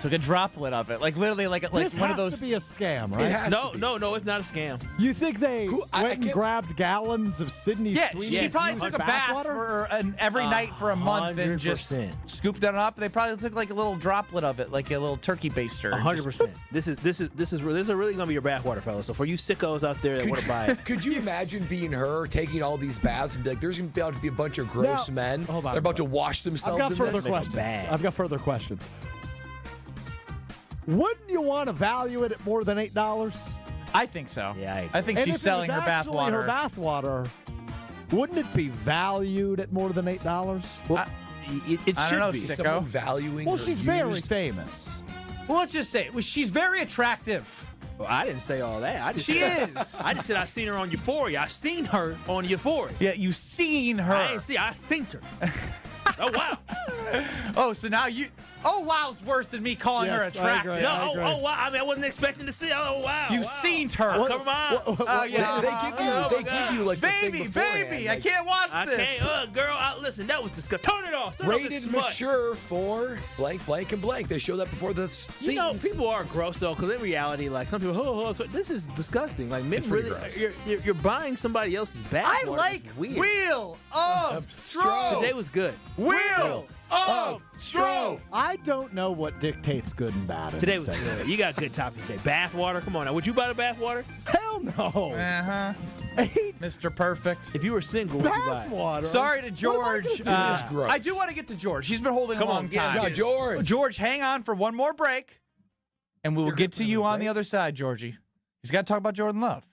took a droplet of it, like literally, like this one of those. This has to be a scam, right? No, it's not a scam. You think they went and grabbed gallons of Sydney Sweeney? She probably took a bath every night for a month and just scooped it up. They probably took like a little droplet of it, like a little turkey baster. 100%. This is really gonna be your bathwater, fellas. So for you sickos out there that want to buy it, could you imagine being her taking all these baths and be like, "There's gonna be able to be a bunch of gross men. Hold on, they're about to wash themselves." I've got further questions. Wouldn't you want to value it at more than $8? I think so. Yeah, I think she's selling her bathwater. Her bathwater, wouldn't it be valued at more than $8? Well, it should be. Someone valuing. Well, she's very famous. Well, let's just say she's very attractive. Well, I didn't say all that. She is. I just said I seen her on Euphoria. I seen her on Euphoria. Yeah, you seen her. I seen her. Oh, wow. Oh, so now you... Oh, wow's worse than me calling her attractive. No, oh, wow. I mean, I wasn't expecting to see. Oh, wow. You've seen her. Cover my eyes. Oh, yeah. They give you like baby, like, I can't watch this. I can't. Girl, listen, that was disgusting. Turn it off. Rated mature for blank, blank, and blank. They show that before the scenes. You know, people are gross, though, because in reality, like, some people, this is disgusting. Like, men really, you're buying somebody else's bath. I like Wheel of Stro. Today was good. Wheel of Stro. I don't know what dictates good and bad. Today was good. You got good topic today. Bathwater. Come on now. Would you buy the bathwater? Hell no. Mr. Perfect. If you were single, would you buy it? Bathwater. Sorry to George. I do want to get to George. He's been holding a long time. Yeah, George. George, hang on for one more break, and we will get to you on the other side, Georgie. He's got to talk about Jordan Love.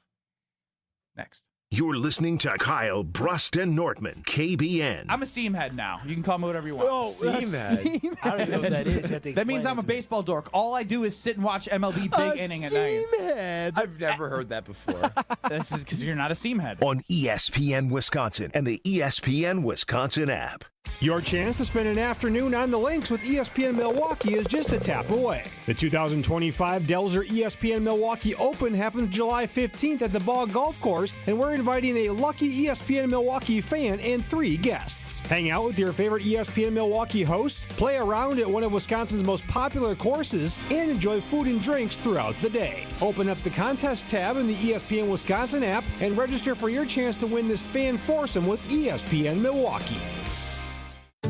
Next. You're listening to Kyle, Brust, and Nortman, KBN. I'm a seam head now. You can call me whatever you want. Oh, seam head. I don't even know what that is. That means I'm a baseball dork. All I do is sit and watch MLB Big Inning at night. Seam head. I've never heard that before. This is because you're not a seam head. On ESPN Wisconsin and the ESPN Wisconsin app. Your chance to spend an afternoon on the links with ESPN Milwaukee is just a tap away. The 2025 Delzer ESPN Milwaukee Open happens July 15th at the Ball Golf Course, and we're inviting a lucky ESPN Milwaukee fan and 3 guests. Hang out with your favorite ESPN Milwaukee hosts, play around at one of Wisconsin's most popular courses, and enjoy food and drinks throughout the day. Open up the contest tab in the ESPN Wisconsin app and register for your chance to win this fan foursome with ESPN Milwaukee.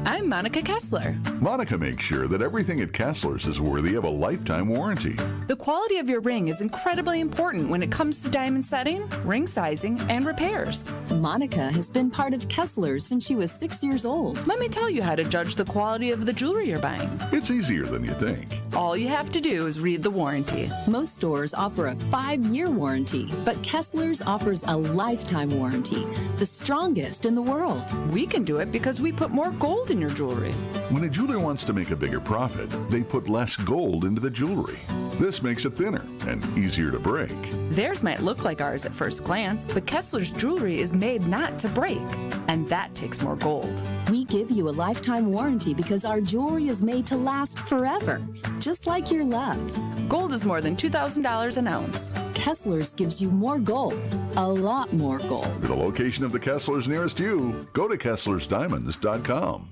I'm Monica Kessler. Monica makes sure that everything at Kessler's is worthy of a lifetime warranty. The quality of your ring is incredibly important when it comes to diamond setting, ring sizing, and repairs. Monica has been part of Kessler's since she was 6 years old. Let me tell you how to judge the quality of the jewelry you're buying. It's easier than you think. All you have to do is read the warranty. Most stores offer a 5-year warranty, but Kessler's offers a lifetime warranty, the strongest in the world. We can do it because we put more gold in your jewelry. When a jeweler wants to make a bigger profit, they put less gold into the jewelry. This makes it thinner and easier to break. Theirs might look like ours at first glance, but Kessler's jewelry is made not to break, and that takes more gold. We give you a lifetime warranty because our jewelry is made to last forever, just like your love. Gold is more than $2,000 an ounce. Kessler's gives you more gold, a lot more gold. For the location of the Kessler's nearest you, go to KesslersDiamonds.com.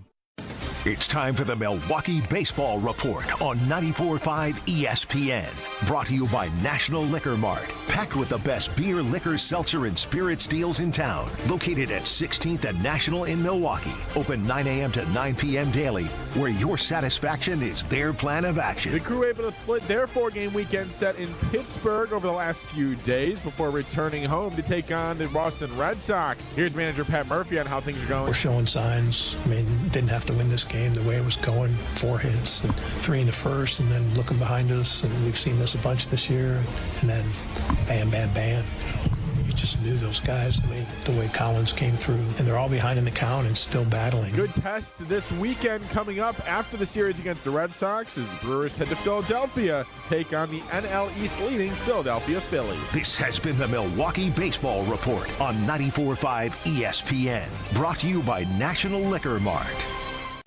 It's time for the Milwaukee Baseball Report on 94.5 ESPN. Brought to you by National Liquor Mart, packed with the best beer, liquor, seltzer, and spirits deals in town. Located at 16th and National in Milwaukee. Open 9 a.m. to 9 p.m. daily, where your satisfaction is their plan of action. The Crew able to split their 4-game weekend set in Pittsburgh over the last few days before returning home to take on the Boston Red Sox. Here's manager Pat Murphy on how things are going. We're showing signs. I mean, didn't have to win this game the way it was going. 4 hits and 3 in the first, and then looking behind us, and we've seen this a bunch this year, and then bam, bam, bam. You just knew those guys. I mean, the way Collins came through, and they're all behind in the count and still battling. Good test this weekend coming up after the series against the Red Sox as the Brewers head to Philadelphia to take on the NL East leading Philadelphia Phillies. This has been the Milwaukee Baseball Report on 94.5 ESPN. Brought to you by National Liquor Mart.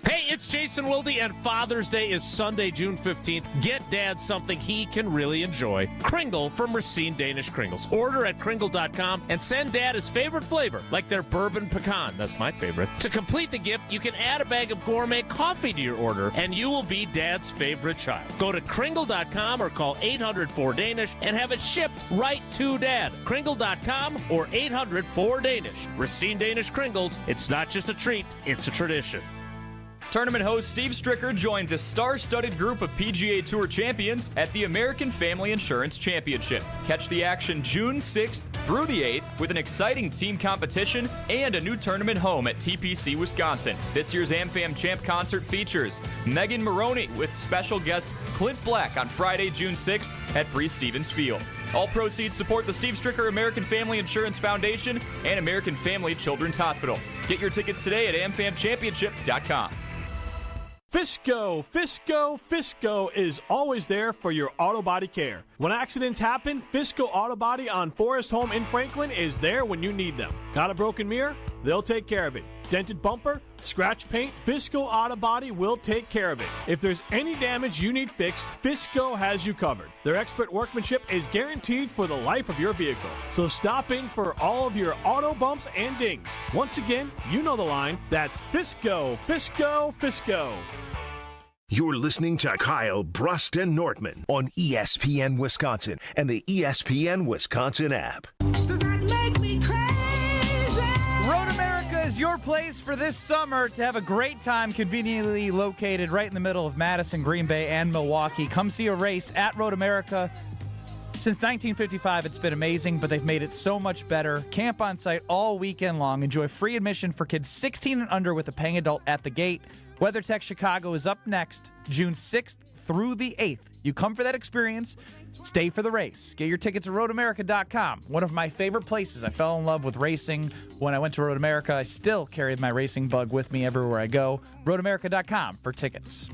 Hey, it's Jason Wilde, and Father's Day is Sunday, June 15th. Get Dad something he can really enjoy. Kringle from Racine Danish Kringles. Order at Kringle.com and send Dad his favorite flavor, like their bourbon pecan. That's my favorite. To complete the gift, you can add a bag of gourmet coffee to your order, and you will be Dad's favorite child. Go to Kringle.com or call 800-4DANISH and have it shipped right to Dad. Kringle.com or 800-4DANISH. Racine Danish Kringles. It's not just a treat, it's a tradition. Tournament host Steve Stricker joins a star-studded group of PGA Tour champions at the American Family Insurance Championship. Catch the action June 6th through the 8th with an exciting team competition and a new tournament home at TPC, Wisconsin. This year's AmFam Champ concert features Megan Maroney with special guest Clint Black on Friday, June 6th at Breese Stevens Field. All proceeds support the Steve Stricker American Family Insurance Foundation and American Family Children's Hospital. Get your tickets today at amfamchampionship.com. Fisco is always there for your auto body care. When accidents happen, Fisco Auto Body on Forest Home in Franklin is there when you need them. Got a broken mirror? They'll take care of it. Dented bumper? Scratch paint? Fisco Auto Body will take care of it. If there's any damage you need fixed, Fisco has you covered. Their expert workmanship is guaranteed for the life of your vehicle. So stop in for all of your auto bumps and dings. Once again, you know the line. That's Fisco. You're listening to Kyle, Brust, and Nortman on ESPN Wisconsin and the ESPN Wisconsin app. Road America is your place for this summer to have a great time, conveniently located right in the middle of Madison, Green Bay, and Milwaukee. Come see a race at Road America. Since 1955, it's been amazing, but they've made it so much better. Camp on site all weekend long. Enjoy free admission for kids 16 and under with a paying adult at the gate. WeatherTech Chicago is up next, June 6th through the 8th. You come for that experience, stay for the race. Get your tickets at roadamerica.com. One of my favorite places. I fell in love with racing when I went to Road America. I still carried my racing bug with me everywhere I go. roadamerica.com for tickets.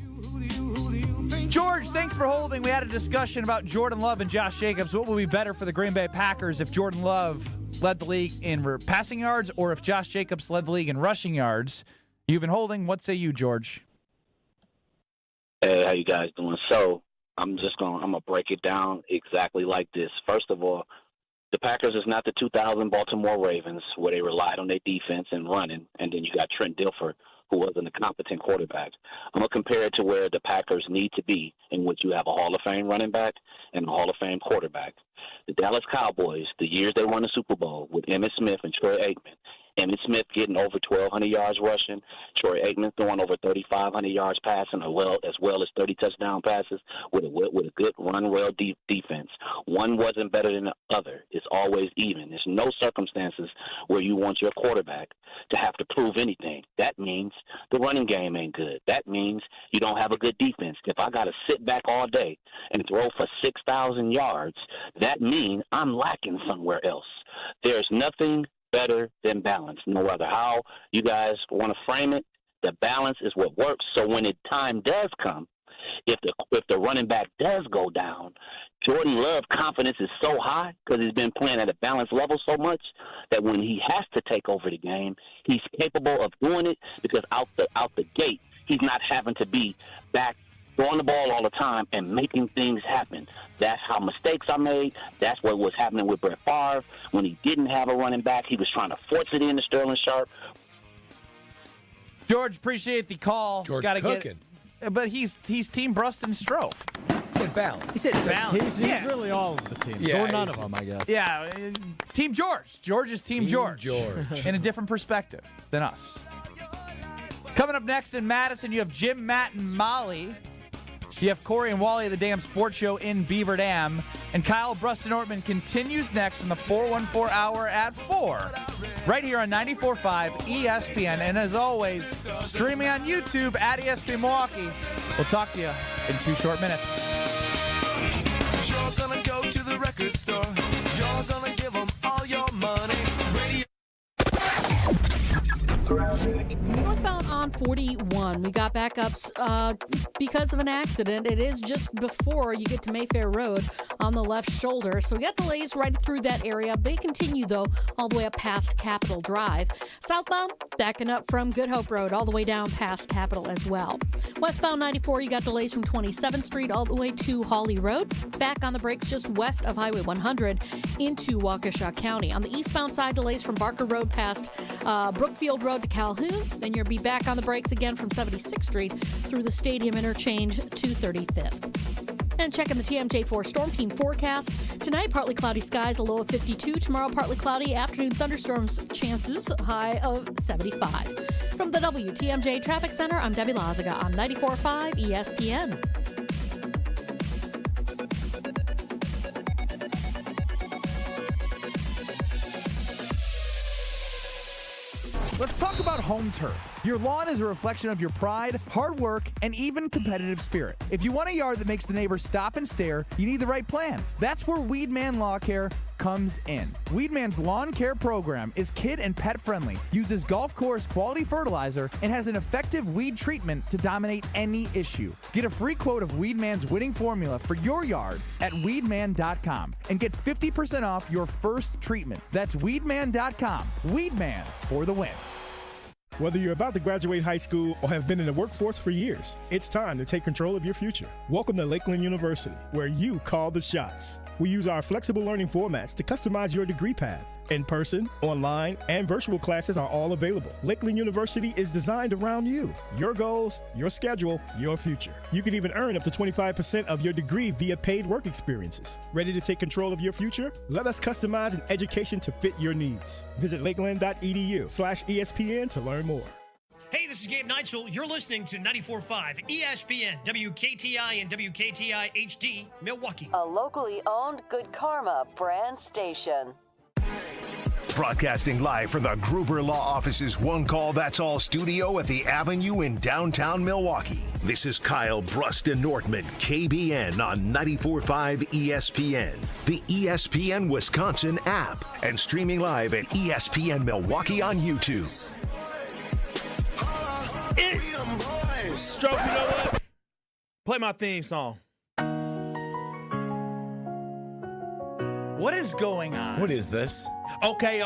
George, thanks for holding. We had a discussion about Jordan Love and Josh Jacobs. What would be better for the Green Bay Packers if Jordan Love led the league in passing yards or if Josh Jacobs led the league in rushing yards? You've been holding. What say you, George? Hey, how you guys doing? So I'm gonna break it down exactly like this. First of all, the Packers is not the 2000 Baltimore Ravens where they relied on their defense and running, and then you got Trent Dilfer, who wasn't a competent quarterback. I'm going to compare it to where the Packers need to be, in which you have a Hall of Fame running back and a Hall of Fame quarterback. The Dallas Cowboys, the years they won the Super Bowl with Emmitt Smith and Troy Aikman, Emmitt Smith getting over 1,200 yards rushing, Troy Aikman throwing over 3,500 yards passing, as well as 30 touchdown passes with a good run-well defense. One wasn't better than the other. It's always even. There's no circumstances where you want your quarterback to have to prove anything. That means the running game ain't good. That means you don't have a good defense. If I got to sit back all day and throw for 6,000 yards, that means I'm lacking somewhere else. There's nothing better than balance. No matter how you guys want to frame it, the balance is what works. So when the time does come, if the running back does go down, Jordan Love's confidence is so high because he's been playing at a balanced level so much that when he has to take over the game, he's capable of doing it because out the gate, he's not having to be back throwing the ball all the time and making things happen. That's how mistakes are made. That's what was happening with Brett Favre. When he didn't have a running back, he was trying to force it into Sterling Sharp. George, appreciate the call. George Gotta cooking. But he's Team Brust and Stro. said balance. He said balance. He's really all of the teams, Yeah, or none he's- of them, I guess. Yeah, Team George. George is Team George. George. In a different perspective than us. Coming up next in Madison, you have Jim, Matt, and Molly. You have Corey and Wally of the Damn Sports Show in Beaver Dam. And Kyle, Brust, and Nortman continues next in the 414 Hour at 4. Right here on 94.5 ESPN. And as always, streaming on YouTube at ESPN Milwaukee. We'll talk to you in 2 short minutes. You're gonna go to the record store. You're gonna give them all your money. Radio. Northbound on 41. We got backups because of an accident. It is just before you get to Mayfair Road on the left shoulder. So we got delays right through that area. They continue, though, all the way up past Capitol Drive. Southbound, backing up from Good Hope Road all the way down past Capitol as well. Westbound 94, you got delays from 27th Street all the way to Hawley Road. Back on the brakes just west of Highway 100 into Waukesha County. On the eastbound side, delays from Barker Road past Brookfield Road to Calhoun. Then you'll be back on the brakes again from 76th Street through the Stadium Interchange to 35th. And checking the TMJ4 Storm Team forecast. Tonight, partly cloudy skies, a low of 52. Tomorrow, partly cloudy, afternoon thunderstorms chances, high of 75. From the WTMJ Traffic Center, I'm Debbie Lazaga on 94.5 ESPN. Let's talk about home turf. Your lawn is a reflection of your pride, hard work, and even competitive spirit. If you want a yard that makes the neighbors stop and stare, you need the right plan. That's where Weedman Lawn Care comes in. Weedman's lawn care program is kid and pet friendly, uses golf course quality fertilizer, and has an effective weed treatment to dominate any issue. Get a free quote of Weedman's winning formula for your yard at weedman.com and get 50% off your first treatment. That's weedman.com. Weedman for the win. Whether you're about to graduate high school or have been in the workforce for years, it's time to take control of your future. Welcome to Lakeland University, where you call the shots. We use our flexible learning formats to customize your degree path. In-person, online, and virtual classes are all available. Lakeland University is designed around you, your goals, your schedule, your future. You can even earn up to 25% of your degree via paid work experiences. Ready to take control of your future? Let us customize an education to fit your needs. Visit lakeland.edu/ESPN to learn more. Hey, this is Gabe Neitzel. You're listening to 94.5 ESPN, WKTI and WKTI HD, Milwaukee. A locally owned Good Karma brand station. Broadcasting live from the Gruber Law Office's One Call That's All studio at the Avenue in downtown Milwaukee. This is Kyle, Brust, and Nortman, KBN on 94.5 ESPN, the ESPN Wisconsin app, and streaming live at ESPN Milwaukee on YouTube. Stro, you know what? Play my theme song. What is going on? What is this? Okay.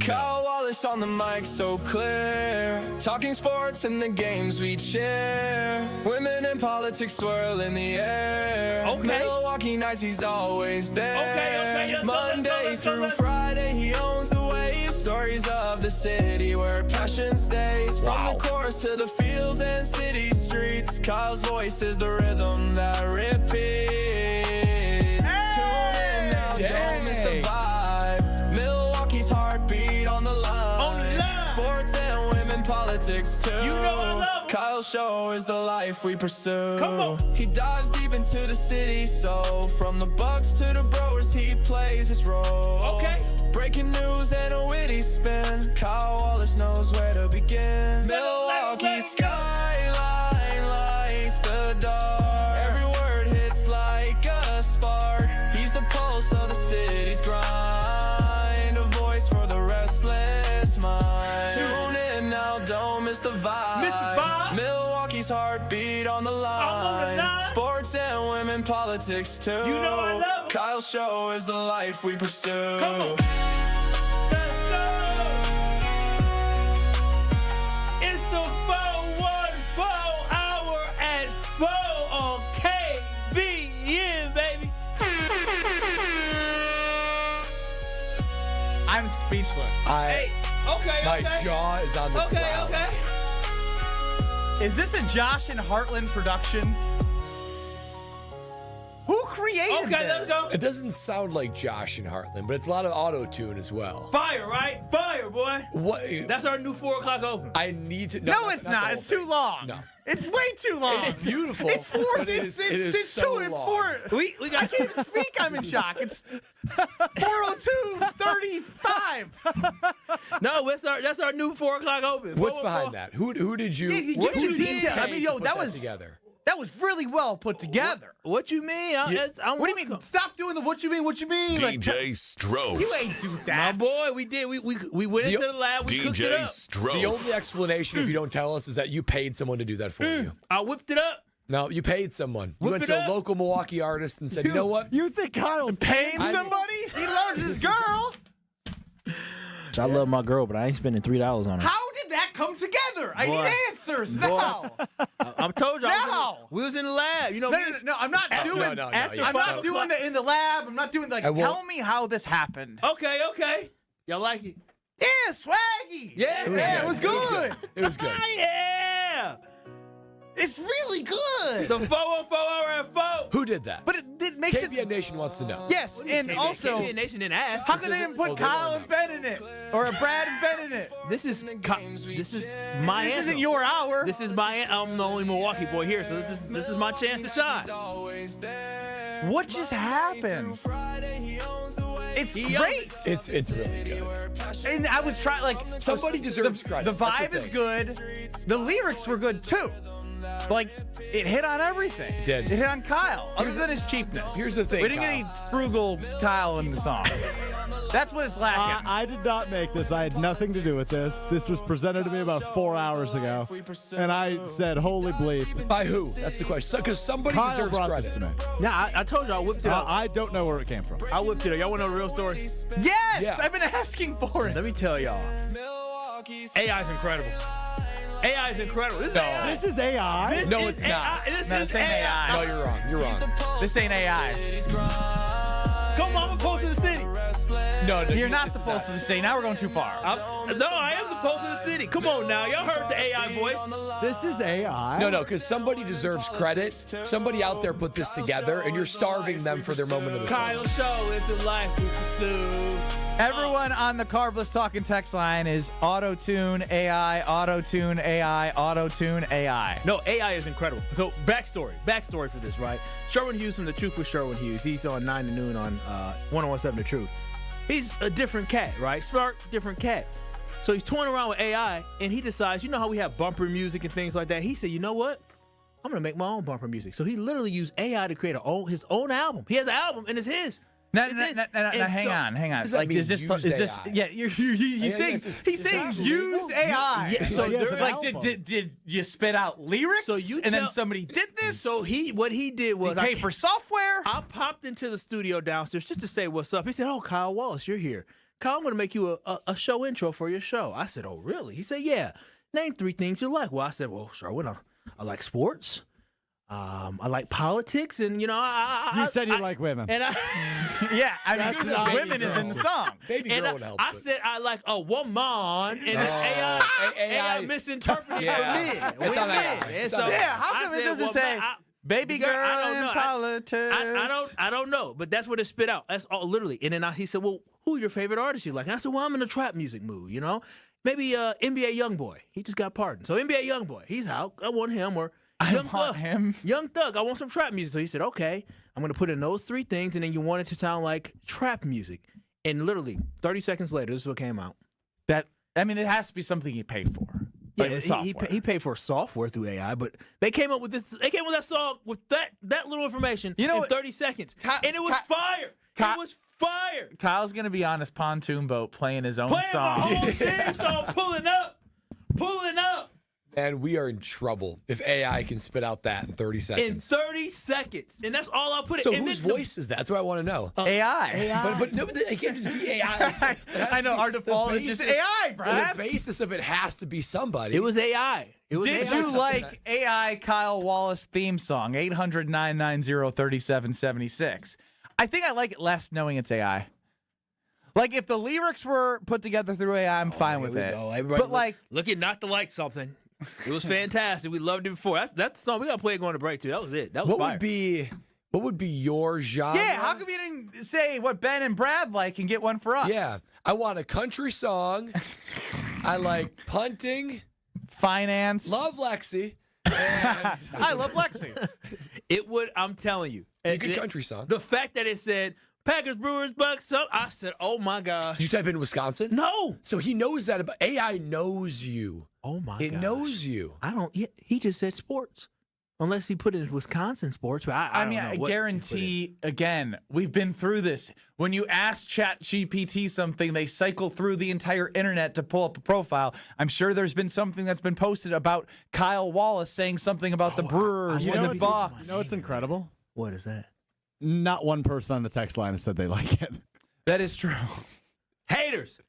Kyle Wallace on the mic so clear, talking sports and the games we share. Women in politics swirl in the air. Milwaukee nights, he's always there. Monday through Friday, he owns the wave. Stories of the city where passion stays. From the course to the fields and city streets, Kyle's voice is the rhythm that repeats. Tune in now, don't miss the vibe. Milwaukee's heartbeat on the line. Sports and women politics too. You know I love him. Kyle's show is the life we pursue. Come on. He dives deep into the city, so from the Bucks to the Brewers, he plays his role. Breaking news and a witty spin. Kyle Wallace knows where to begin. Milwaukee skyline lights the dark. Every word hits like a spark. He's the pulse of the city's grind, a voice for the restless mind. Tune in now, don't miss the vibe. Milwaukee's heartbeat on the line. Sports and women politics too. You know I love him. Kyle's show is the life we pursue. Come on. It's the 414 Hour at 4 on KBN, baby. I'm speechless. My jaw is on the ground. Is this a Josh and Heartland production? Who created this? Okay, let's go. It doesn't sound like Josh and Heartland, but it's a lot of auto-tune as well. Fire, right? Fire, boy. What? That's our new 4 o'clock open. I need to. No, it's not. the It's whole too thing. long. No. It's way too long. It's beautiful. It's 4. But It's so 2 and long. 4. We got I can't even speak. I'm in shock. It's 4:02:35. No, that's our new 4 o'clock open. What's behind that? Who did you? Yeah, what give me did you detail. I pay mean, to yo, put that was together. That was really well put together. What you mean? What do you mean? Stop doing the what you mean? What you mean? DJ Stro. You ain't do that. My boy, we did. We went into the lab. We cooked it DJ up. Stro. The only explanation, if you don't tell us, is that you paid someone to do that for you. I whipped it up. No, you paid someone. You Whip went it to a up. local Milwaukee artist and said, you know what? You think Kyle's Paying somebody? He loves his girl. I love my girl, but I ain't spending $3 on her. How did that come together? I Boy. need answers now. I told you. Now. We was in the lab. You know. No, I'm not doing. no, after I'm not 5 doing o'clock. the in the lab. I'm not doing like. Tell me how this happened. Okay. Y'all like it? Yeah, swaggy. Yeah, it was good. It was good. Yeah. It's really good. The 4-on-4 hour at 4. Who did that? But it makes KBN it. Nation wants to know. Yes, and also. KBN Nation didn't ask. How come they didn't put Kyle and Ben in it, or a Brad and Ben in it? This is my This anthem. isn't your hour. This is my. I'm the only Milwaukee boy here, so this is my chance to shine. What just happened? It's great. It's really good. And I was trying like Somebody deserves credit. The That's vibe the is thing. good. The lyrics were good too. Like it hit on everything. It did. It hit on Kyle, other than his cheapness. Here's the thing, We didn't get any frugal Kyle in the song. That's what it's lacking. I did not make this. I had nothing to do with this. This was presented to me about 4 hours ago, and I said, "Holy bleep!" By who? That's the question. Because somebody Kyle deserves brought credit. this to me. Nah, I told you I whipped it up. I don't know where it came from. I whipped it up. Y'all want to know the real story? Yes, Yeah. I've been asking for it. Let me tell y'all. AI is incredible. AI is incredible. This is AI. This is AI. No, it's not. AI. This No, is this ain't AI. No, you're wrong. You're wrong. This ain't AI. Come on, I'm a post of the city. No, You're not supposed to say. Now we're going too far. No, I am the post of the city. Come on now. Y'all heard the AI voice. This is AI. No, because somebody deserves credit. Somebody out there put this together, and you're starving them for their moment of the sun. Kyle Show is the life we pursue. Everyone on the Carbless Talking text line is auto-tune AI, auto-tune AI, auto-tune AI. No, AI is incredible. So backstory for this, right? Sherwin Hughes from The Truth with Sherwin Hughes. He's on 9 to noon on 101.7 The Truth. He's a different cat, right? Smart, different cat. So he's toying around with AI, and he decides, you know how we have bumper music and things like that? He said, you know what? I'm going to make my own bumper music. So he literally used AI to create his own album. He has an album, and it's his. Now, hang on. Like, is this? Yeah, he's saying used AI. Yeah, so did you spit out lyrics? So you and then somebody did this. So what he did was pay for software. I popped into the studio downstairs just to say what's up. He said, "Oh, Kyle Wallace, you're here. Kyle, I'm going to make you a show intro for your show." I said, "Oh, really?" He said, "Yeah. Name 3 things you like." Well, I said, "Well, sure. I like sports. I like politics, and you said you like women, and yeah, I mean, women is in the song. Baby girl helps. I said I like a woman, and AI misinterpreted for men. It's on AI. How come it doesn't say baby girl in politics? I don't know, but that's what it spit out. That's all literally. And then he said, "Well, who are your favorite artists you like?" And I said, "Well, I'm in a trap music mood, you know, maybe NBA YoungBoy. He just got pardoned, so NBA YoungBoy, he's out. I want him or." Young Thug. I want some trap music. So he said, okay, I'm going to put in those 3 things, and then you want it to sound like trap music. And literally, 30 seconds later, this is what came out. It has to be something he paid for. Yeah, he paid for software through AI, but they came up with this. They came with that song with that little information in 30 seconds, and it was fire. It was fire. Kyle's going to be on his pontoon boat playing his own song. My own theme song, pulling up. And we are in trouble if AI can spit out that in 30 seconds. In 30 seconds. And that's all I'll put it. So whose voice is that? That's what I want to know. AI. But no, it can't just be AI. I know, our default is just AI, Brad. The basis of it has to be somebody. It was AI. Did you like AI Kyle Wallace theme song, 800-990-3776? I think I like it less knowing it's AI. Like, if the lyrics were put together through AI, I'm fine with it. Everybody but, like... Look at not to like something. It was fantastic. We loved it before. That's the song. We got to play it going to break, too. That was it. That was fire. What would be your genre? Yeah, how come you didn't say what Ben and Brad like and get one for us? Yeah, I want a country song. I like punting. Finance. Love Lexi. I love Lexi. It would, I'm telling you. A good country song. The fact that it said, Packers, Brewers, Bucks, up, I said, oh my gosh. Did you type in Wisconsin? No. So he knows that about AI knows you. Oh my gosh. It knows you. He just said sports. Unless he put in Wisconsin sports. But I mean, I guarantee, again, we've been through this. When you ask ChatGPT something, they cycle through the entire internet to pull up a profile. I'm sure there's been something that's been posted about Kyle Wallace saying something about the Brewers and the Bucks. You know what's incredible? What is that? Not one person on the text line has said they like it. That is true. Haters.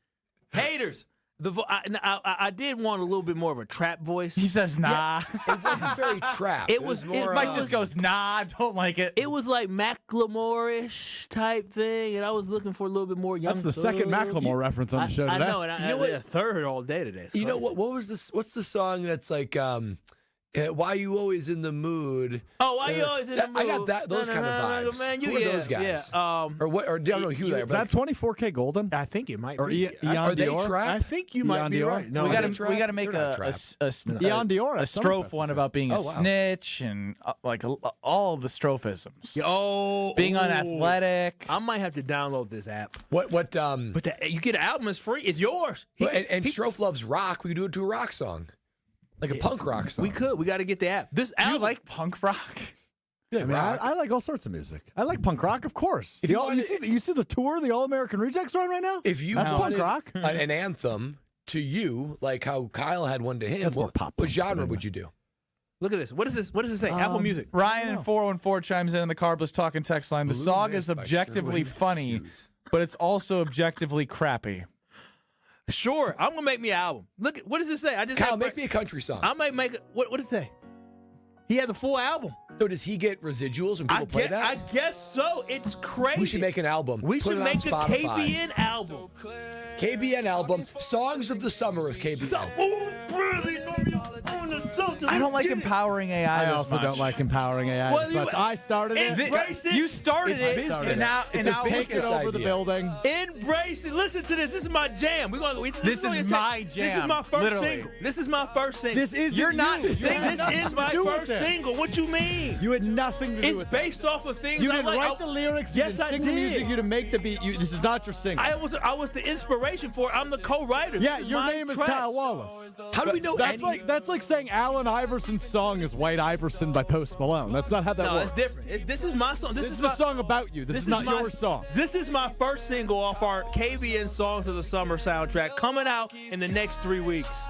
I did want a little bit more of a trap voice. He says, nah. Yeah, it wasn't very trap. It was more. Mike just goes, nah, I don't like it. It was like Macklemore-ish type thing, and I was looking for a little bit more young. That's the second Macklemore reference on the show today. I know, and I did a third all day today. You know what? What was this? What's the song that's like? Why you always in the mood? Oh, why you always in the mood? I got that. Those kind of vibes. Man, who are those guys? Yeah. Or what? Or I don't know who they are. Is that 24K Golden? I think it might or be. Are they trap? I think you might be right. No, we got to make a Strophe one about being a snitch and like all of the strophisms. Being unathletic. I might have to download this app. What? But you get an album, it's free. It's yours. And Strophe loves rock. We could do it to a rock song. Like a punk rock song. We could. We got to get the app. This album. Do you like punk rock? Yeah, I like all sorts of music. I like punk rock, of course. You see the tour, the All American Rejects run right now? If you That's punk rock. An anthem to you, like how Kyle had one to him, that's more pop. What genre would you do? Look at this. What is this? What does it say? Apple Music. Ryan in 414 chimes in the Carbless Talking text line. The song is objectively funny, but it's also objectively crappy. Sure, I'm gonna make me an album. Look, what does it say? Kyle, make me a country song. I might make what does it say? He had the full album. So does he get residuals when people play that? I guess so. It's crazy. We should make an album. We should make a KBN album. KBN album. Songs of the summer of KBN. I don't like empowering AI. I also don't like empowering AI as much. I started it. Embrace it. You started it. And now take it over the building. Embrace it. Listen to this. This is my jam. This is my jam. This is my first single. This is my first single. This is You're not singing. This is my first single. What you mean? You had nothing to do with it. It's based off of things you I didn't like. write the lyrics. You Yes, didn't I sing did. the music. You didn't make the beat. This is not your single. I was the inspiration for it. I'm the co-writer. Yeah, this is your my name is track. Kyle Wallace. How do we know that's like saying Allen Iverson's song is White Iverson by Post Malone. That's not how that works. No, it's different. This is my song. This is a song about you. This is not your song. This is my first single off our KBN Songs of the Summer soundtrack, coming out in the next 3 weeks.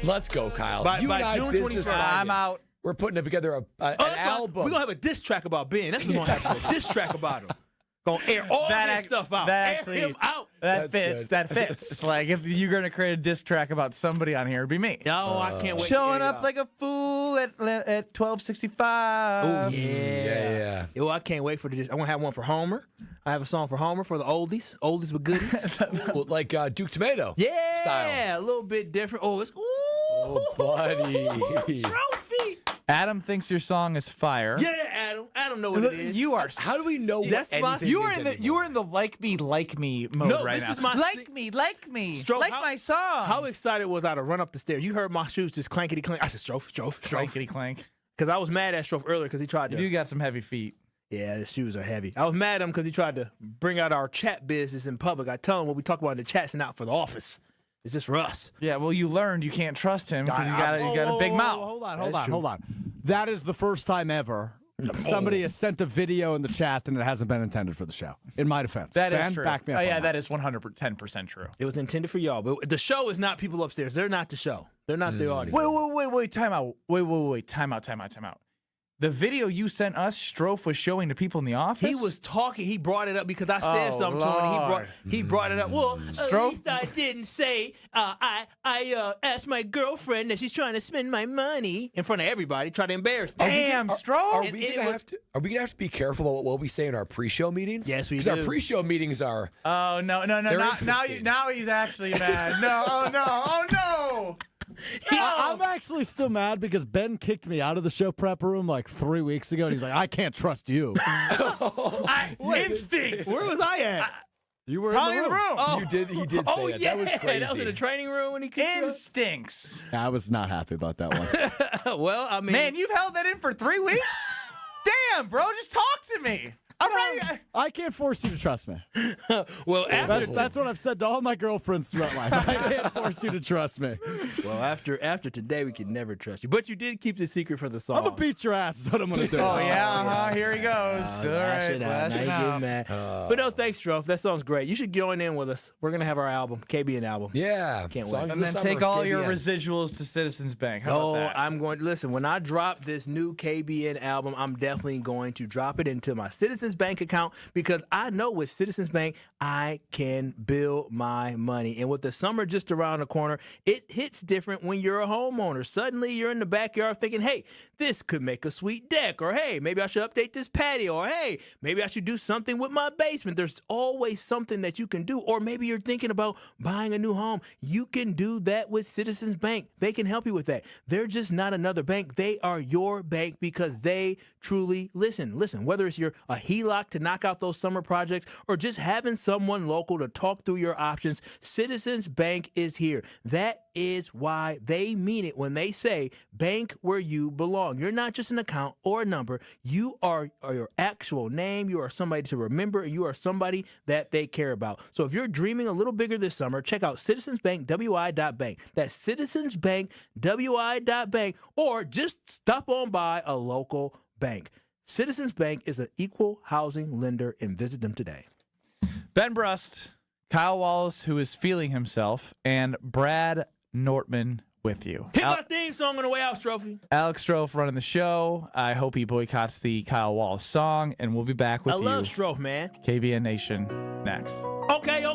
Let's go, Kyle. By and I June 21st. I'm out. We're putting together an album. We're going to have a diss track about Ben. That's what we're going to have. A diss track about him. Going to air all this stuff out. Air him out. That fits. That fits. Like, if you're going to create a diss track about somebody on here, it'd be me. No, I can't wait. Showing up like a fool at 1265. Oh, yeah. Yo, I can't wait for this. I'm going to have one for Homer. I have a song for Homer for the oldies but goodies. Well, like Duke Tomato style. A little bit different. Oh, it's buddy. Trophy. Adam thinks your song is fire. Yeah, Adam know what it is. You are. How do we know That's what my- anything You are is in the anymore? you are in the like me mode No, right this now. is my like me, Stro, like how- my song. How excited was I to run up the stairs? You heard my shoes just clankety clank. I said, Strophe. Clankety clank. Because I was mad at Strophe earlier because he tried to. You got some heavy feet. Yeah, his shoes are heavy. I was mad at him because he tried to bring out our chat business in public. I tell him what we talk about in the chat's not for the office. It's just for us. Yeah, well, you learned you can't trust him because you got a big mouth. Hold on. That is the first time ever somebody has sent a video in the chat and it hasn't been intended for the show. In my defense, That Ben, is true. Back me up. Oh yeah, on that is 110% true. It was intended for y'all, but the show is not people upstairs. They're not the show. They're not the audience. Wait, time out. Wait, time out. The video you sent us, Strophe was showing to people in the office? He was talking. He brought it up because I said something to him, and he brought it up. Well, at least I didn't say I asked my girlfriend that she's trying to spend my money in front of everybody, try to embarrass me. Damn, Strophe! Are we gonna have to be careful about what we say in our pre-show meetings? Yes, we do. Because our pre-show meetings are. Oh no! Now he's actually mad. No! Oh no! I'm actually still mad because Ben kicked me out of the show prep room like 3 weeks ago, and he's like, I can't trust you. Instincts. Where was I at? You were Probably in the room. Oh. He did say that. Yeah. That was crazy. That was in the training room when he kicked you out? Instincts. I was not happy about that one. Well, I mean. Man, you've held that in for 3 weeks? Damn, bro, just talk to me. I'm ready. I can't force you to trust me. Well, that's what I've said to all my girlfriends throughout life. I can't force you to trust me. Well, after today, we can never trust you. But you did keep the secret for the song. I'm going to beat your ass is what I'm going to do. Oh, yeah. Here he goes. All Lash right. it out. Now you get mad. But no, thanks, Stro. That song's great. You should join in with us. We're going to have our album, KBN album. Yeah. Can't Songs wait. of And the then summer, take all your KBN. residuals to Citizens Bank. How No, about that? I'm going to listen. When I drop this new KBN album, I'm definitely going to drop it into my Citizens Bank account because I know with Citizens Bank, I can build my money. And with the summer just around the corner, it hits different when you're a homeowner. Suddenly, you're in the backyard thinking, hey, this could make a sweet deck. Or, hey, maybe I should update this patio. Or, hey, maybe I should do something with my basement. There's always something that you can do. Or maybe you're thinking about buying a new home. You can do that with Citizens Bank. They can help you with that. They're just not another bank. They are your bank because they truly listen. Listen, whether it's a HELOC to knock out those summer projects or just having someone local to talk through your options, Citizens Bank is here. That is why they mean it when they say bank where you belong. You're not just an account or a number. You are your actual name. You are somebody to remember. You are somebody that they care about. So if you're dreaming a little bigger this summer, check out citizensbankwi.bank. That's citizensbankwi.bank, or just stop on by a local bank. Citizens Bank is an equal housing lender, and visit them today. Ben Brust, Kyle Wallace, who is feeling himself, and Brad Nortman with you. Hit my theme song on the way out, Strophy. Alex Strofe running the show. I hope he boycotts the Kyle Wallace song, and we'll be back with I you. love Strofe, man. KBN Nation next. Okay.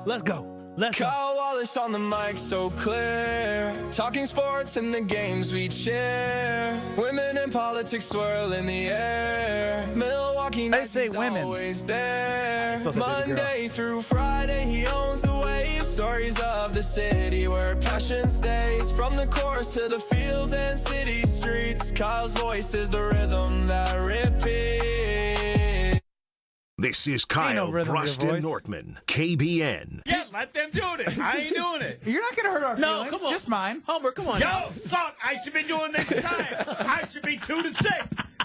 Let's go. Kyle Wallace on the mic so clear, talking sports and the games we cheer. Women in politics swirl in the air. Milwaukee Nights is always there. Monday through Friday he owns the wave. Stories of the city where passion stays. From the course to the fields and city streets, Kyle's voice is the rhythm that repeats. This is Kyle, Brust, and Nortman, KBN. Yeah, let them do it. I ain't doing it. You're not going to hurt our No, feelings. come on. Just mine. Homer, come on. Yo, now. fuck, I should be doing this time. I should be 2-6.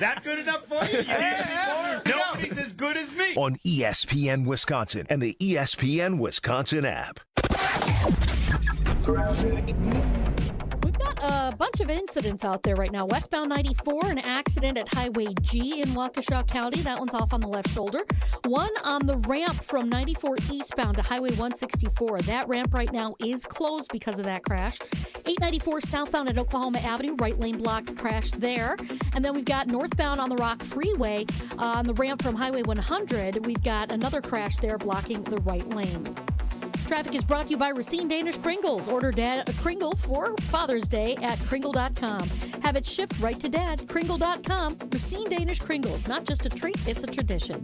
That good enough for you? You need any more? Nobody's as good as me. On ESPN Wisconsin and the ESPN Wisconsin app. We've got a bunch of incidents out there right now. Westbound 94, an accident at Highway G in Waukesha County. That one's off on the left shoulder. One on the ramp from 94 eastbound to Highway 164. That ramp right now is closed because of that crash. 894 southbound at Oklahoma Avenue, right lane blocked, crash there. And then we've got northbound on the Rock Freeway on the ramp from Highway 100. We've got another crash there blocking the right lane. Traffic is brought to you by Racine Danish Kringles. Order Dad a Kringle for Father's Day at Kringle.com. Have it shipped right to Dad. Kringle.com. Racine Danish Kringles. Not just a treat, it's a tradition.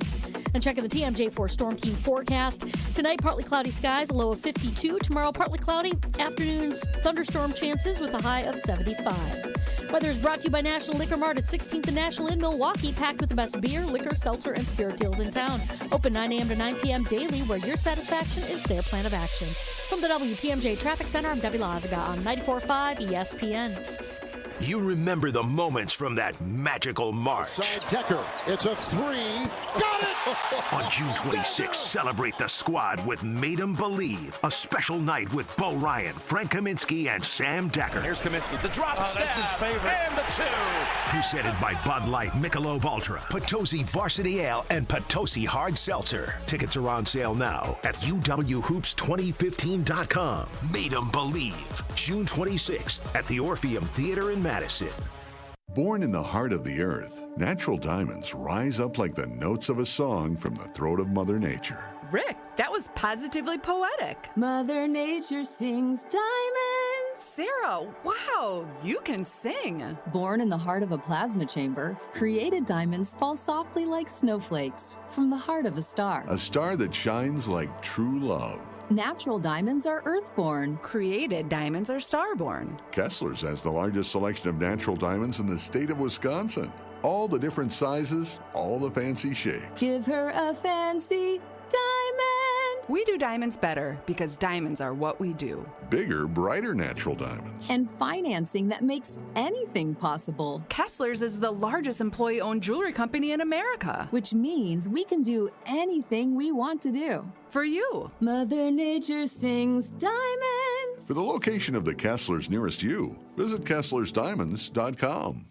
And checking the TMJ4 Storm King forecast. Tonight, partly cloudy skies, a low of 52. Tomorrow, partly cloudy. Afternoons, thunderstorm chances with a high of 75. Weather is brought to you by National Liquor Mart at 16th and National in Milwaukee, packed with the best beer, liquor, seltzer, and spirit deals in town. Open 9 a.m. to 9 p.m. daily, where your satisfaction is their plan of action. From the WTMJ Traffic Center, I'm Debbie Lazaga on 94.5 ESPN. You remember the moments from that magical March. Side Decker, it's a three. Got it! On June 26th, celebrate the squad with Made 'em Believe, a special night with Bo Ryan, Frank Kaminsky, and Sam Decker. Here's Kaminsky, the drop stab, that's his favorite. And the two. Presented by Bud Light, Michelob Ultra, Potosi Varsity Ale, and Potosi Hard Seltzer. Tickets are on sale now at UWHoops2015.com. Made 'em Believe, June 26th at the Orpheum Theater in Madison. Born in the heart of the earth, natural diamonds rise up like the notes of a song from the throat of Mother Nature. Rick, that was positively poetic. Mother Nature sings diamonds. Sarah, wow, you can sing. Born in the heart of a plasma chamber, created diamonds fall softly like snowflakes from the heart of a star. A star that shines like true love. Natural diamonds are earthborn. Created diamonds are starborn. Kessler's has the largest selection of natural diamonds in the state of Wisconsin. All the different sizes, all the fancy shapes. Give her a fancy diamond. We do diamonds better because diamonds are what we do. Bigger, brighter natural diamonds. And financing that makes anything possible. Kessler's is the largest employee-owned jewelry company in America. Which means we can do anything we want to do. For you. Mother Nature sings diamonds. For the location of the Kessler's nearest you, visit KesslersDiamonds.com.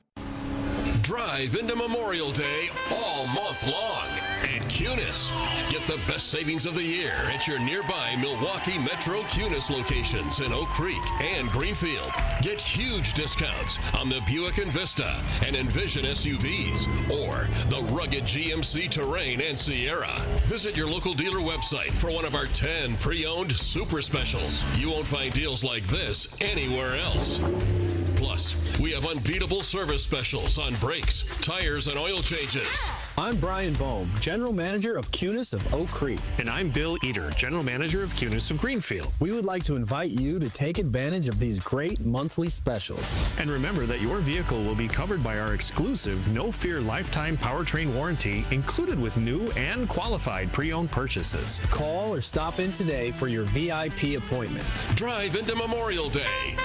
Drive into Memorial Day all month long at Cunis. Get the best savings of the year at your nearby Milwaukee Metro Cunis locations in Oak Creek and Greenfield. Get huge discounts on the Buick Envista and Envision SUVs or the rugged GMC Terrain and Sierra. Visit your local dealer website for one of our 10 pre-owned super specials. You won't find deals like this anywhere else. Plus, we have unbeatable service specials on brakes, tires, and oil changes. I'm Brian Bohm, General Manager of Cunis of Oak Creek. And I'm Bill Eater, General Manager of Cunis of Greenfield. We would like to invite you to take advantage of these great monthly specials. And remember that your vehicle will be covered by our exclusive No Fear Lifetime Powertrain Warranty included with new and qualified pre-owned purchases. Call or stop in today for your VIP appointment. Drive into Memorial Day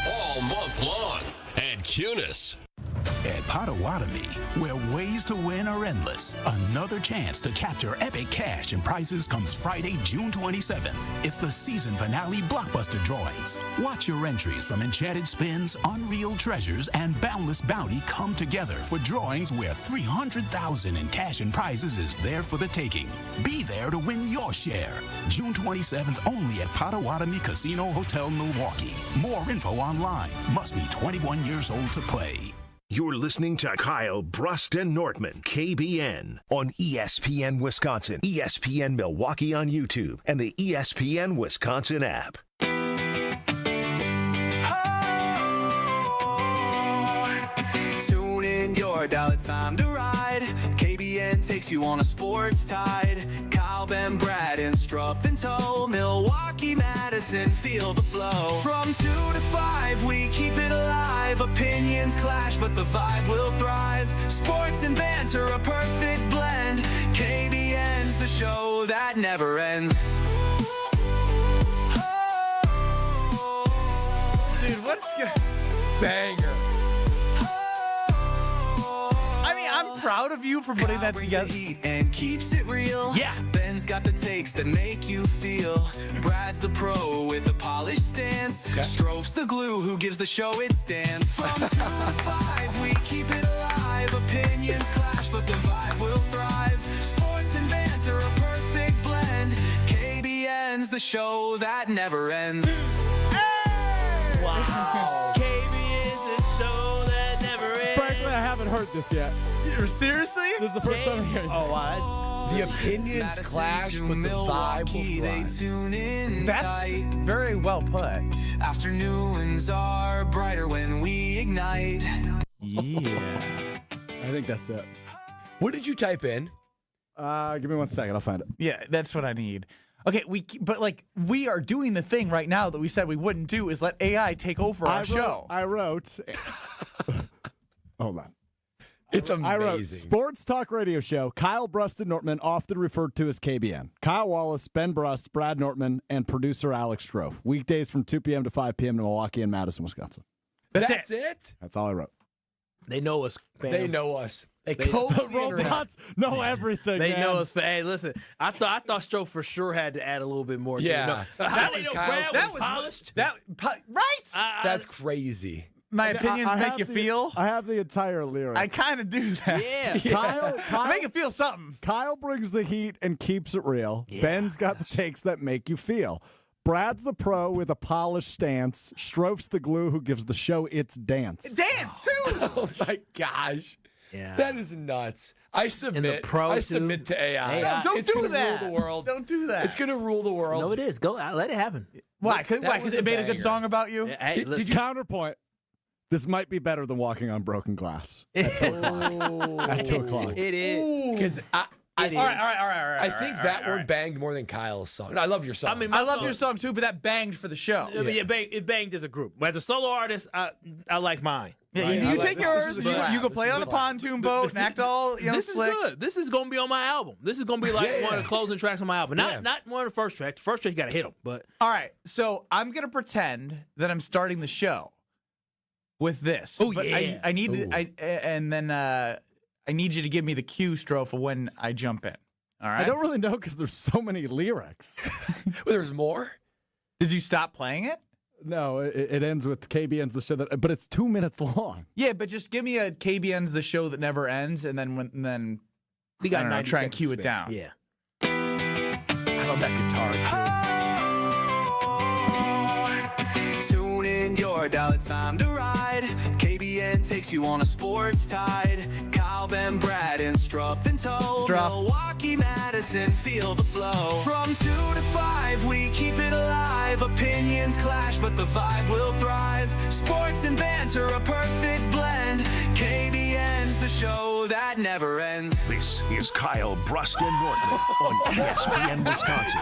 all month long at Cunis. At Potawatomi, where ways to win are endless, another chance to capture epic cash and prizes comes Friday, June 27th. It's the season finale blockbuster drawings. Watch your entries from Enchanted Spins, Unreal Treasures, and Boundless Bounty come together for drawings where $300,000 in cash and prizes is there for the taking. Be there to win your share. June 27th only at Potawatomi Casino Hotel, Milwaukee. More info online. Must be 21 years old to play. You're listening to Kyle, Brust, and Nortman, KBN, on ESPN Wisconsin, ESPN Milwaukee on YouTube, and the ESPN Wisconsin app. Tune in your dial, it's time to ride. KBN takes you on a sports tide. Kyle, Ben, Brad, and Struff and Toe. Milwaukee, Madison, feel the flow. From 2 to 5, we keep it alive. Opinions clash, but the vibe will thrive. Sports and banter, a perfect blend. KBN's the show that never ends. Dude, what's good? Banger. I mean, I'm proud of you for putting that together. And keeps it real. Yeah. Ben's got the takes that make you feel. Brad's the pro with a polished stance. Okay. Strove's the glue who gives the show its dance. From 2 to 5, we keep it alive. Opinions clash, but the vibe will thrive. Sports and banter, a perfect blend. KBN's the show that never ends. Wow. KBN's the show that never ends. Frankly, I haven't heard this yet. Seriously? This is the first time I'm hearing it. Oh, wow. The opinions clash, but the vibe will They thrive. tune in That's tight. very well put. Afternoons are brighter when we ignite. Yeah. I think that's it. What did you type in? Give me 1 second. I'll find it. Yeah, that's what I need. Okay, we are doing the thing right now that we said we wouldn't do is let AI take over our show. I wrote. Hold on. It's amazing. I wrote sports talk radio show. Kyle, Brust, and Nortman, often referred to as KBN. Kyle Wallace, Ben Brust, Brad Nortman, and producer Alex Stro. Weekdays from 2 p.m. to 5 p.m. in Milwaukee and Madison, Wisconsin. That's it? That's all I wrote. They know us, fam. They know us. They The robots know everything. They man. know us. Hey, listen, I thought Stro for sure had to add a little bit more. Yeah. To it. No, That was polished. Right? That's crazy. My opinions I make have you feel. I have the entire lyrics. I kind of do that. Yeah. Kyle, make it feel something. Kyle brings the heat and keeps it real. Yeah. Ben's got the takes that make you feel. Brad's the pro with a polished stance. Strove's the glue who gives the show its dance. Dance, too. Oh, my gosh. Yeah. That is nuts. I submit. And the pro, I too. submit to AI. No, don't it's do gonna that. rule the world. Don't do that. It's going to rule the world. No, it is. Go let it happen. Why? Because it made a good song about you? Did you counterpoint? This might be better than walking on broken glass at 2 o'clock. At 2 o'clock. It is. Because All right. I think that one banged more than Kyle's song. And I love your song. I mean, I love your song too, but that banged for the show. I mean, it banged as a group. As a solo artist, I like mine. Yeah, you take yours. You can play it on the pontoon boat and act all this slick. is good. This is going to be on my album. This is going to be like one of the closing tracks on my album. Not one of the first tracks. The first track, you got to hit them. But all right, so I'm going to pretend that I'm starting the show with this. Oh, but yeah. I need I need you to give me the cue, Stro, for when I jump in. All right. I don't really know because there's so many lyrics. There's more? Did you stop playing it? No, it ends with KBN's the show that, but it's 2 minutes long. Yeah, but just give me a KBN's the show that never ends, and then we got try and cue it down. Yeah. I love that guitar too. Tune in your dial, it's time to ride. KBN takes you on a sports tide. Kyle, Ben, Brad, and Struff and Toe. Milwaukee, Madison, feel the flow. From 2 to 5, we keep it alive. Opinions clash, but the vibe will thrive. Sports and banter, a perfect blend. KBN's the show that never ends. This is Kyle, Brust, and Nortman on ESPN Wisconsin.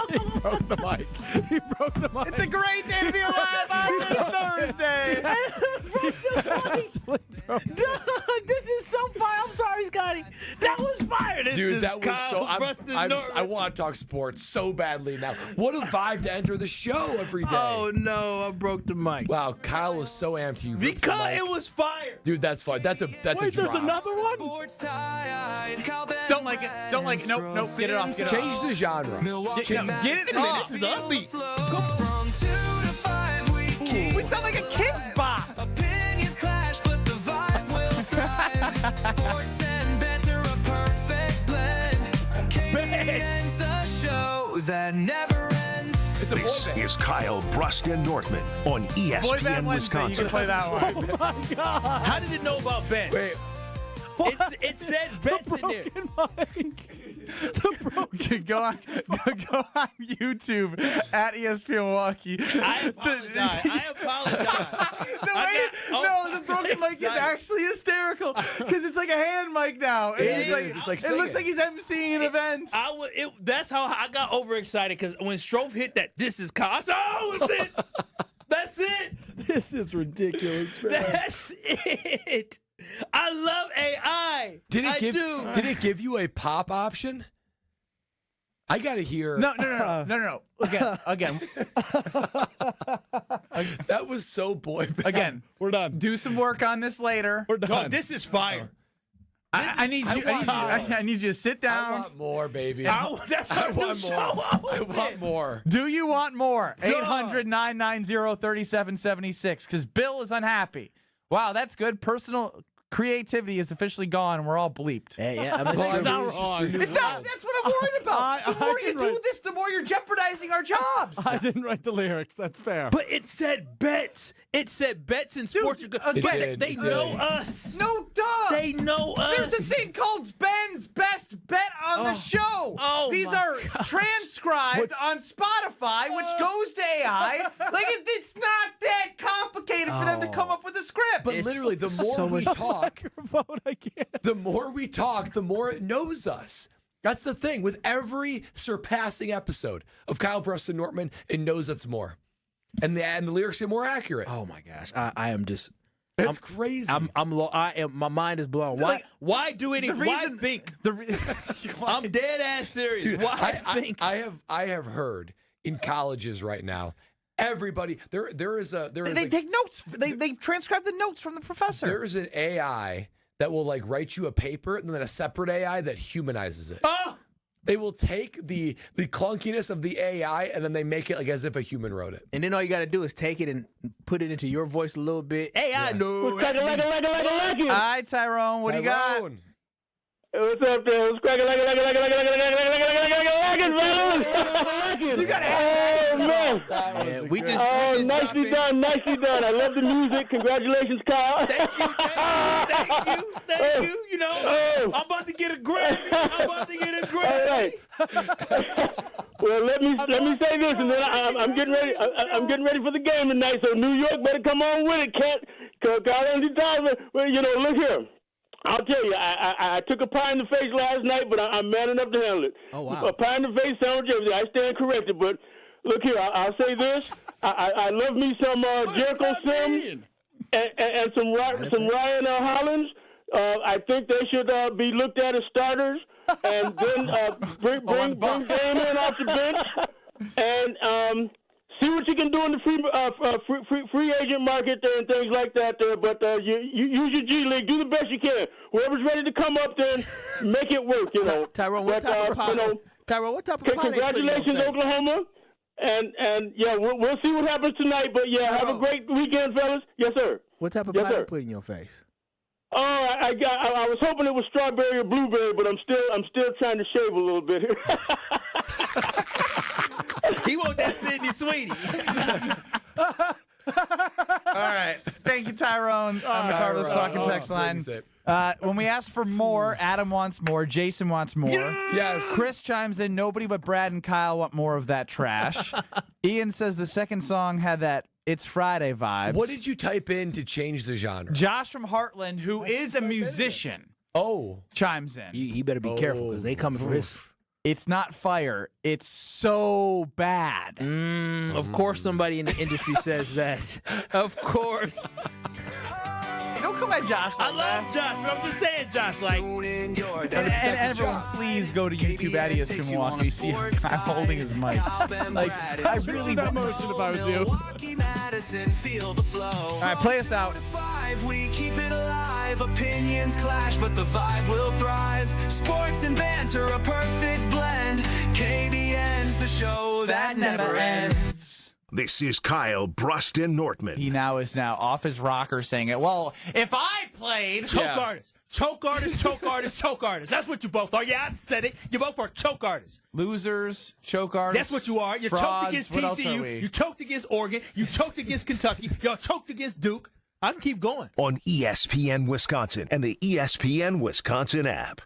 He broke the mic. He broke the mic. It's a great day to be alive on this Thursday. This is so fire. I'm sorry, Scotty. That was fire. Dude, that was so. I want to talk sports so badly now. What a vibe to enter the show every day. Oh no, I broke the mic. Wow, Kyle was so amped. You because it was fire. Dude, that's fine. That's a Wait, drop. there's another one? Don't like it. Don't like it. Nope. Get it off. Change the genre. Get it off. This is the upbeat. From 2 to 5, we keep We sound like a kid's bop. Opinions clash, but the vibe will thrive. Sports and banter, a perfect blend. KBN's the show that never ends. It's a This is Kyle, Brust, and Nortman on Boy Band ESPN Wednesday. You Wisconsin. can play that one. Oh my God. How did it know about bets? Wait. It said bets in there. Go on YouTube at ESPN Milwaukee. I apologize. The broken mic is actually hysterical because it's like a hand mic now. And It's like it looks like he's emceeing an event. That's how I got overexcited because when Stro hit that, this is Kyle. I said, oh, it's it. That's it. This is ridiculous, man. That's it. I love AI. Did it give you a pop option? I gotta hear. No. Again. That was so boy band. Again. We're done. Do some work on this later. We're done. No, this is fire. I need you to sit down. I want more, baby. That's I our new want show. more. I want more. Do you want more? 800-990-3776 because Bill is unhappy. Wow, that's good. Personal creativity is officially gone and we're all bleeped. Yeah. It's not wrong. That's what I'm worried about. The more you do this, the more you're jeopardizing our jobs. I didn't write the lyrics. That's fair. But it said bets. It said bets in sports. Again, they know us. No, duh. They know us. There's a thing called Ben's Best Bet on the show. Oh, these are transcribed on Spotify, which goes to AI. Like it's not that complicated for them to come up with a script. But literally, the more we talk, the more we talk, the more it knows us. That's the thing. With every surpassing episode of Kyle, Brust, and Nortman, it knows us more. And the lyrics are more accurate. Oh my gosh. I am just. That's crazy. My mind is blown. Why do anything? Why think? I'm dead ass serious. Dude, why think? I have heard in colleges right now. Everybody there is they take notes. They transcribe the notes from the professor. There is an AI that will like write you a paper, and then a separate AI that humanizes it. Oh! They will take the clunkiness of the AI and then they make it like as if a human wrote it. And then all you got to do is take it and put it into your voice a little bit. AI knows. Hi, Tyrone. What do you got? What's up, there? What's cracking? You got it. Man. Yeah, we just nicely done. I love the music. Congratulations, Kyle. Thank you. You know, I'm about to get a Grammy. All right. Well, let me say this, and then I'm getting ready. I'm getting ready for the game tonight. So New York better come on with it, Cat. Well, look here. I'll tell you, I took a pie in the face last night, but I'm man enough to handle it. Oh, wow. A pie in the face sounds everything. I stand corrected, but look here, I'll say this. I love me some Jericho Sims and some Ryan Hollins. I think they should be looked at as starters, and then bring Dame in off the bench, and see what you can do in the free agent market there and things like that there. But you use your G League, do the best you can. Whoever's ready to come up there, make it work. Tyrone, what type of pie? Tyrone, what type of pie? Congratulations, Oklahoma. And yeah, we'll see what happens tonight. But yeah, Tyrone, have a great weekend, fellas. Yes, sir. What type of pie they put in your face? Oh, I was hoping it was strawberry or blueberry, but I'm still trying to shave a little bit here. He want that Sydney Sweetie. All right. Thank you, Tyrone, on the Carlos Talking text line. When we ask for more, Adam wants more. Jason wants more. Yes. Chris chimes in. Nobody but Brad and Kyle want more of that trash. Ian says the second song had that It's Friday vibes. What did you type in to change the genre? Josh from Heartland, who is a musician, chimes in. He better be careful because they coming for his. It's not fire. It's so bad. Of course somebody in the industry says that. Of course. Don't come at Josh like I love Josh, but I'm just saying, Josh, like. And everyone, please go to YouTube at ESPN Milwaukee. See him. I'm holding his mic. Like, I really that motion if I was you. All right, play us out. We keep it alive. Opinions clash, but the vibe will thrive. Sports and banter, a perfect blend. KBN's the show that never ends. This is Kyle Brust and Nortman. He is now off his rocker saying it. Well, if I played... Choke artists. Choke artists, choke artists, choke artists. That's what you both are. Yeah, I said it. You both are choke artists. Losers, choke artists. That's what you are. You choked against TCU. You choked against Oregon. You choked against Kentucky. Y'all choked against Duke. I can keep going. On ESPN Wisconsin and the ESPN Wisconsin app.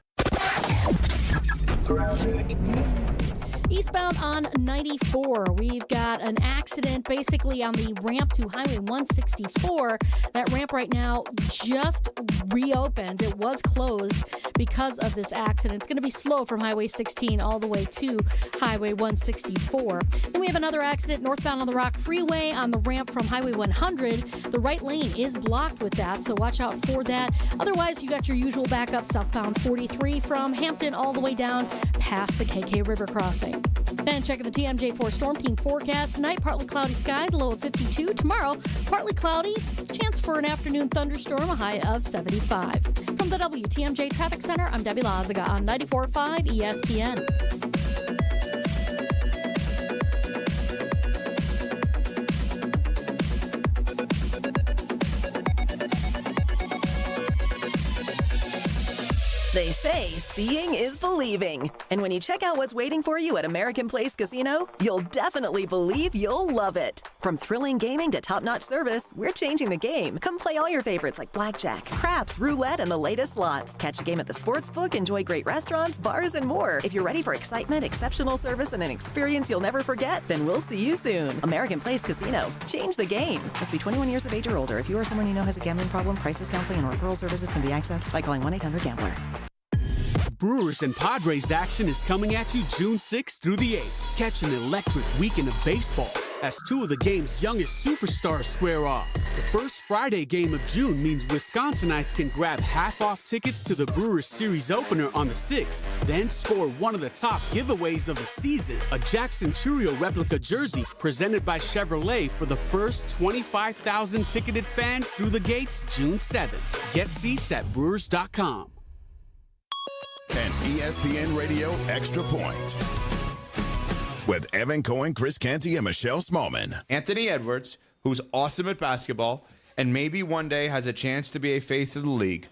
Eastbound on 94, we've got an accident basically on the ramp to Highway 164. That ramp right now just reopened. It was closed because of this accident. It's going to be slow from Highway 16 all the way to Highway 164. Then we have another accident northbound on the Rock Freeway on the ramp from Highway 100. The right lane is blocked with that, so watch out for that. Otherwise, you got your usual backup southbound 43 from Hampton all the way down past the KK River crossing. Then checking the TMJ4 Storm Team forecast. Tonight, partly cloudy skies, a low of 52. Tomorrow, partly cloudy, chance for an afternoon thunderstorm, a high of 75. From the WTMJ Traffic Center, I'm Debbie Lazaga on 94.5 ESPN. They say seeing is believing. And when you check out what's waiting for you at American Place Casino, you'll definitely believe you'll love it. From thrilling gaming to top-notch service, we're changing the game. Come play all your favorites like blackjack, craps, roulette, and the latest slots. Catch a game at the sportsbook, enjoy great restaurants, bars, and more. If you're ready for excitement, exceptional service, and an experience you'll never forget, then we'll see you soon. American Place Casino. Change the game. Must be 21 years of age or older. If you or someone you know has a gambling problem, crisis counseling and referral services can be accessed by calling 1-800-GAMBLER. Brewers and Padres action is coming at you June 6th through the 8th. Catch an electric weekend of baseball as two of the game's youngest superstars square off. The first Friday game of June means Wisconsinites can grab half-off tickets to the Brewers series opener on the 6th, then score one of the top giveaways of the season, a Jackson Churio replica jersey presented by Chevrolet for the first 25,000 ticketed fans through the gates June 7th. Get seats at Brewers.com. An ESPN Radio Extra Point with Evan Cohen, Chris Canty, and Michelle Smallman. Anthony Edwards, who's awesome at basketball and maybe one day has a chance to be a face of the league,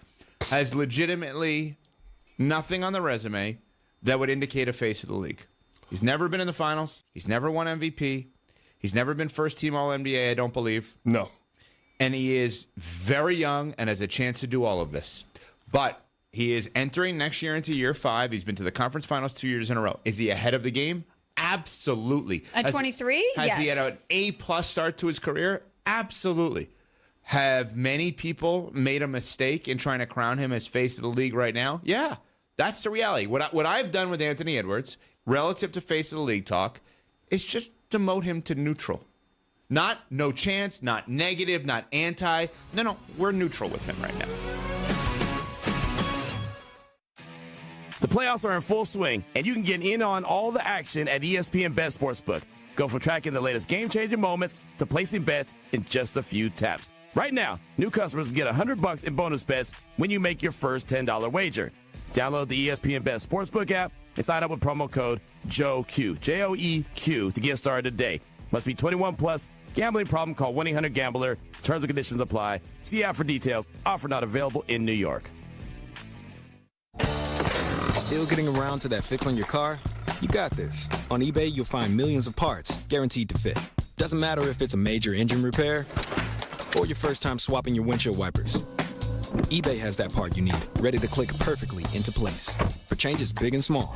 has legitimately nothing on the resume that would indicate a face of the league. He's never been in the finals. He's never won MVP. He's never been first-team All-NBA, I don't believe. No. And he is very young and has a chance to do all of this. But he is entering next year into year 5. He's been to the conference finals 2 years in a row. Is he ahead of the game? Absolutely. At 23? Has he Yes. had an A-plus start to his career? Absolutely. Have many people made a mistake in trying to crown him as face of the league right now? Yeah, that's the reality. What I've done with Anthony Edwards, relative to face of the league talk, is just demote him to neutral. Not no chance, not negative, not anti. No, we're neutral with him right now. The playoffs are in full swing, and you can get in on all the action at ESPN Bet Sportsbook. Go from tracking the latest game-changing moments to placing bets in just a few taps. Right now, new customers can get $100 in bonus bets when you make your first $10 wager. Download the ESPN Bet Sportsbook app and sign up with promo code JOEQ, J-O-E-Q, to get started today. Must be 21 plus. Gambling problem? Call 1-800-GAMBLER. Terms and conditions apply. See app for details. Offer not available in New York. Still getting around to that fix on your car? You got this. On eBay, you'll find millions of parts guaranteed to fit. Doesn't matter if it's a major engine repair or your first time swapping your windshield wipers. eBay has that part you need, ready to click perfectly into place for changes big and small.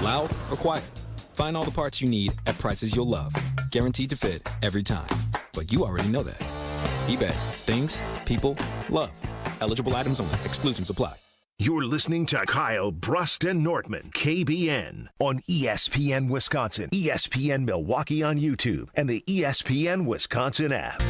Loud or quiet, find all the parts you need at prices you'll love. Guaranteed to fit every time. But you already know that. eBay. Things, people, love. Eligible items only. Exclusions apply. You're listening to Kyle, Brust, and Nortman, KBN, on ESPN Wisconsin, ESPN Milwaukee on YouTube, and the ESPN Wisconsin app.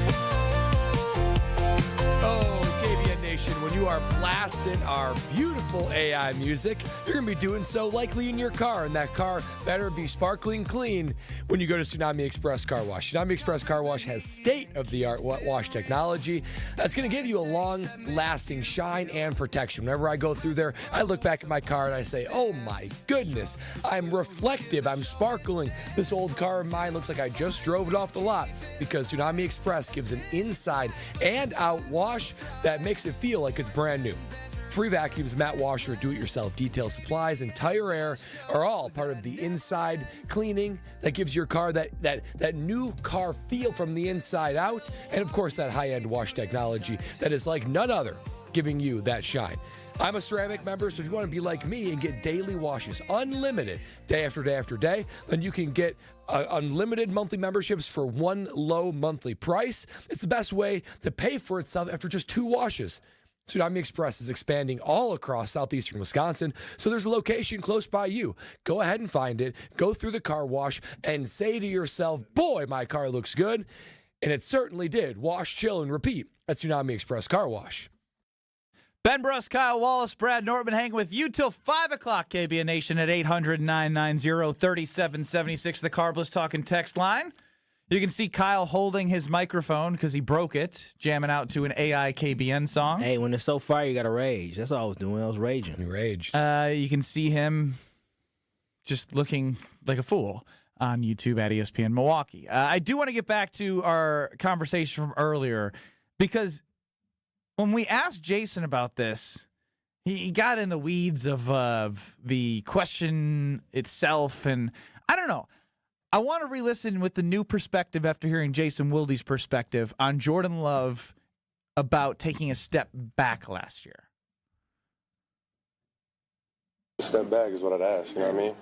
KBN Nation, when you are blasting our beautiful AI music, you're going to be doing so likely in your car, and that car better be sparkling clean when you go to Tsunami Express Car Wash. Tsunami Express Car Wash has state-of-the-art wet wash technology that's going to give you a long-lasting shine and protection. Whenever I go through there, I look back at my car and I say, oh my goodness, I'm reflective, I'm sparkling. This old car of mine looks like I just drove it off the lot, because Tsunami Express gives an inside and out wash that makes it feel like it's brand new. Free vacuums, matte washer, do-it-yourself detail supplies, and tire air are all part of the inside cleaning that gives your car that new car feel from the inside out. And of course, that high-end wash technology that is like none other, giving you that shine. I'm a ceramic member, so if you want to be like me and get daily washes, unlimited, day after day after day, then you can get unlimited monthly memberships for one low monthly price. It's the best way to pay for itself after just 2 washes. Tsunami Express is expanding all across southeastern Wisconsin, so there's a location close by you. Go ahead and find it, go through the car wash, and say to yourself, boy, my car looks good. And it certainly did. Wash, chill, and repeat at Tsunami Express Car Wash. Ben Brust, Kyle Wallace, Brad Nortman hanging with you till 5 o'clock, KBN Nation at 800-990-3776, the Carbless Talking text line. You can see Kyle holding his microphone because he broke it, jamming out to an AI KBN song. Hey, when it's so fire, you got to rage. That's all I was doing. I was raging. You raged. You can see him just looking like a fool on YouTube at ESPN Milwaukee. I do want to get back to our conversation from earlier, because when we asked Jason about this, he got in the weeds of the question itself, and I don't know. I want to re-listen with the new perspective after hearing Jason Wilde's perspective on Jordan Love about taking a step back last year. Step back is what I'd ask, you know what I mean?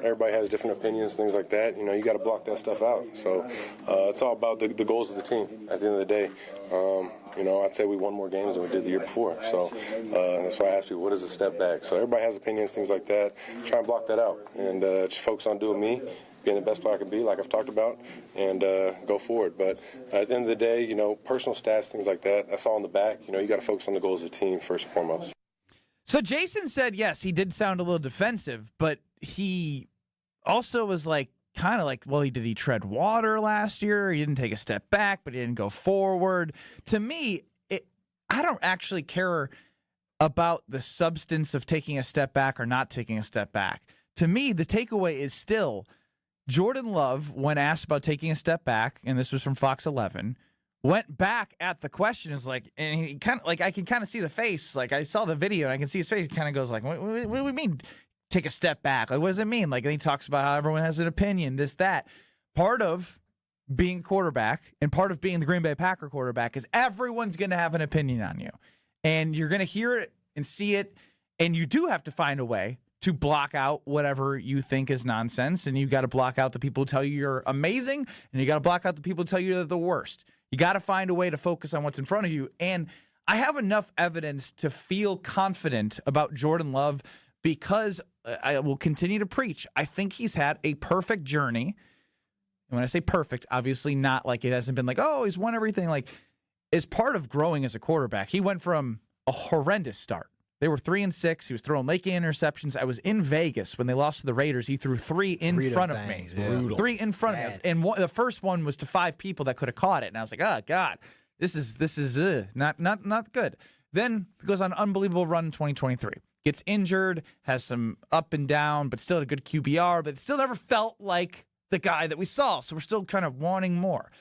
Everybody has different opinions, things like that. You know, you got to block that stuff out. So it's all about the goals of the team at the end of the day. You know, I'd say we won more games than we did the year before. So that's why I ask people, what is a step back? So everybody has opinions, things like that. Try and block that out and just focus on doing me, being the best player I can be, like I've talked about, and go forward. But at the end of the day, you know, personal stats, things like that, that's all in the back. You know, you got to focus on the goals of the team first and foremost. So Jason said, yes, he did sound a little defensive, but he also was like, kind of like, well, did he tread water last year? He didn't take a step back, but he didn't go forward. To me, I don't actually care about the substance of taking a step back or not taking a step back. To me, the takeaway is still Jordan Love, when asked about taking a step back, and this was from Fox 11, went back at the question, is like, and he kind of like, I can kind of see the face. Like, I saw the video and I can see his face. He kind of goes like, what do we mean take a step back? Like, what does it mean? Like, and he talks about how everyone has an opinion, this, that. Part of being a quarterback and part of being the Green Bay Packer quarterback is everyone's going to have an opinion on you. And you're going to hear it and see it. And you do have to find a way to block out whatever you think is nonsense, and you got to block out the people who tell you you're amazing, and you got to block out the people who tell you you're the worst. You got to find a way to focus on what's in front of you. And I have enough evidence to feel confident about Jordan Love because I will continue to preach. I think he's had a perfect journey. And when I say perfect, obviously not like it hasn't been like, oh, he's won everything. Like, as part of growing as a quarterback, he went from a horrendous start. They were 3-6. He was throwing late game interceptions. I was in Vegas when they lost to the Raiders. He threw three in front of me. Yeah. Three in front of us. And the first one was to 5 people that could have caught it. And I was like, oh, God, this is not good. Then he goes on an unbelievable run in 2023. Gets injured, has some up and down, but still had a good QBR, but still never felt like the guy that we saw. So we're still kind of wanting more.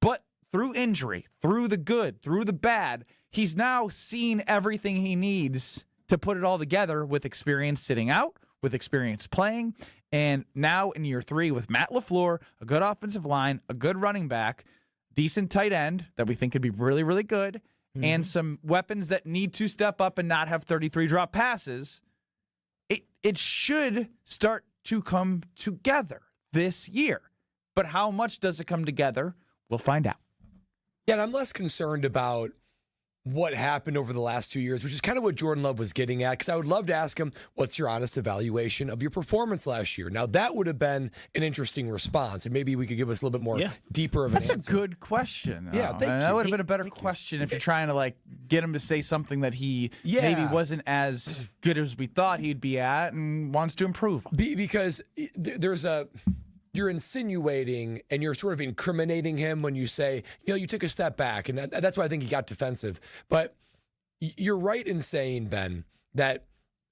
But through injury, through the good, through the bad, he's now seen everything he needs to put it all together with experience sitting out, with experience playing, and now in year 3 with Matt LaFleur, a good offensive line, a good running back, decent tight end that we think could be really, really good, and some weapons that need to step up and not have 33 drop passes. It should start to come together this year. But how much does it come together? We'll find out. Yeah, and I'm less concerned about what happened over the last 2 years, which is kind of what Jordan Love was getting at, because I would love to ask him, what's your honest evaluation of your performance last year? Now, that would have been an interesting response, and maybe we could give us a little bit more deeper of an answer. That's a good question. Yeah, thank you. That would have been a better question if you're trying to like get him to say something that he maybe wasn't as good as we thought he'd be at and wants to improve on. Because there's you're insinuating and you're sort of incriminating him when you say, you took a step back. And that's why I think he got defensive. But you're right in saying, Ben, that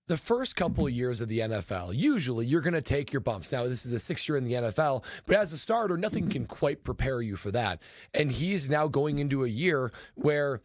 the first couple of years of the NFL, usually you're going to take your bumps. Now, this is the 6th year in the NFL, but as a starter, nothing can quite prepare you for that. And he's now going into a year where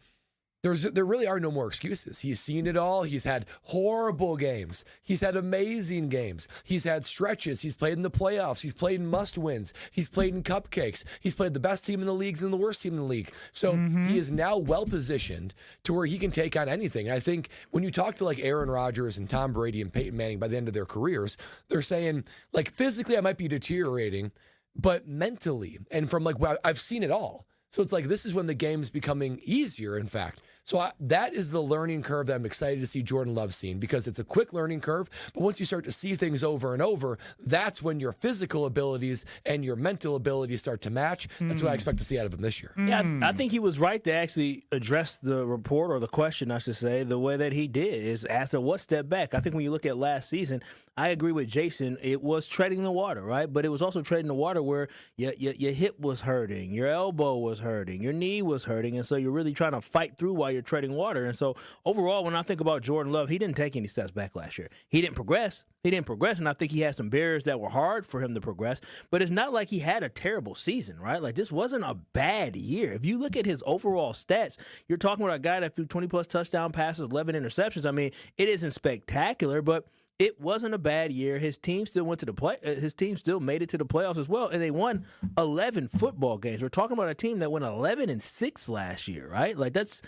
there really are no more excuses. He's seen it all. He's had horrible games. He's had amazing games. He's had stretches. He's played in the playoffs. He's played in must-wins. He's played in cupcakes. He's played the best team in the leagues and the worst team in the league. So he is now well-positioned to where he can take on anything. And I think when you talk to like Aaron Rodgers and Tom Brady and Peyton Manning by the end of their careers, they're saying, like, physically I might be deteriorating, but mentally and from like, well, I've seen it all. So it's like this is when the game's becoming easier, in fact. So that is the learning curve that I'm excited to see Jordan Love seeing, because it's a quick learning curve. But once you start to see things over and over, that's when your physical abilities and your mental abilities start to match. That's what I expect to see out of him this year. Yeah, I think he was right to actually address the report, or the question, I should say, the way that he did, is ask what step back. I think when you look at last season, I agree with Jason. It was treading the water, right? But it was also treading the water where your hip was hurting, your elbow was hurting, your knee was hurting, and so you're really trying to fight through while you're treading water. And so overall, when I think about Jordan Love, he didn't take any steps back last year. He didn't progress. And I think he had some barriers that were hard for him to progress. But it's not like he had a terrible season, right? Like, this wasn't a bad year. If you look at his overall stats, you're talking about a guy that threw 20-plus touchdown passes, 11 interceptions. I mean, it isn't spectacular, but it wasn't a bad year. His team still went to the His team still made it to the playoffs as well, and they won 11 football games. We're talking about a team that went 11-6 last year, right? Like, that's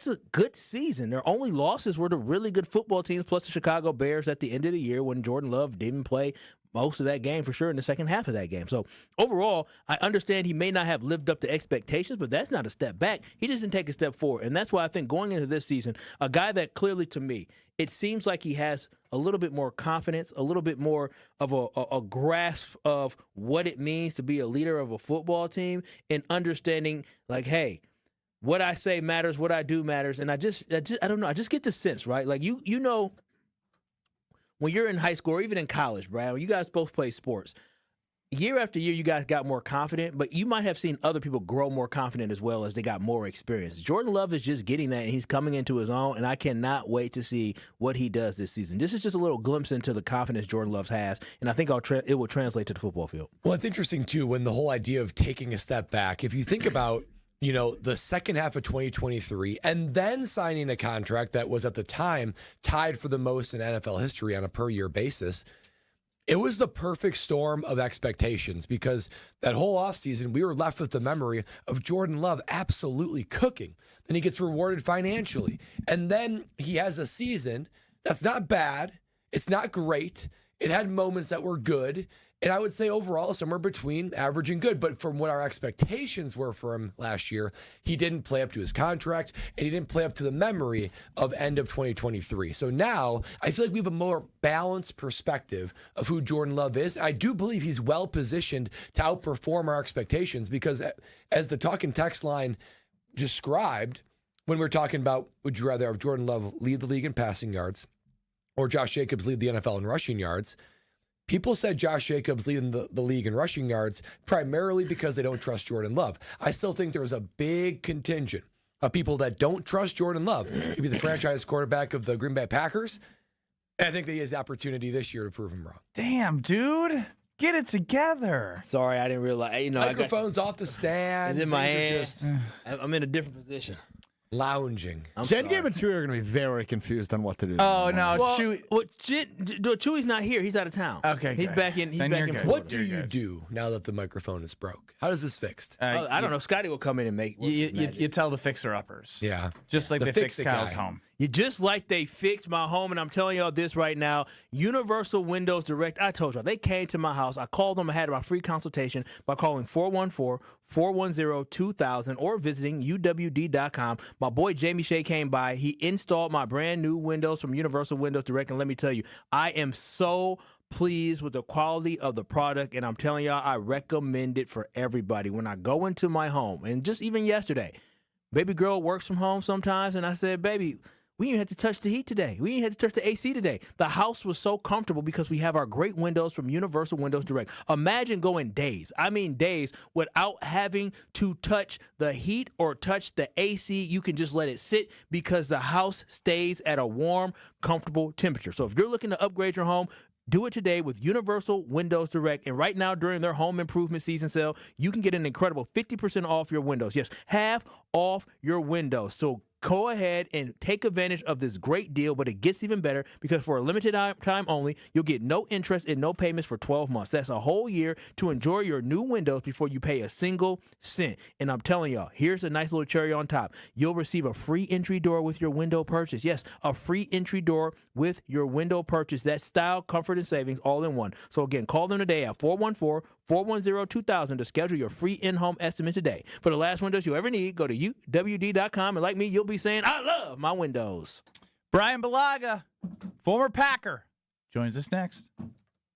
a good season. Their only losses were the really good football teams, plus the Chicago Bears at the end of the year when Jordan Love didn't play most of that game, for sure, in the second half of that game. So overall, I understand he may not have lived up to expectations, but that's not a step back. He just didn't take a step forward. And that's why I think going into this season, a guy that clearly, to me, it seems like he has a little bit more confidence, a little bit more of a grasp of what it means to be a leader of a football team, and understanding, like, hey, what I say matters, what I do matters. And I don't know, I just get the sense, right? Like, you know, when you're in high school or even in college, Brad, when you guys both play sports, year after year, you guys got more confident, but you might have seen other people grow more confident as well as they got more experience. Jordan Love is just getting that, and he's coming into his own, and I cannot wait to see what he does this season. This is just a little glimpse into the confidence Jordan Love has, and I think it will translate to the football field. Well, it's interesting, too, when the whole idea of taking a step back, if you think about the second half of 2023, and then signing a contract that was at the time tied for the most in NFL history on a per-year basis, it was the perfect storm of expectations, because that whole offseason, we were left with the memory of Jordan Love absolutely cooking. Then he gets rewarded financially. And then he has a season that's not bad. It's not great. It had moments that were good. And I would say overall, somewhere between average and good. But from what our expectations were for him last year, he didn't play up to his contract, and he didn't play up to the memory of end of 2023. So now I feel like we have a more balanced perspective of who Jordan Love is. I do believe he's well positioned to outperform our expectations because as the talk and text line described, when we're talking about would you rather have Jordan Love lead the league in passing yards or Josh Jacobs lead the NFL in rushing yards, people said Josh Jacobs leading the league in rushing yards primarily because they don't trust Jordan Love. I still think there's a big contingent of people that don't trust Jordan Love to be the franchise quarterback of the Green Bay Packers. And I think that he has the opportunity this year to prove him wrong. Damn, dude. Get it together. Sorry, I didn't realize. Microphone's off the stand. It's in my hand. I'm in a different position. Lounging. Jen Game and Chewy are going to be very confused on what to do. Oh, no. Chewy's not here. He's out of town. Okay, He's good. back in. He's Then back you're in. good. Florida. What do you do now that the microphone is broke? How does this fixed? I don't know. Scotty will come in and make. You tell the fixer-uppers. Yeah. Just like The they fixed fix-it Kyle's guy. home. You just like they fixed my home, and I'm telling y'all this right now. Universal Windows Direct, I told y'all, they came to my house. I called them. I had my free consultation by calling 414-410-2000 or visiting UWD.com. My boy Jamie Shea came by. He installed my brand new windows from Universal Windows Direct, and let me tell you, I am so pleased with the quality of the product, and I'm telling y'all, I recommend it for everybody. When I go into my home, and just even yesterday, baby girl works from home sometimes, and I said, baby, we didn't have to touch the heat today. We didn't have to touch the AC today. The house was so comfortable because we have our great windows from Universal Windows Direct. Imagine going days, without having to touch the heat or touch the AC. You can just let it sit because the house stays at a warm, comfortable temperature. So if you're looking to upgrade your home, do it today with Universal Windows Direct. And right now, during their home improvement season sale, you can get an incredible 50% off your windows. Yes, half off your windows. So go ahead and take advantage of this great deal, but it gets even better because for a limited time only, you'll get no interest and no payments for 12 months. That's a whole year to enjoy your new windows before you pay a single cent. And I'm telling y'all, here's a nice little cherry on top. You'll receive a free entry door with your window purchase. Yes, a free entry door with your window purchase. That's style, comfort, and savings all in one. So again, call them today at 414-410-2000 to schedule your free in-home estimate today. For the last windows you'll ever need, go to UWD.com, and like me, you'll be saying, I love my windows. Brian Balaga, former Packer, joins us next.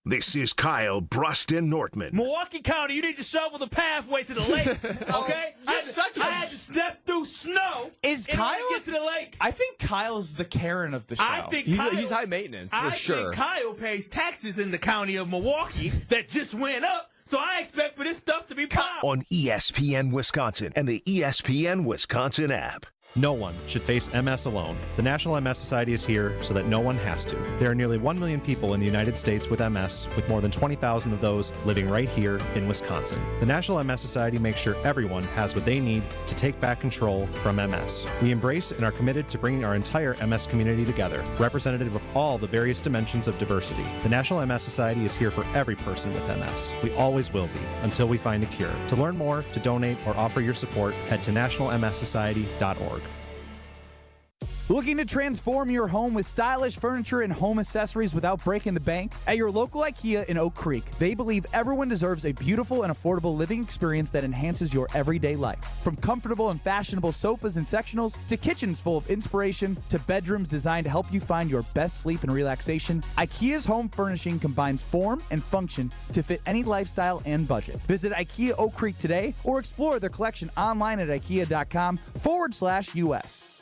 This is Kyle, Brust, and Nortman. Milwaukee County, you need to shovel the pathway to the lake, okay? I had to step through snow in order to get to the lake. I think Kyle's the Karen of the show. I think he's high maintenance, for sure. I think Kyle pays taxes in the county of Milwaukee that just went up, so I expect for this stuff to be piled. On ESPN Wisconsin and the ESPN Wisconsin app. No one should face MS alone. The National MS Society is here so that no one has to. There are nearly 1 million people in the United States with MS, with more than 20,000 of those living right here in Wisconsin. The National MS Society makes sure everyone has what they need to take back control from MS. We embrace and are committed to bringing our entire MS community together, representative of all the various dimensions of diversity. The National MS Society is here for every person with MS. We always will be, until we find a cure. To learn more, to donate, or offer your support, head to nationalmssociety.org. Looking to transform your home with stylish furniture and home accessories without breaking the bank? At your local IKEA in Oak Creek, they believe everyone deserves a beautiful and affordable living experience that enhances your everyday life. From comfortable and fashionable sofas and sectionals, to kitchens full of inspiration, to bedrooms designed to help you find your best sleep and relaxation, IKEA's home furnishing combines form and function to fit any lifestyle and budget. Visit IKEA Oak Creek today or explore their collection online at ikea.com/US.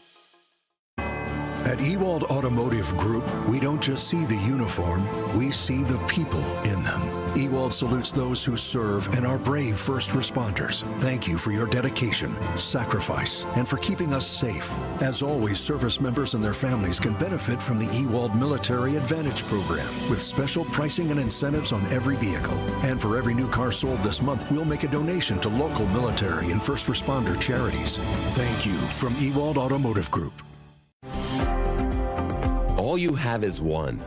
At Ewald Automotive Group, we don't just see the uniform, we see the people in them. Ewald salutes those who serve and are brave first responders. Thank you for your dedication, sacrifice, and for keeping us safe. As always, service members and their families can benefit from the Ewald Military Advantage Program with special pricing and incentives on every vehicle. And for every new car sold this month, we'll make a donation to local military and first responder charities. Thank you from Ewald Automotive Group. All you have is one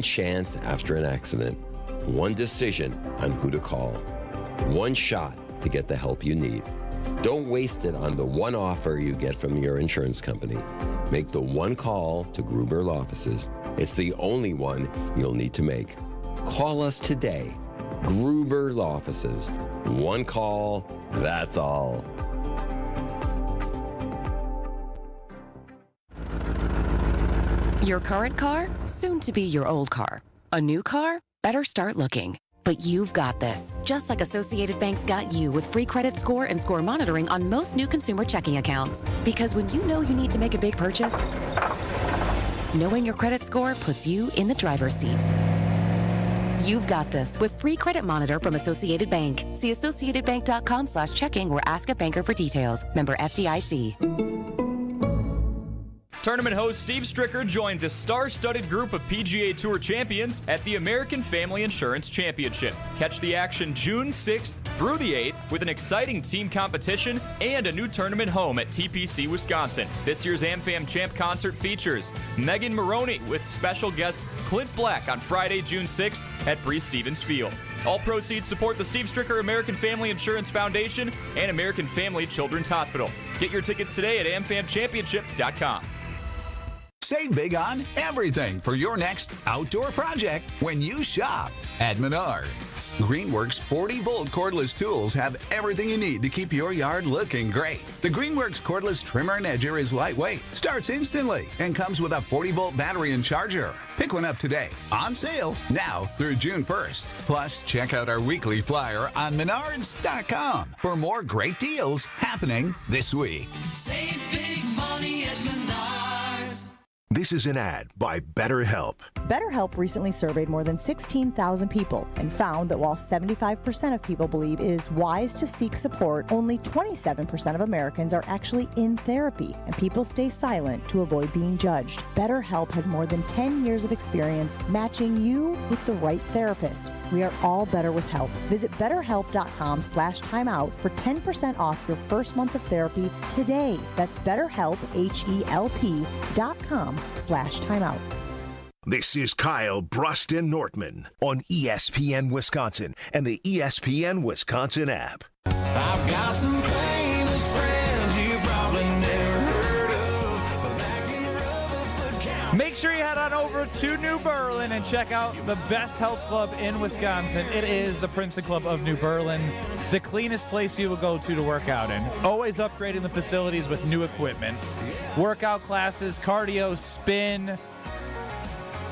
chance after an accident, one decision on who to call, one shot to get the help you need. Don't waste it on the one offer you get from your insurance company. Make the one call to Gruber Law Offices It's the only one you'll need to make. Call us today. Gruber Law Offices. One call, that's all. Your current car, soon to be your old car. A new car, better start looking. But you've got this. Just like Associated Bank's got you with free credit score and score monitoring on most new consumer checking accounts. Because when you know you need to make a big purchase, knowing your credit score puts you in the driver's seat. You've got this with free credit monitor from Associated Bank. See associatedbank.com/checking or ask a banker for details. Member FDIC. Tournament host Steve Stricker joins a star-studded group of PGA Tour champions at the American Family Insurance Championship. Catch the action June 6th through the 8th with an exciting team competition and a new tournament home at TPC, Wisconsin. This year's AmFam Champ concert features Megan Maroney with special guest Clint Black on Friday, June 6th at Breese Stevens Field. All proceeds support the Steve Stricker American Family Insurance Foundation and American Family Children's Hospital. Get your tickets today at amfamchampionship.com. Save big on everything for your next outdoor project when you shop at Menards. Greenworks 40-volt cordless tools have everything you need to keep your yard looking great. The Greenworks cordless trimmer and edger is lightweight, starts instantly, and comes with a 40-volt battery and charger. Pick one up today. On sale now through June 1st. Plus, check out our weekly flyer on Menards.com for more great deals happening this week. Save big money at Menards. This is an ad by BetterHelp. BetterHelp recently surveyed more than 16,000 people and found that while 75% of people believe it is wise to seek support, only 27% of Americans are actually in therapy, and people stay silent to avoid being judged. BetterHelp has more than 10 years of experience matching you with the right therapist. We are all better with help. Visit BetterHelp.com/timeout for 10% off your first month of therapy today. That's BetterHelp, HELP.com/timeout. This is Kyle, Brust, and Nortman on ESPN Wisconsin and the ESPN Wisconsin app. I've got some famous friends you probably never heard of, but back in Rutherford County. Make sure you head on over to New Berlin and check out the best health club in Wisconsin. It is the Princeton Club of New Berlin, the cleanest place you will go to work out in. Always upgrading the facilities with new equipment. Workout classes, cardio, spin.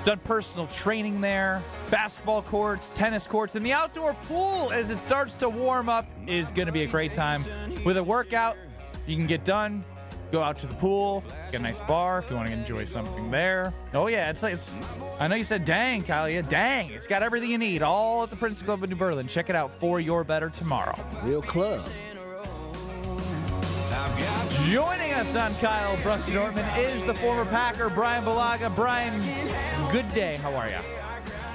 Done personal training there, basketball courts, tennis courts, and the outdoor pool as it starts to warm up is going to be a great time. With a workout, you can get done, go out to the pool, get a nice bar if you want to enjoy something there. Oh yeah, it's I know you said dang, Kyle, yeah, dang. It's got everything you need, all at the Princeton Club of New Berlin. Check it out for your better tomorrow. Real club. Joining us on Kyle Brust Nortman is the former Packer, Brian Balaga. Brian, good day. How are you?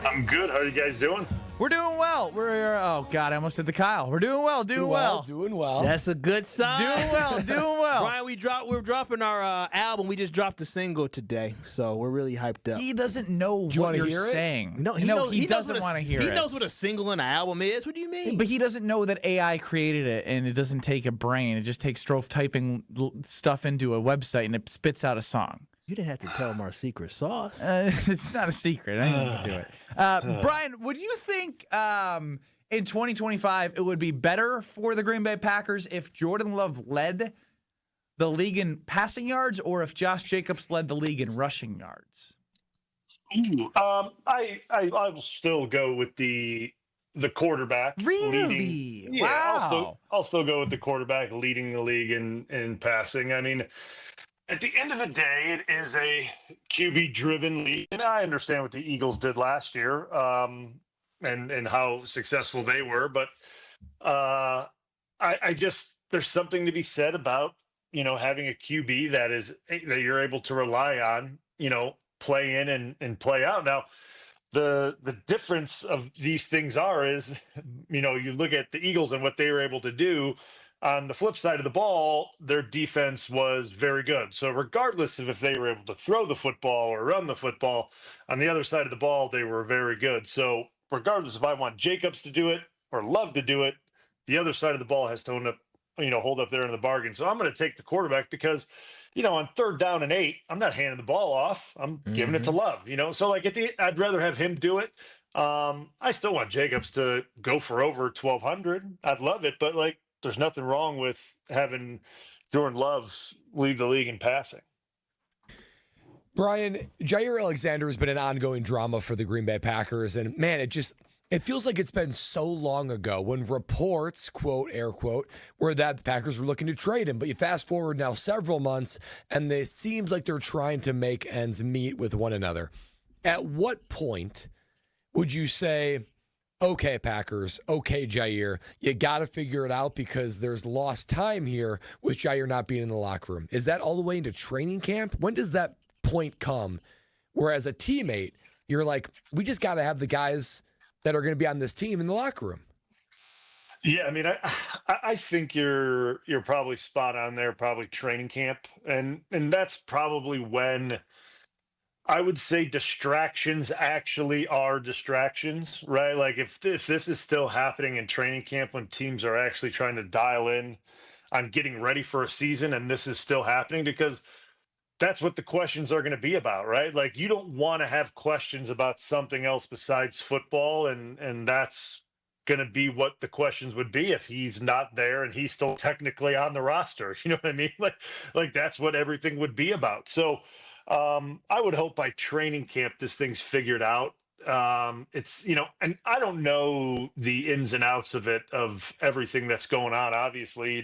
I'm good. How are you guys doing? We're doing well. Oh, God, I almost did the Kyle. We're doing well, doing well. Doing well. That's a good sign. Doing well, doing well. Brian, we're dropping our album. We just dropped a single today, so we're really hyped up. He doesn't know what you're saying. No, he doesn't want to hear it. He knows what a single and an album is. What do you mean? But he doesn't know that AI created it, and it doesn't take a brain. It just takes Stro typing stuff into a website, and it spits out a song. You didn't have to tell him our secret sauce. It's not a secret. I didn't do it. Brian, would you think in 2025 it would be better for the Green Bay Packers if Jordan Love led the league in passing yards or if Josh Jacobs led the league in rushing yards? I will still go with the quarterback. Really? Leading, wow. I'll still go with the quarterback leading the league in passing. I mean, at the end of the day, it is a QB-driven league, and I understand what the Eagles did last year, and how successful they were. But I just there's something to be said about having a QB that you're able to rely on, play in and play out. Now, the difference of these things is you look at the Eagles and what they were able to do. On the flip side of the ball, their defense was very good. So regardless of if they were able to throw the football or run the football, on the other side of the ball, they were very good. So regardless if I want Jacobs to do it or Love to do it, the other side of the ball has to hold up there in the bargain. So I'm going to take the quarterback because, on 3rd down and 8, I'm not handing the ball off. I'm giving it to Love, So like I'd rather have him do it. I still want Jacobs to go for over 1,200. I'd love it, but like, there's nothing wrong with having Jordan Love lead the league in passing. Brian, Jaire Alexander has been an ongoing drama for the Green Bay Packers, and man, it feels like it's been so long ago when reports, quote, air quote, were that the Packers were looking to trade him. But you fast forward now several months, and it seems like they're trying to make ends meet with one another. At what point would you say, okay, Packers, okay, Jaire, you got to figure it out because there's lost time here with Jaire not being in the locker room? Is that all the way into training camp? When does that point come where as a teammate, you're like, we just got to have the guys that are going to be on this team in the locker room? Yeah, I mean, I think you're probably spot on there, probably training camp. And that's probably when I would say distractions actually are distractions, right? Like if this is still happening in training camp when teams are actually trying to dial in on getting ready for a season and this is still happening, because that's what the questions are going to be about, right? Like you don't want to have questions about something else besides football, and that's going to be what the questions would be if he's not there and he's still technically on the roster. You know what I mean? Like that's what everything would be about. So I would hope by training camp this thing's figured out. It's and I don't know the ins and outs of it, of everything that's going on. Obviously,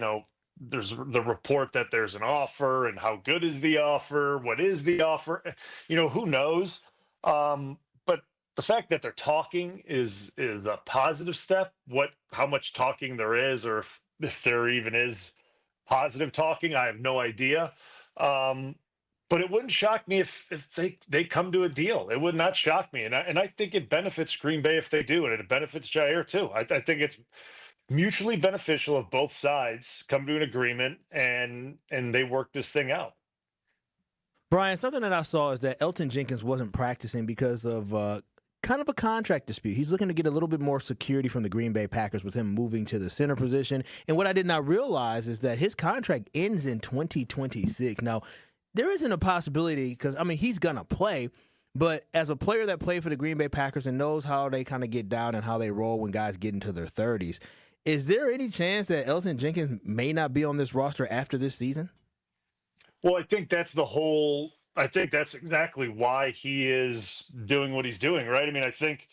there's the report that there's an offer, and how good is the offer? What is the offer? Who knows? But the fact that they're talking is a positive step. How much talking there is, or if there even is positive talking, I have no idea. But it wouldn't shock me if they come to a deal. It would not shock me, and I think it benefits Green Bay if they do, and it benefits Jaire too. I think it's mutually beneficial if both sides come to an agreement and they work this thing out. Brian, something that I saw is that Elton Jenkins wasn't practicing because of kind of a contract dispute. He's looking to get a little bit more security from the Green Bay Packers with him moving to the center position. And what I did not realize is that his contract ends in 2026. Now, there isn't a possibility because, he's going to play. But as a player that played for the Green Bay Packers and knows how they kind of get down and how they roll when guys get into their 30s, is there any chance that Elton Jenkins may not be on this roster after this season? Well, I think that's exactly why he is doing what he's doing, right? I think,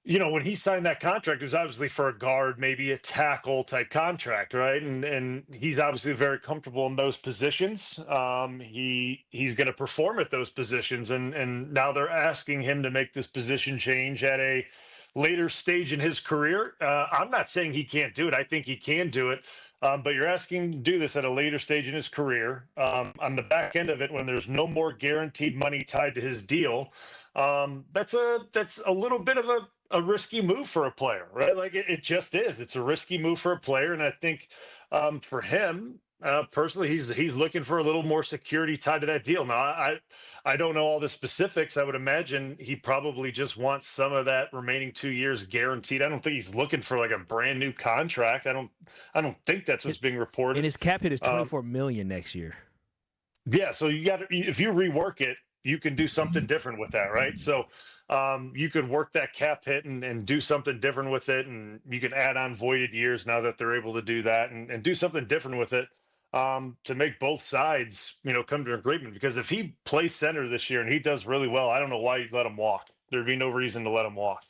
when he signed that contract, it was obviously for a guard, maybe a tackle type contract, right? And he's obviously very comfortable in those positions. He's going to perform at those positions, and now they're asking him to make this position change at a later stage in his career. I'm not saying he can't do it. I think he can do it. But you're asking him to do this at a later stage in his career. On the back end of it, when there's no more guaranteed money tied to his deal, that's a little bit of a risky move for a player, right? Like it just is. It's a risky move for a player. And I think for him, personally, he's looking for a little more security tied to that deal. Now, I don't know all the specifics. I would imagine he probably just wants some of that remaining 2 years guaranteed. I don't think he's looking for like a brand new contract. I don't think that's what's being reported. And his cap hit is $24 million next year. Yeah, so if you rework it, you can do something different with that, right? So you could work that cap hit and do something different with it, and you can add on voided years now that they're able to do that, and do something different with it. To make both sides, come to an agreement. Because if he plays center this year and he does really well, I don't know why you'd let him walk. There'd be no reason to let him walk.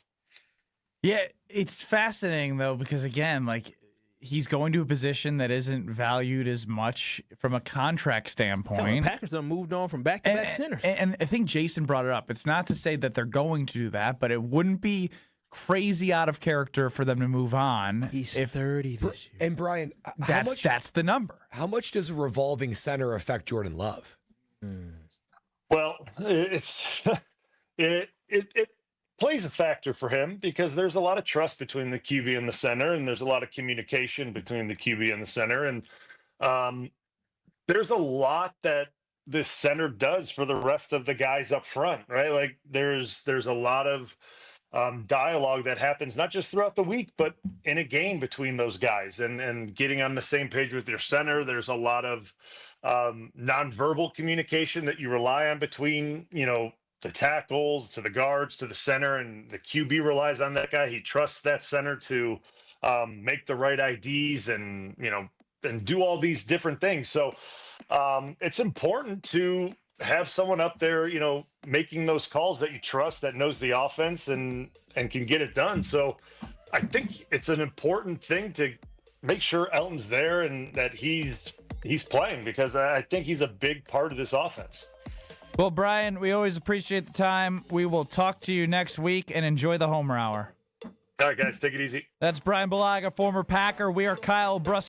Yeah, it's fascinating, though, because, again, like, he's going to a position that isn't valued as much from a contract standpoint. The Packers have moved on from back-to-back centers. And I think Jason brought it up. It's not to say that they're going to do that, but it wouldn't be crazy out of character for them to move on. He's 30 this year. And Brian, that's the number. How much does a revolving center affect Jordan Love? Well, it plays a factor for him because there's a lot of trust between the QB and the center, and there's a lot of communication between the QB and the center, and there's a lot that this center does for the rest of the guys up front, right? Like there's a lot of dialogue that happens not just throughout the week, but in a game between those guys, and getting on the same page with your center. There's a lot of nonverbal communication that you rely on between, the tackles to the guards to the center, and the QB relies on that guy. He trusts that center to make the right IDs and do all these different things. So it's important to have someone up there, making those calls that you trust, that knows the offense and can get it done. So I think it's an important thing to make sure Elton's there and that he's playing, because I think he's a big part of this offense. Well, Brian, we always appreciate the time. We will talk to you next week, and enjoy the Homer Hour. All right, guys, take it easy. That's Brian Balaga, former Packer. We are Kyle Brust.